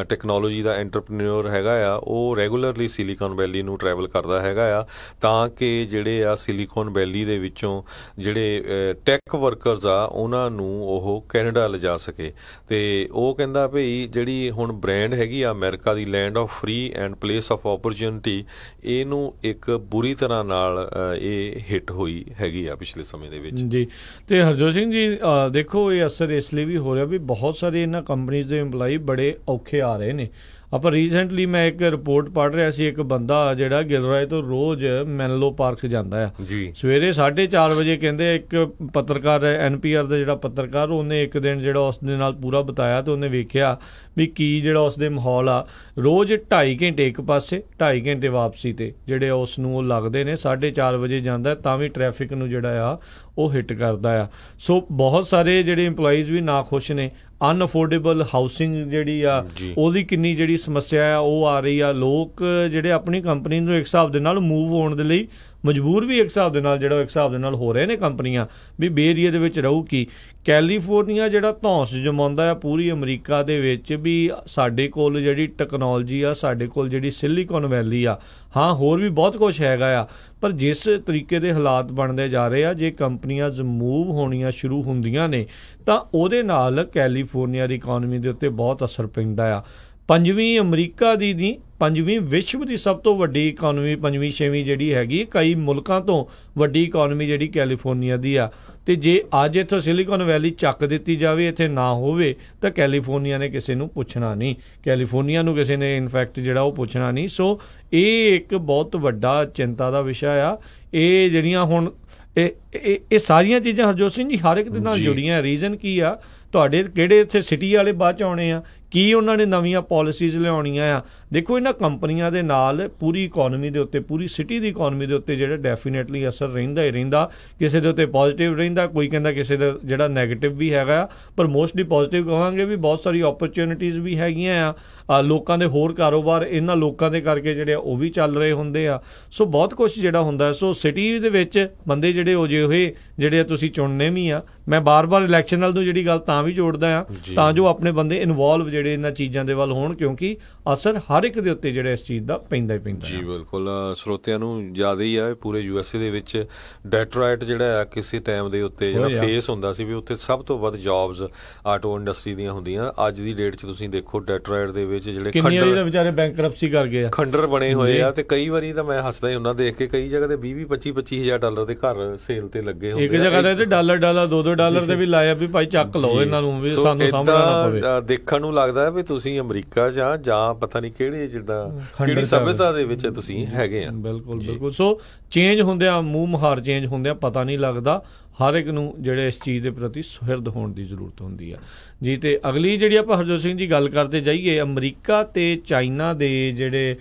ਟੈਕਨੋਲੋਜੀ ਦਾ ਐਂਟਰਪ੍ਰੀਨਿਓਰ ਹੈਗਾ ਆ, ਉਹ ਰੈਗੂਲਰਲੀ ਸਿਲੀਕਨ ਵੈਲੀ ਨੂੰ ਟਰੈਵਲ ਕਰਦਾ ਹੈਗਾ ਆ ਤਾਂ ਕਿ ਜਿਹੜੇ ਆ ਸਿਲੀਕਨ ਵੈਲੀ ਦੇ ਵਿੱਚੋਂ ਜਿਹੜੇ ਟੈਕ ਵਰਕਰਸ ਆ ਉਹਨਾਂ ਨੂੰ ਉਹ ਕੈਨੇਡਾ ਲਿਜਾ ਸਕੇ। ਤੇ ਉਹ ਕਹਿੰਦਾ ਭਈ ਜਿਹੜੀ ਹੁਣ ਬ੍ਰਾਂਡ ਹੈਗੀ ਆ America the, land of free and place of opportunity, ਇਹਨੂੰ ਇੱਕ ਬੁਰੀ ਤਰ੍ਹਾਂ ਨਾਲ ਇਹ ਹਿੱਟ ਹੋਈ ਹੈਗੀ ਆ ਪਿਛਲੇ ਸਮੇਂ ਦੇ ਵਿੱਚ ਜੀ। ਤੇ ਹਰਜੋਤ ਸਿੰਘ ਜੀ ਦੇਖੋ ਇਹ ਅਸਰ ਇਸ ਲਈ ਵੀ ਹੋ ਰਿਹਾ ਵੀ ਬਹੁਤ ਸਾਰੇ ਇਹਨਾਂ ਕੰਪਨੀਜ਼ ਦੇ EMPLOYEE ਬੜੇ ਔਖੇ ਆ ਰਹੇ ਨੇ। ਆਪਾਂ ਰੀਸੈਂਟਲੀ ਮੈਂ ਇੱਕ ਰਿਪੋਰਟ ਪੜ੍ਹ ਰਿਹਾ ਸੀ, ਇੱਕ ਬੰਦਾ ਜਿਹੜਾ ਗਿਲਰਾਏ ਤੋਂ ਰੋਜ਼ ਮੈਨਲੋ ਪਾਰਕ ਜਾਂਦਾ ਆ ਸਵੇਰੇ 4:30 ਵਜੇ। ਕਹਿੰਦੇ ਇੱਕ ਪੱਤਰਕਾਰ NPR ਦਾ ਜਿਹੜਾ ਪੱਤਰਕਾਰ, ਉਹਨੇ ਇੱਕ ਦਿਨ ਜਿਹੜਾ ਉਸ ਦੇ ਨਾਲ ਪੂਰਾ ਬਿਤਾਇਆ ਤੇ ਉਹਨੇ ਵੇਖਿਆ ਵੀ ਕੀ ਜਿਹੜਾ ਉਸ ਦੇ ਮਾਹੌਲ ਆ। ਰੋਜ਼ 2.5 ਘੰਟੇ ਇੱਕ ਪਾਸੇ, 2.5 ਘੰਟੇ ਵਾਪਸੀ ਤੇ ਜਿਹੜੇ ਉਸ ਨੂੰ ਉਹ ਲੱਗਦੇ ਨੇ। 4:30 ਵਜੇ ਜਾਂਦਾ ਤਾਂ ਵੀ ਟ੍ਰੈਫਿਕ ਨੂੰ ਜਿਹੜਾ ਆ ਉਹ ਹਿੱਟ ਕਰਦਾ ਆ। ਸੋ ਬਹੁਤ ਸਾਰੇ ਜਿਹੜੇ EMPLOYEES ਵੀ ਨਾ ਖੁਸ਼ ਨੇ। ਅਨਅਫੋਰਡੇਬਲ ਹਾਊਸਿੰਗ ਜਿਹੜੀ ਆ ਉਹਦੀ ਕਿੰਨੀ ਜਿਹੜੀ ਸਮੱਸਿਆ ਆ ਉਹ ਆ ਰਹੀ ਆ। ਲੋਕ ਜਿਹੜੇ ਆਪਣੀ ਕੰਪਨੀ ਨੂੰ ਇੱਕ ਹਿਸਾਬ ਦੇ ਨਾਲ ਮੂਵ ਹੋਣ ਦੇ ਲਈ ਮਜਬੂਰ ਵੀ ਇੱਕ ਹਿਸਾਬ ਦੇ ਨਾਲ ਜਿਹੜਾ ਇੱਕ ਹਿਸਾਬ ਦੇ ਨਾਲ ਹੋ ਰਹੇ ਨੇ ਕੰਪਨੀਆਂ ਵੀ ਬੇ ਏਰੀਆ ਦੇ ਵਿੱਚ ਰਹੂ ਕੀ। ਕੈਲੀਫੋਰਨੀਆ ਜਿਹੜਾ ਧੌਂਸ ਜਮਾਉਂਦਾ ਆ ਪੂਰੀ ਅਮਰੀਕਾ ਦੇ ਵਿੱਚ ਵੀ ਸਾਡੇ ਕੋਲ ਜਿਹੜੀ ਟੈਕਨੋਲੋਜੀ ਆ, ਸਾਡੇ ਕੋਲ ਜਿਹੜੀ ਸਿਲੀਕਨ ਵੈਲੀ ਆ, ਹਾਂ ਹੋਰ ਵੀ ਬਹੁਤ ਕੁਛ ਹੈਗਾ ਆ, ਪਰ ਜਿਸ ਤਰੀਕੇ ਦੇ ਹਾਲਾਤ ਬਣਦੇ ਜਾ ਰਹੇ ਆ, ਜੇ ਕੰਪਨੀਆਂ ਮੂਵ ਹੋਣੀਆਂ ਸ਼ੁਰੂ ਹੁੰਦੀਆਂ ਨੇ ਤਾਂ ਉਹਦੇ ਨਾਲ ਕੈਲੀਫੋਰਨੀਆ ਦੀ ਇਕੋਨਮੀ ਦੇ ਉੱਤੇ ਬਹੁਤ ਅਸਰ ਪੈਂਦਾ ਆ। ਪੰਜਵੀਂ ਅਮਰੀਕਾ ਦੀ ਨਹੀਂ, ਪੰਜਵੀਂ ਵਿਸ਼ਵ ਦੀ ਸਭ ਤੋਂ ਵੱਡੀ ਇਕੋਨਮੀ, ਪੰਜਵੀਂ ਛੇਵੀਂ ਜਿਹੜੀ ਹੈਗੀ ਕਈ ਮੁਲਕਾਂ ਤੋਂ ਵੱਡੀ ਇਕੋਨਮੀ ਜਿਹੜੀ ਕੈਲੀਫੋਰਨੀਆ ਦੀ ਆ। ਤੇ ਜੇ ਅੱਜ ਇੱਥੋਂ ਸਿਲੀਕਨ ਵੈਲੀ ਚੱਕ ਦਿੱਤੀ ਜਾਵੇ, ਇੱਥੇ ਨਾ ਹੋਵੇ, ਤਾਂ ਕੈਲੀਫੋਰਨੀਆ ਨੇ ਕਿਸੇ ਨੂੰ ਪੁੱਛਣਾ ਨਹੀਂ, ਕੈਲੀਫੋਰਨੀਆ ਨੂੰ ਕਿਸੇ ਨੇ ਇਨਫੈਕਟ ਜਿਹੜਾ ਉਹ ਪੁੱਛਣਾ ਨਹੀਂ। ਸੋ ਇਹ ਇੱਕ ਬਹੁਤ ਵੱਡਾ ਚਿੰਤਾ ਦਾ ਵਿਸ਼ਾ ਆ। ਇਹ ਜਿਹੜੀਆਂ ਹੁਣ ਇਹ ਸਾਰੀਆਂ ਚੀਜ਼ਾਂ ਹਰਜੋਤ ਸਿੰਘ ਜੀ ਹਰ ਇੱਕ ਦੇ ਨਾਲ ਜੁੜੀਆਂ। ਰੀਜ਼ਨ ਕੀ ਆ? ਤੁਹਾਡੇ ਕਿਹੜੇ ਇੱਥੇ ਸਿਟੀ ਵਾਲੇ ਬਾਅਦ 'ਚ ਆਉਣੇ ਆ, ਕੀ ਉਹਨਾਂ ਨੇ ਨਵੀਆਂ ਪਾਲਿਸੀਜ਼ ਲਿਆਉਣੀਆਂ ਆ? ਦੇਖੋ ਇਹਨਾਂ ਕੰਪਨੀਆਂ ਦੇ ਨਾਲ ਪੂਰੀ ਇਕੋਨਮੀ ਦੇ ਉੱਤੇ, ਪੂਰੀ ਸਿਟੀ ਦੀ ਇਕੋਨਮੀ ਦੇ ਉੱਤੇ ਜਿਹੜਾ ਡੈਫੀਨੇਟਲੀ ਅਸਰ ਰਹਿੰਦਾ ਹੀ ਰਹਿੰਦਾ। ਕਿਸੇ ਦੇ ਉੱਤੇ ਪੋਜ਼ੀਟਿਵ ਰਹਿੰਦਾ, ਕੋਈ ਕਹਿੰਦਾ ਕਿਸੇ ਦਾ ਜਿਹੜਾ ਨੈਗੇਟਿਵ ਵੀ ਹੈਗਾ, ਪਰ ਮੋਸਟਲੀ ਪੋਜ਼ੀਟਿਵ ਕਹਾਂਗੇ ਵੀ ਬਹੁਤ ਸਾਰੀ ਓਪਰਚੁਨਿਟੀਜ਼ ਵੀ ਹੈਗੀਆਂ ਆ। ਲੋਕਾਂ ਦੇ ਹੋਰ ਕਾਰੋਬਾਰ ਇਹਨਾਂ ਲੋਕਾਂ ਦੇ ਕਰਕੇ ਜਿਹੜੇ ਉਹ ਵੀ ਚੱਲ ਰਹੇ ਹੁੰਦੇ ਆ। ਸੋ ਬਹੁਤ ਕੁਛ ਜਿਹੜਾ ਹੁੰਦਾ। ਸੋ ਸਿਟੀ ਦੇ ਵਿੱਚ ਬੰਦੇ ਜਿਹੜੇ ਉਹ ਜਿਹੇ ਹੋਏ ਜਿਹੜੇ ਤੁਸੀਂ ਚੁਣਨੇ ਵੀ ਆ। ਮੈਂ ਬਾਰ-ਬਾਰ ਇਲੈਕਸ਼ਨ ਨਾਲ ਨੂੰ ਜਿਹੜੀ ਗੱਲ ਤਾਂ ਵੀ ਜੋੜਦਾ ਆ ਤਾਂ ਜੋ ਆਪਣੇ ਬੰਦੇ ਇਨਵੋਲਵ ਜਿਹੜੇ ਇਹਨਾਂ ਚੀਜ਼ਾਂ ਦੇ ਵੱਲ ਹੋਣ, ਕਿਉਂਕਿ ਅਸਰ ਹਰ ਇੱਕ ਦੇ ਉੱਤੇ ਜਿਹੜਾ ਇਸ ਚੀਜ਼ ਦਾ ਪੈਂਦਾ ਹੀ ਪੈਂਦਾ। ਜੀ ਬਿਲਕੁਲ। ਸਰੋਤਿਆਂ ਨੂੰ ਜ਼ਿਆਦਾ ਹੀ ਆ ਪੂਰੇ USA ਦੇ ਵਿੱਚ ਡੈਟਰੋਇਟ ਜਿਹੜਾ ਆ ਕਿਸੇ ਟਾਈਮ ਦੇ ਉੱਤੇ ਜਿਹੜਾ ਫੇਸ ਹੁੰਦਾ ਸੀ ਵੀ ਉੱਥੇ ਸਭ ਤੋਂ ਵੱਧ ਜੌਬਸ ਆਟੋ ਇੰਡਸਟਰੀ ਦੀਆਂ ਹੁੰਦੀਆਂ। ਅੱਜ ਦੀ ਡੇਟ 'ਚ ਤੁਸੀਂ ਦੇਖੋ ਡੈਟਰੋਇਟ ਦੇ ਵਿੱਚ ਜਿਹੜੇ ਖੰਡਰ ਵਿਚਾਰੇ ਬੈਂਕਰਪਸੀ ਕਰ ਗਏ ਆ, ਖੰਡਰ ਬਣੇ ਹੋਏ ਆ। ਤੇ ਕਈ ਵਾਰੀ ਤਾਂ ਮੈਂ ਹੱਸਦਾ ਹੀ ਹੁੰਦਾ ਦੇਖ ਕੇ, ਕਈ ਜਗ੍ਹਾ ਤੇ 20-20 25-25 ਹਜ਼ਾਰ ਡਾਲਰ ਦੇ ਘਰ ਸੇਲ ਤੇ ਲੱਗੇ ਹੁੰਦੇ। ਇੱਕ ਜਗ੍ਹਾ ਤੇ $1 $2 ਦੇ ਵੀ ਲਾਇਆ ਵੀ ਭਾਈ ਚੱਕ ਲਓ ਇਹਨਾਂ ਨੂੰ, ਵੀ ਸਾਨੂੰ ਸਾਹਮਣਾ ਨਾ ਪਵੇ। ਦੇਖਣ ਨੂੰ ਲੱਗਦਾ ਵੀ ਤੁਸੀਂ ਅਮਰੀਕਾ ਜਾਂ ਪਤਾ ਨਹੀਂ ਕਿਹੜੇ ਜਿੱਦਾਂ ਕਿਹੜੀ ਸਭਿਅਤਾ ਦੇ ਵਿੱਚ ਤੁਸੀਂ ਹੈਗੇ ਆ। ਬਿਲਕੁਲ ਬਿਲਕੁਲ। ਸੋ ਚੇਂਜ ਹੁੰਦਿਆਂ, ਮੂੰਹ ਮੁਹਾਰ ਚੇਂਜ ਹੁੰਦਿਆਂ ਪਤਾ ਨਹੀਂ ਲੱਗਦਾ। ਹਰ ਇੱਕ ਨੂੰ ਜਿਹੜੇ ਇਸ ਚੀਜ਼ ਦੇ ਪ੍ਰਤੀ ਸੁਹਿਰਦ ਹੋਣ ਦੀ ਜ਼ਰੂਰਤ ਹੁੰਦੀ ਆ ਜੀ। ਤੇ ਅਗਲੀ ਜਿਹੜੀ ਆਪਾਂ ਹਰਜੋਤ ਸਿੰਘ ਜੀ ਗੱਲ ਕਰਦੇ ਜਾਈਏ, ਅਮਰੀਕਾ ਤੇ ਚਾਈਨਾ ਦੇ ਜਿਹੜੇ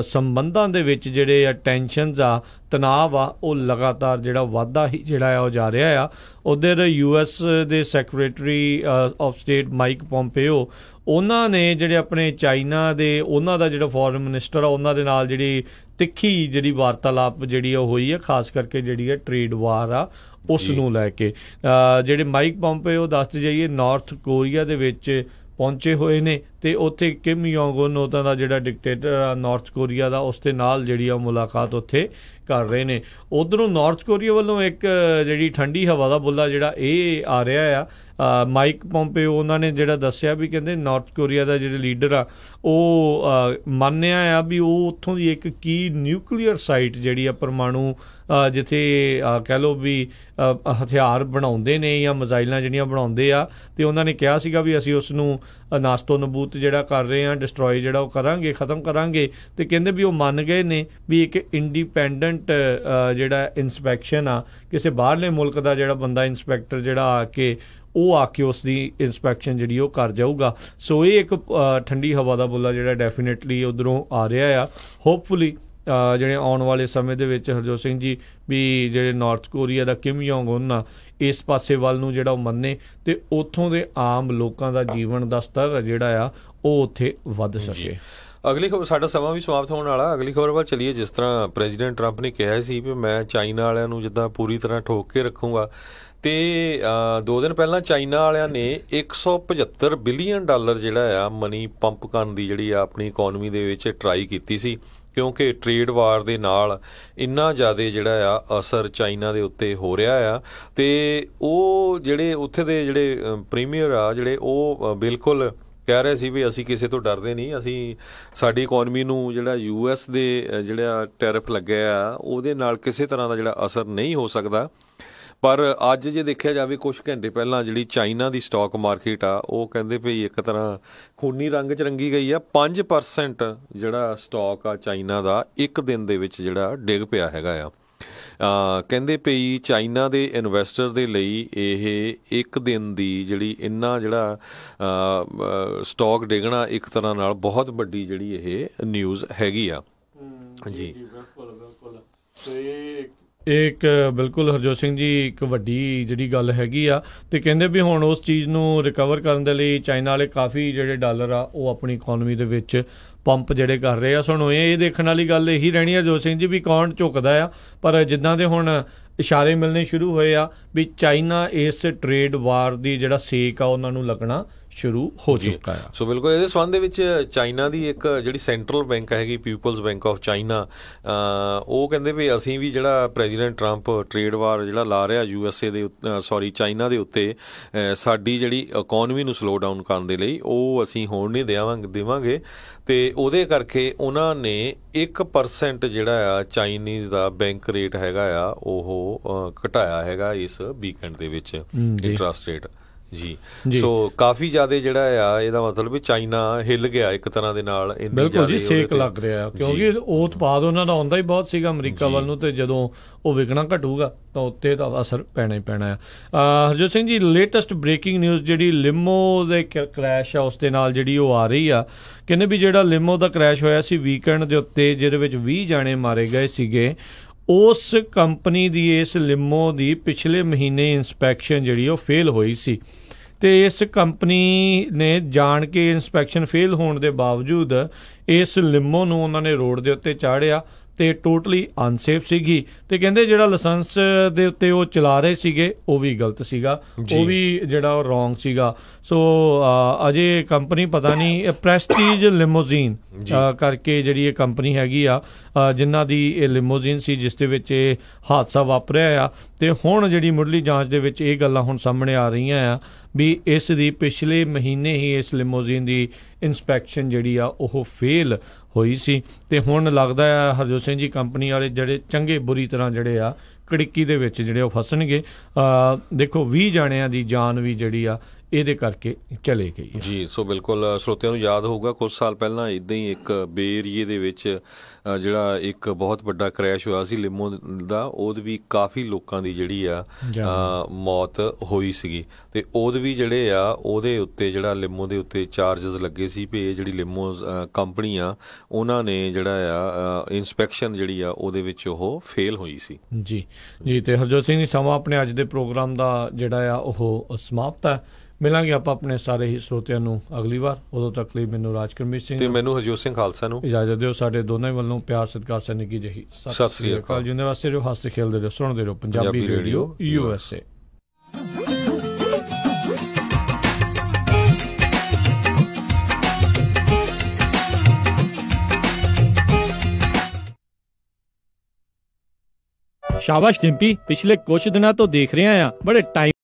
ਸੰਬੰਧਾਂ ਦੇ ਵਿੱਚ ਜਿਹੜੇ ਟੈਂਸ਼ਨਸ ਆ, ਤਣਾਅ ਆ, ਉਹ ਲਗਾਤਾਰ ਜਿਹੜਾ ਵਾਧਾ ਹੀ ਜਿਹੜਾ ਆ ਉਹ ਜਾ ਰਿਹਾ ਆ। ਉੱਧਰ US ਦੇ ਸੈਕਟਰੀ ਆਫ ਸਟੇਟ ਮਾਈਕ ਪੋਂਪੇਓ, ਉਹਨਾਂ ਨੇ ਜਿਹੜੇ ਆਪਣੇ ਚਾਈਨਾ ਦੇ ਉਹਨਾਂ ਦਾ ਜਿਹੜਾ ਫੋਰਨ ਮਿਨਿਸਟਰ ਆ, ਉਹਨਾਂ ਦੇ ਨਾਲ ਜਿਹੜੀ ਤਿੱਖੀ ਜਿਹੜੀ ਵਾਰਤਾਲਾਪ ਜਿਹੜੀ ਉਹ ਹੋਈ ਹੈ, ਖਾਸ ਕਰਕੇ ਜਿਹੜੀ ਹੈ ਟ੍ਰੇਡ ਵਾਰ ਆ ਉਸ ਨੂੰ ਲੈ ਕੇ। ਜਿਹੜੇ ਮਾਈਕ ਪੋਂਪੇਓ ਦੱਸਦੇ ਜਾਈਏ ਨਾਰਥ ਕੋਰੀਆ ਦੇ ਵਿੱਚ ਪਹੁੰਚੇ ਹੋਏ ਨੇ ਤੇ ਉੱਥੇ ਕਿਮ ਯੋਂਗ ਉਨ ਉਹਨਾਂ ਦਾ ਜਿਹੜਾ ਡਿਕਟੇਟਰ ਆ ਨਾਰਥ ਕੋਰੀਆ ਦਾ, ਉਸ ਦੇ ਨਾਲ ਜਿਹੜੀ ਆ ਮੁਲਾਕਾਤ ਉੱਥੇ ਕਰ ਰਹੇ ਨੇ। ਉੱਧਰੋਂ ਨਾਰਥ ਕੋਰੀਆ ਵੱਲੋਂ ਇੱਕ ਜਿਹੜੀ ਠੰਡੀ ਹਵਾ ਦਾ ਬੁੱਲਾ ਜਿਹੜਾ ਇਹ ਆ ਰਿਹਾ ਆ। ਮਾਈਕ ਪੋਂਪੇਓ ਉਹਨਾਂ ਨੇ ਜਿਹੜਾ ਦੱਸਿਆ ਵੀ ਕਹਿੰਦੇ ਨਾਰਥ ਕੋਰੀਆ ਦਾ ਜਿਹੜੇ ਲੀਡਰ ਆ ਉਹ ਮੰਨਿਆ ਆ ਵੀ ਉਹ ਉੱਥੋਂ ਦੀ ਇੱਕ ਕੀ ਨਿਊਕਲੀਅਰ ਸਾਈਟ ਜਿਹੜੀ ਆ ਪਰਮਾਣੂ ਜਿੱਥੇ ਕਹਿ ਲਓ ਵੀ ਹਥਿਆਰ ਬਣਾਉਂਦੇ ਨੇ ਜਾਂ ਮਿਜ਼ਾਈਲਾਂ ਜਿਹੜੀਆਂ ਬਣਾਉਂਦੇ ਆ, ਤੇ ਉਹਨਾਂ ਨੇ ਕਿਹਾ ਸੀਗਾ ਵੀ ਅਸੀਂ ਉਸ ਨੂੰ ਨਾਸਤੋ ਨਬੂਤ ਜਿਹੜਾ ਕਰ ਰਹੇ ਹਾਂ, ਡਿਸਟਰੋਏ ਜਿਹੜਾ ਉਹ ਕਰਾਂਗੇ, ਖ਼ਤਮ ਕਰਾਂਗੇ। ਤੇ ਕਹਿੰਦੇ ਵੀ ਉਹ ਮੰਨ ਗਏ ਨੇ ਵੀ ਇੱਕ ਇੰਡੀਪੈਂਡੈਂਟ ਜਿਹੜਾ ਇਨਸਪੈਕਸ਼ਨ ਆ, ਕਿਸੇ ਬਾਹਰਲੇ ਮੁਲਕ ਦਾ ਜਿਹੜਾ ਬੰਦਾ ਇੰਸਪੈਕਟਰ ਜਿਹੜਾ ਆ ਕੇ ਉਸ ਦੀ ਇਨਸਪੈਕਸ਼ਨ ਜਿਹੜੀ ਉਹ ਕਰ ਜਾਊਗਾ। ਸੋ ਇਹ ਇੱਕ ਠੰਡੀ ਹਵਾ ਦਾ ਬੁੱਲਾ ਜਿਹੜਾ ਡੈਫੀਨੇਟਲੀ ਉੱਧਰੋਂ ਆ ਰਿਹਾ ਆ। ਹੋਪਫੁਲੀ ਜਿਹੜੇ ਆਉਣ ਵਾਲੇ ਸਮੇਂ ਦੇ ਵਿੱਚ ਹਰਜੋਤ ਸਿੰਘ ਜੀ ਵੀ ਜਿਹੜੇ ਨਾਰਥ ਕੋਰੀਆ ਦਾ ਕਿਮ ਯੋਂਗ ਉਨ ਆ ਇਸ ਪਾਸੇ ਵੱਲ ਨੂੰ ਜਿਹੜਾ ਉਹ ਮੰਨੇ ਤੇ ਉੱਥੋਂ ਦੇ ਆਮ ਲੋਕਾਂ ਦਾ ਜੀਵਨ ਦਾ ਸਤਰ ਜਿਹੜਾ ਆ ਉਹ ਉੱਥੇ ਵੱਧ ਸਕੇ। ਅਗਲੀ ਖਬਰ, ਸਾਡਾ ਸਮਾਂ ਵੀ ਸਮਾਪਤ ਹੋਣ ਵਾਲਾ, ਅਗਲੀ ਖਬਰ ਵੱਲ ਚੱਲੀਏ। ਜਿਸ ਤਰ੍ਹਾਂ ਪ੍ਰੈਜ਼ੀਡੈਂਟ ਟਰੰਪ ਨੇ ਕਿਹਾ ਸੀ ਵੀ ਮੈਂ ਚਾਈਨਾ ਵਾਲਿਆਂ ਨੂੰ ਜਿੱਦਾਂ ਪੂਰੀ ਤਰ੍ਹਾਂ ਠੋਕ ਕੇ ਰੱਖੂੰਗਾ, ਤੇ 2 ਦਿਨ ਪਹਿਲਾਂ ਚਾਈਨਾ ਵਾਲਿਆਂ ਨੇ $175 ਬਿਲੀਅਨ ਜਿਹੜਾ ਆ ਮਨੀ ਪੰਪ ਕਰਨ ਦੀ ਜਿਹੜੀ ਆ ਆਪਣੀ ਇਕੋਨਮੀ ਦੇ ਵਿੱਚ ਟਰਾਈ ਕੀਤੀ ਸੀ, ਕਿਉਂਕਿ ਟ੍ਰੇਡ ਵਾਰ ਦੇ ਨਾਲ ਇੰਨਾ ਜ਼ਿਆਦਾ ਜਿਹੜਾ ਆ ਅਸਰ ਚਾਈਨਾ ਦੇ ਉੱਤੇ ਹੋ ਰਿਹਾ ਆ। ਤੇ ਉਹ ਜਿਹੜੇ ਉੱਥੇ ਦੇ ਜਿਹੜੇ ਪ੍ਰੀਮੀਅਰ ਆ ਜਿਹੜੇ ਉਹ ਬਿਲਕੁਲ ਕਹਿ ਰਹੇ ਸੀ ਵੀ ਅਸੀਂ ਕਿਸੇ ਤੋਂ ਡਰਦੇ ਨਹੀਂ, ਅਸੀਂ ਸਾਡੀ ਇਕੋਨਮੀ ਨੂੰ ਜਿਹੜਾ US ਦੇ ਜਿਹੜਾ ਟੈਰਿਫ ਲੱਗਿਆ ਆ ਉਹਦੇ ਨਾਲ ਕਿਸੇ ਤਰ੍ਹਾਂ ਦਾ ਜਿਹੜਾ ਅਸਰ ਨਹੀਂ ਹੋ ਸਕਦਾ। ਪਰ ਅੱਜ ਜੇ ਦੇਖਿਆ ਜਾਵੇ ਕੁਝ ਘੰਟੇ ਪਹਿਲਾਂ ਜਿਹੜੀ ਚਾਈਨਾ ਦੀ ਸਟਾਕ ਮਾਰਕੀਟ ਆ ਉਹ ਕਹਿੰਦੇ ਭਈ ਇੱਕ ਤਰ੍ਹਾਂ ਖੂਨੀ ਰੰਗ 'ਚ ਰੰਗੀ ਗਈ ਆ। 5% ਜਿਹੜਾ ਸਟਾਕ ਆ ਚਾਈਨਾ ਦਾ ਇੱਕ ਦਿਨ ਦੇ ਵਿੱਚ ਜਿਹੜਾ ਡਿੱਗ ਪਿਆ ਹੈਗਾ ਆ। ਕਹਿੰਦੇ ਭਈ ਚਾਈਨਾ ਦੇ ਇਨਵੈਸਟਰ ਦੇ ਲਈ ਇਹ ਇੱਕ ਦਿਨ ਦੀ ਜਿਹੜੀ ਇੰਨਾ ਜਿਹੜਾ ਸਟਾਕ ਡਿੱਗਣਾ ਇੱਕ ਤਰ੍ਹਾਂ ਨਾਲ ਬਹੁਤ ਵੱਡੀ ਜਿਹੜੀ ਇਹ ਨਿਊਜ਼ ਹੈਗੀ ਆ। ਜੀ ਬਿਲਕੁਲ ਬਿਲਕੁਲ। ਤੇ ਇਹ ਇੱਕ ਬਿਲਕੁਲ ਹਰਜੋਤ ਸਿੰਘ ਜੀ ਇੱਕ ਵੱਡੀ ਜਿਹੜੀ ਗੱਲ ਹੈਗੀ ਆ ਤੇ ਕਹਿੰਦੇ ਵੀ ਹੁਣ ਉਸ ਚੀਜ਼ ਨੂੰ ਰਿਕਵਰ ਕਰਨ ਦੇ ਲਈ ਚਾਈਨਾ ਵਾਲੇ ਕਾਫੀ ਜਿਹੜੇ ਡਾਲਰ ਆ ਉਹ ਆਪਣੀ ਇਕਨੋਮੀ ਦੇ ਵਿੱਚ ਪੰਪ ਜਿਹੜੇ ਕਰ ਰਹੇ ਆ। ਸਾਨੂੰ ਇਹ ਦੇਖਣ ਵਾਲੀ ਗੱਲ ਇਹੀ ਰਹਿਣੀ ਆ ਹਰਜੋਤ ਸਿੰਘ ਜੀ ਵੀ ਕੌਣ ਝੁਕਦਾ ਆ, ਪਰ ਜਿੱਦਾਂ ਦੇ ਹੁਣ ਇਸ਼ਾਰੇ ਮਿਲਣੇ ਸ਼ੁਰੂ ਹੋਏ ਆ ਵੀ ਚਾਈਨਾ ਇਸ ਟ੍ਰੇਡ ਵਾਰ ਦੀ ਜਿਹੜਾ ਸੇਕ ਆ ਉਹਨਾਂ ਨੂੰ ਲੱਗਣਾ ਸ਼ੁਰੂ ਹੋ ਚੁੱਕਾ ਆ। ਸੋ ਬਿਲਕੁਲ ਇਹਦੇ ਸੰਬੰਧ ਦੇ ਵਿੱਚ ਚਾਈਨਾ ਦੀ ਇੱਕ ਜਿਹੜੀ ਸੈਂਟਰਲ ਬੈਂਕ ਹੈਗੀ ਪੀਪਲਸ ਬੈਂਕ ਆਫ ਚਾਈਨਾ, ਉਹ ਕਹਿੰਦੇ ਵੀ ਅਸੀਂ ਵੀ ਜਿਹੜਾ ਪ੍ਰੈਜ਼ੀਡੈਂਟ ਟਰੰਪ ਟ੍ਰੇਡ ਵਾਰ ਜਿਹੜਾ ਲਾ ਰਿਹਾ USA ਦੇ ਚਾਈਨਾ ਦੇ ਉੱਤੇ ਸਾਡੀ ਜਿਹੜੀ ਇਕਨੋਮੀ ਨੂੰ ਸਲੋ ਡਾਊਨ ਕਰਨ ਦੇ ਲਈ ਉਹ ਅਸੀਂ ਹੋਣ ਨਹੀਂ ਦੇਵਾਂਗੇ ਤੇ ਉਹਦੇ ਕਰਕੇ ਉਹਨਾਂ ਨੇ 1% ਜਿਹੜਾ ਆ ਚਾਈਨੀਜ਼ ਦਾ ਬੈਂਕ ਰੇਟ ਹੈਗਾ ਆ ਉਹ ਘਟਾਇਆ ਹੈਗਾ ਇਸ ਵੀਕਐਂਡ ਦੇ ਵਿੱਚ ਇੰਟਰਸਟ ਰੇਟ ਜੀ। ਸੋ ਕਾਫੀ ਜ਼ਿਆਦਾ ਜਿਹੜਾ ਆ ਇਹਦਾ ਮਤਲਬ ਵੀ ਚਾਈਨਾ ਹਿੱਲ ਗਿਆ ਇੱਕ ਤਰ੍ਹਾਂ ਦੇ ਨਾਲ। ਬਿਲਕੁਲ ਜੀ, ਸੇਕ ਲੱਗ ਰਿਹਾ ਕਿਉਂਕਿ ਉਹ ਉਤਪਾਦ ਉਹਨਾਂ ਦਾ ਆਉਂਦਾ ਹੀ ਬਹੁਤ ਸੀਗਾ ਅਮਰੀਕਾ ਵੱਲ ਨੂੰ ਤੇ ਜਦੋਂ ਉਹ ਵਿਕਣਾ ਘਟੂਗਾ ਤਾਂ ਉੱਤੇ ਦਾ ਅਸਰ ਪੈਣਾ ਹੀ ਪੈਣਾ ਆ। Harjot Singh ji, latest breaking news ਜਿਹੜੀ ਲਿਮੋ ਦੇ ਕ੍ਰੈਸ਼ ਆ ਉਸ ਦੇ ਨਾਲ ਜਿਹੜੀ ਉਹ ਆ ਰਹੀ ਆ। ਕਹਿੰਦੇ ਵੀ ਜਿਹੜਾ ਲਿਮੋ ਦਾ ਕ੍ਰੈਸ਼ ਹੋਇਆ ਸੀ ਵੀਕਐਂਡ ਦੇ ਉੱਤੇ ਜਿਹਦੇ ਵਿੱਚ 20 ਜਾਣੇ ਮਾਰੇ ਗਏ ਸੀਗੇ, ਉਸ ਕੰਪਨੀ ਦੀ ਇਸ ਲਿਮੋ ਦੀ ਪਿਛਲੇ ਮਹੀਨੇ ਇੰਸਪੈਕਸ਼ਨ ਜਿਹੜੀ ਉਹ ਫੇਲ ਹੋਈ ਸੀ ਤੇ ਇਸ ਕੰਪਨੀ ਨੇ ਜਾਣ ਕੇ ਇੰਸਪੈਕਸ਼ਨ ਫੇਲ ਹੋਣ ਦੇ ਬਾਵਜੂਦ ਇਸ ਲਿਮੋ ਨੂੰ ਉਹਨਾਂ ਨੇ ਰੋਡ ਦੇ ਉੱਤੇ ਚਾੜਿਆ ਤੇ ਟੋਟਲੀ ਅਨਸੇਫ ਸੀਗੀ ਤੇ ਕਹਿੰਦੇ ਜਿਹੜਾ ਲਾਇਸੈਂਸ ਦੇ ਉੱਤੇ ਉਹ ਚਲਾ ਰਹੇ ਸੀਗੇ ਉਹ ਵੀ ਗਲਤ ਸੀਗਾ, ਉਹ ਵੀ ਜਿਹੜਾ ਉਹ ਰੋਂਗ ਸੀਗਾ। ਸੋ ਅਜੇ ਕੰਪਨੀ ਪਤਾ ਨਹੀਂ ਪ੍ਰੈਸਟੀਜ ਲਿਮੋਜ਼ੀਨ ਕਰਕੇ ਜਿਹੜੀ ਇਹ ਕੰਪਨੀ ਹੈਗੀ ਆ ਜਿਨ੍ਹਾਂ ਦੀ ਇਹ ਲਿਮੋਜ਼ੀਨ ਸੀ ਜਿਸ ਦੇ ਵਿੱਚ ਇਹ ਹਾਦਸਾ ਵਾਪਰਿਆ ਆ ਤੇ ਹੁਣ ਜਿਹੜੀ ਮੁੱਢਲੀ ਜਾਂਚ ਦੇ ਵਿੱਚ ਇਹ ਗੱਲਾਂ ਹੁਣ ਸਾਹਮਣੇ ਆ ਰਹੀਆਂ ਆ ਵੀ ਇਸ ਦੀ ਪਿਛਲੇ ਮਹੀਨੇ ਹੀ ਇਸ ਲਿਮੋਜ਼ੀਨ ਦੀ ਇੰਸਪੈਕਸ਼ਨ ਜਿਹੜੀ ਆ ਉਹ ਫੇਲ ਹੋਈ ਸੀ ਤੇ ਹੁਣ ਲੱਗਦਾ ਆ ਹਰਜੋਤ ਸਿੰਘ ਜੀ ਕੰਪਨੀ ਵਾਲੇ ਜਿਹੜੇ ਚੰਗੇ ਬੁਰੀ ਤਰ੍ਹਾਂ ਜਿਹੜੇ ਆ ਕੜਿੱਕੀ ਦੇ ਵਿੱਚ ਜਿਹੜੇ ਉਹ ਫਸਣਗੇ। ਦੇਖੋ 20 ਜਾਣਿਆਂ ਦੀ ਜਾਨ ਵੀ ਜਿਹੜੀ ਆ ਇਹਦੇ ਕਰਕੇ ਚਲੇ ਗਈ ਜੀ। ਸੋ ਬਿਲਕੁਲ ਸਰੋਤਿਆਂ ਨੂੰ ਯਾਦ ਹੋਊਗਾ ਕੁਝ ਸਾਲ ਪਹਿਲਾਂ ਇੱਦਾਂ ਹੀ ਇੱਕ ਬੇ ਏਰੀਏ ਦੇ ਵਿੱਚ ਜਿਹੜਾ ਇੱਕ ਬਹੁਤ ਵੱਡਾ ਕ੍ਰੈਸ਼ ਹੋਇਆ ਸੀ ਲਿਮੋ ਦਾ, ਉਹਦੇ ਵੀ ਕਾਫੀ ਲੋਕਾਂ ਦੀ ਜਿਹੜੀ ਆ ਮੌਤ ਹੋਈ ਸੀਗੀ ਤੇ ਉਹਦੇ ਵੀ ਜਿਹੜੇ ਆ ਉਹਦੇ ਉੱਤੇ ਜਿਹੜਾ ਲਿਮੋ ਦੇ ਉੱਤੇ ਚਾਰਜਸ ਲੱਗੇ ਸੀ ਵੀ ਇਹ ਜਿਹੜੀ ਲਿਮੋ ਕੰਪਨੀ ਆ ਉਹਨਾਂ ਨੇ ਜਿਹੜਾ ਆ ਇੰਸਪੈਕਸ਼ਨ ਜਿਹੜੀ ਆ ਉਹਦੇ ਵਿੱਚ ਉਹ ਫੇਲ ਹੋਈ ਸੀ ਜੀ। ਤੇ ਹਰਜੋਤ ਸਿੰਘ ਜੀ, ਸਮਾਂ ਆਪਣੇ ਅੱਜ ਦੇ ਪ੍ਰੋਗਰਾਮ ਦਾ ਜਿਹੜਾ ਆ ਉਹ ਸਮਾਪਤ ਹੈ। ਮਿਲਾਂਗੇ ਆਪਾਂ ਆਪਣੇ ਸਾਰੇ ਹੀ ਸਰੋਤਿਆਂ ਨੂੰ ਅਗਲੀ ਵਾਰ। ਉਦੋਂ ਤੱਕ ਲਈ ਮੈਨੂੰ ਰਾਜਕਰਮੀਤ ਸਿੰਘ ਤੇ ਮੈਨੂੰ ਹਰਜੋਤ ਸਿੰਘ ਖਾਲਸਾ ਨੂੰ ਇਜਾਜ਼ਤ ਦਿਓ। ਸਾਡੇ ਦੋਨਾਂ ਵੱਲੋਂ ਪਿਆਰ ਸਤਿਕਾਰ ਸਨ ਕੀ ਜਹੀ ਸਤਿ ਸ੍ਰੀ ਅਕਾਲ। ਜਿੰਦੇ ਵਾਸਤੇ ਰਹੋ, ਹੱਸਦੇ ਖੇਲਦੇ ਰਹੋ, ਸੁਣਦੇ ਰਹੋ ਪੰਜਾਬੀ ਰੇਡੀਓ USA। ਸ਼ਾਬਾਸ਼ ਡਿੰਪੀ, ਪਿਛਲੇ ਕੁਝ ਦਿਨਾਂ ਤੋਂ ਦੇਖ ਰਿਹਾ ਆ ਬੜੇ ਟਾਈਮ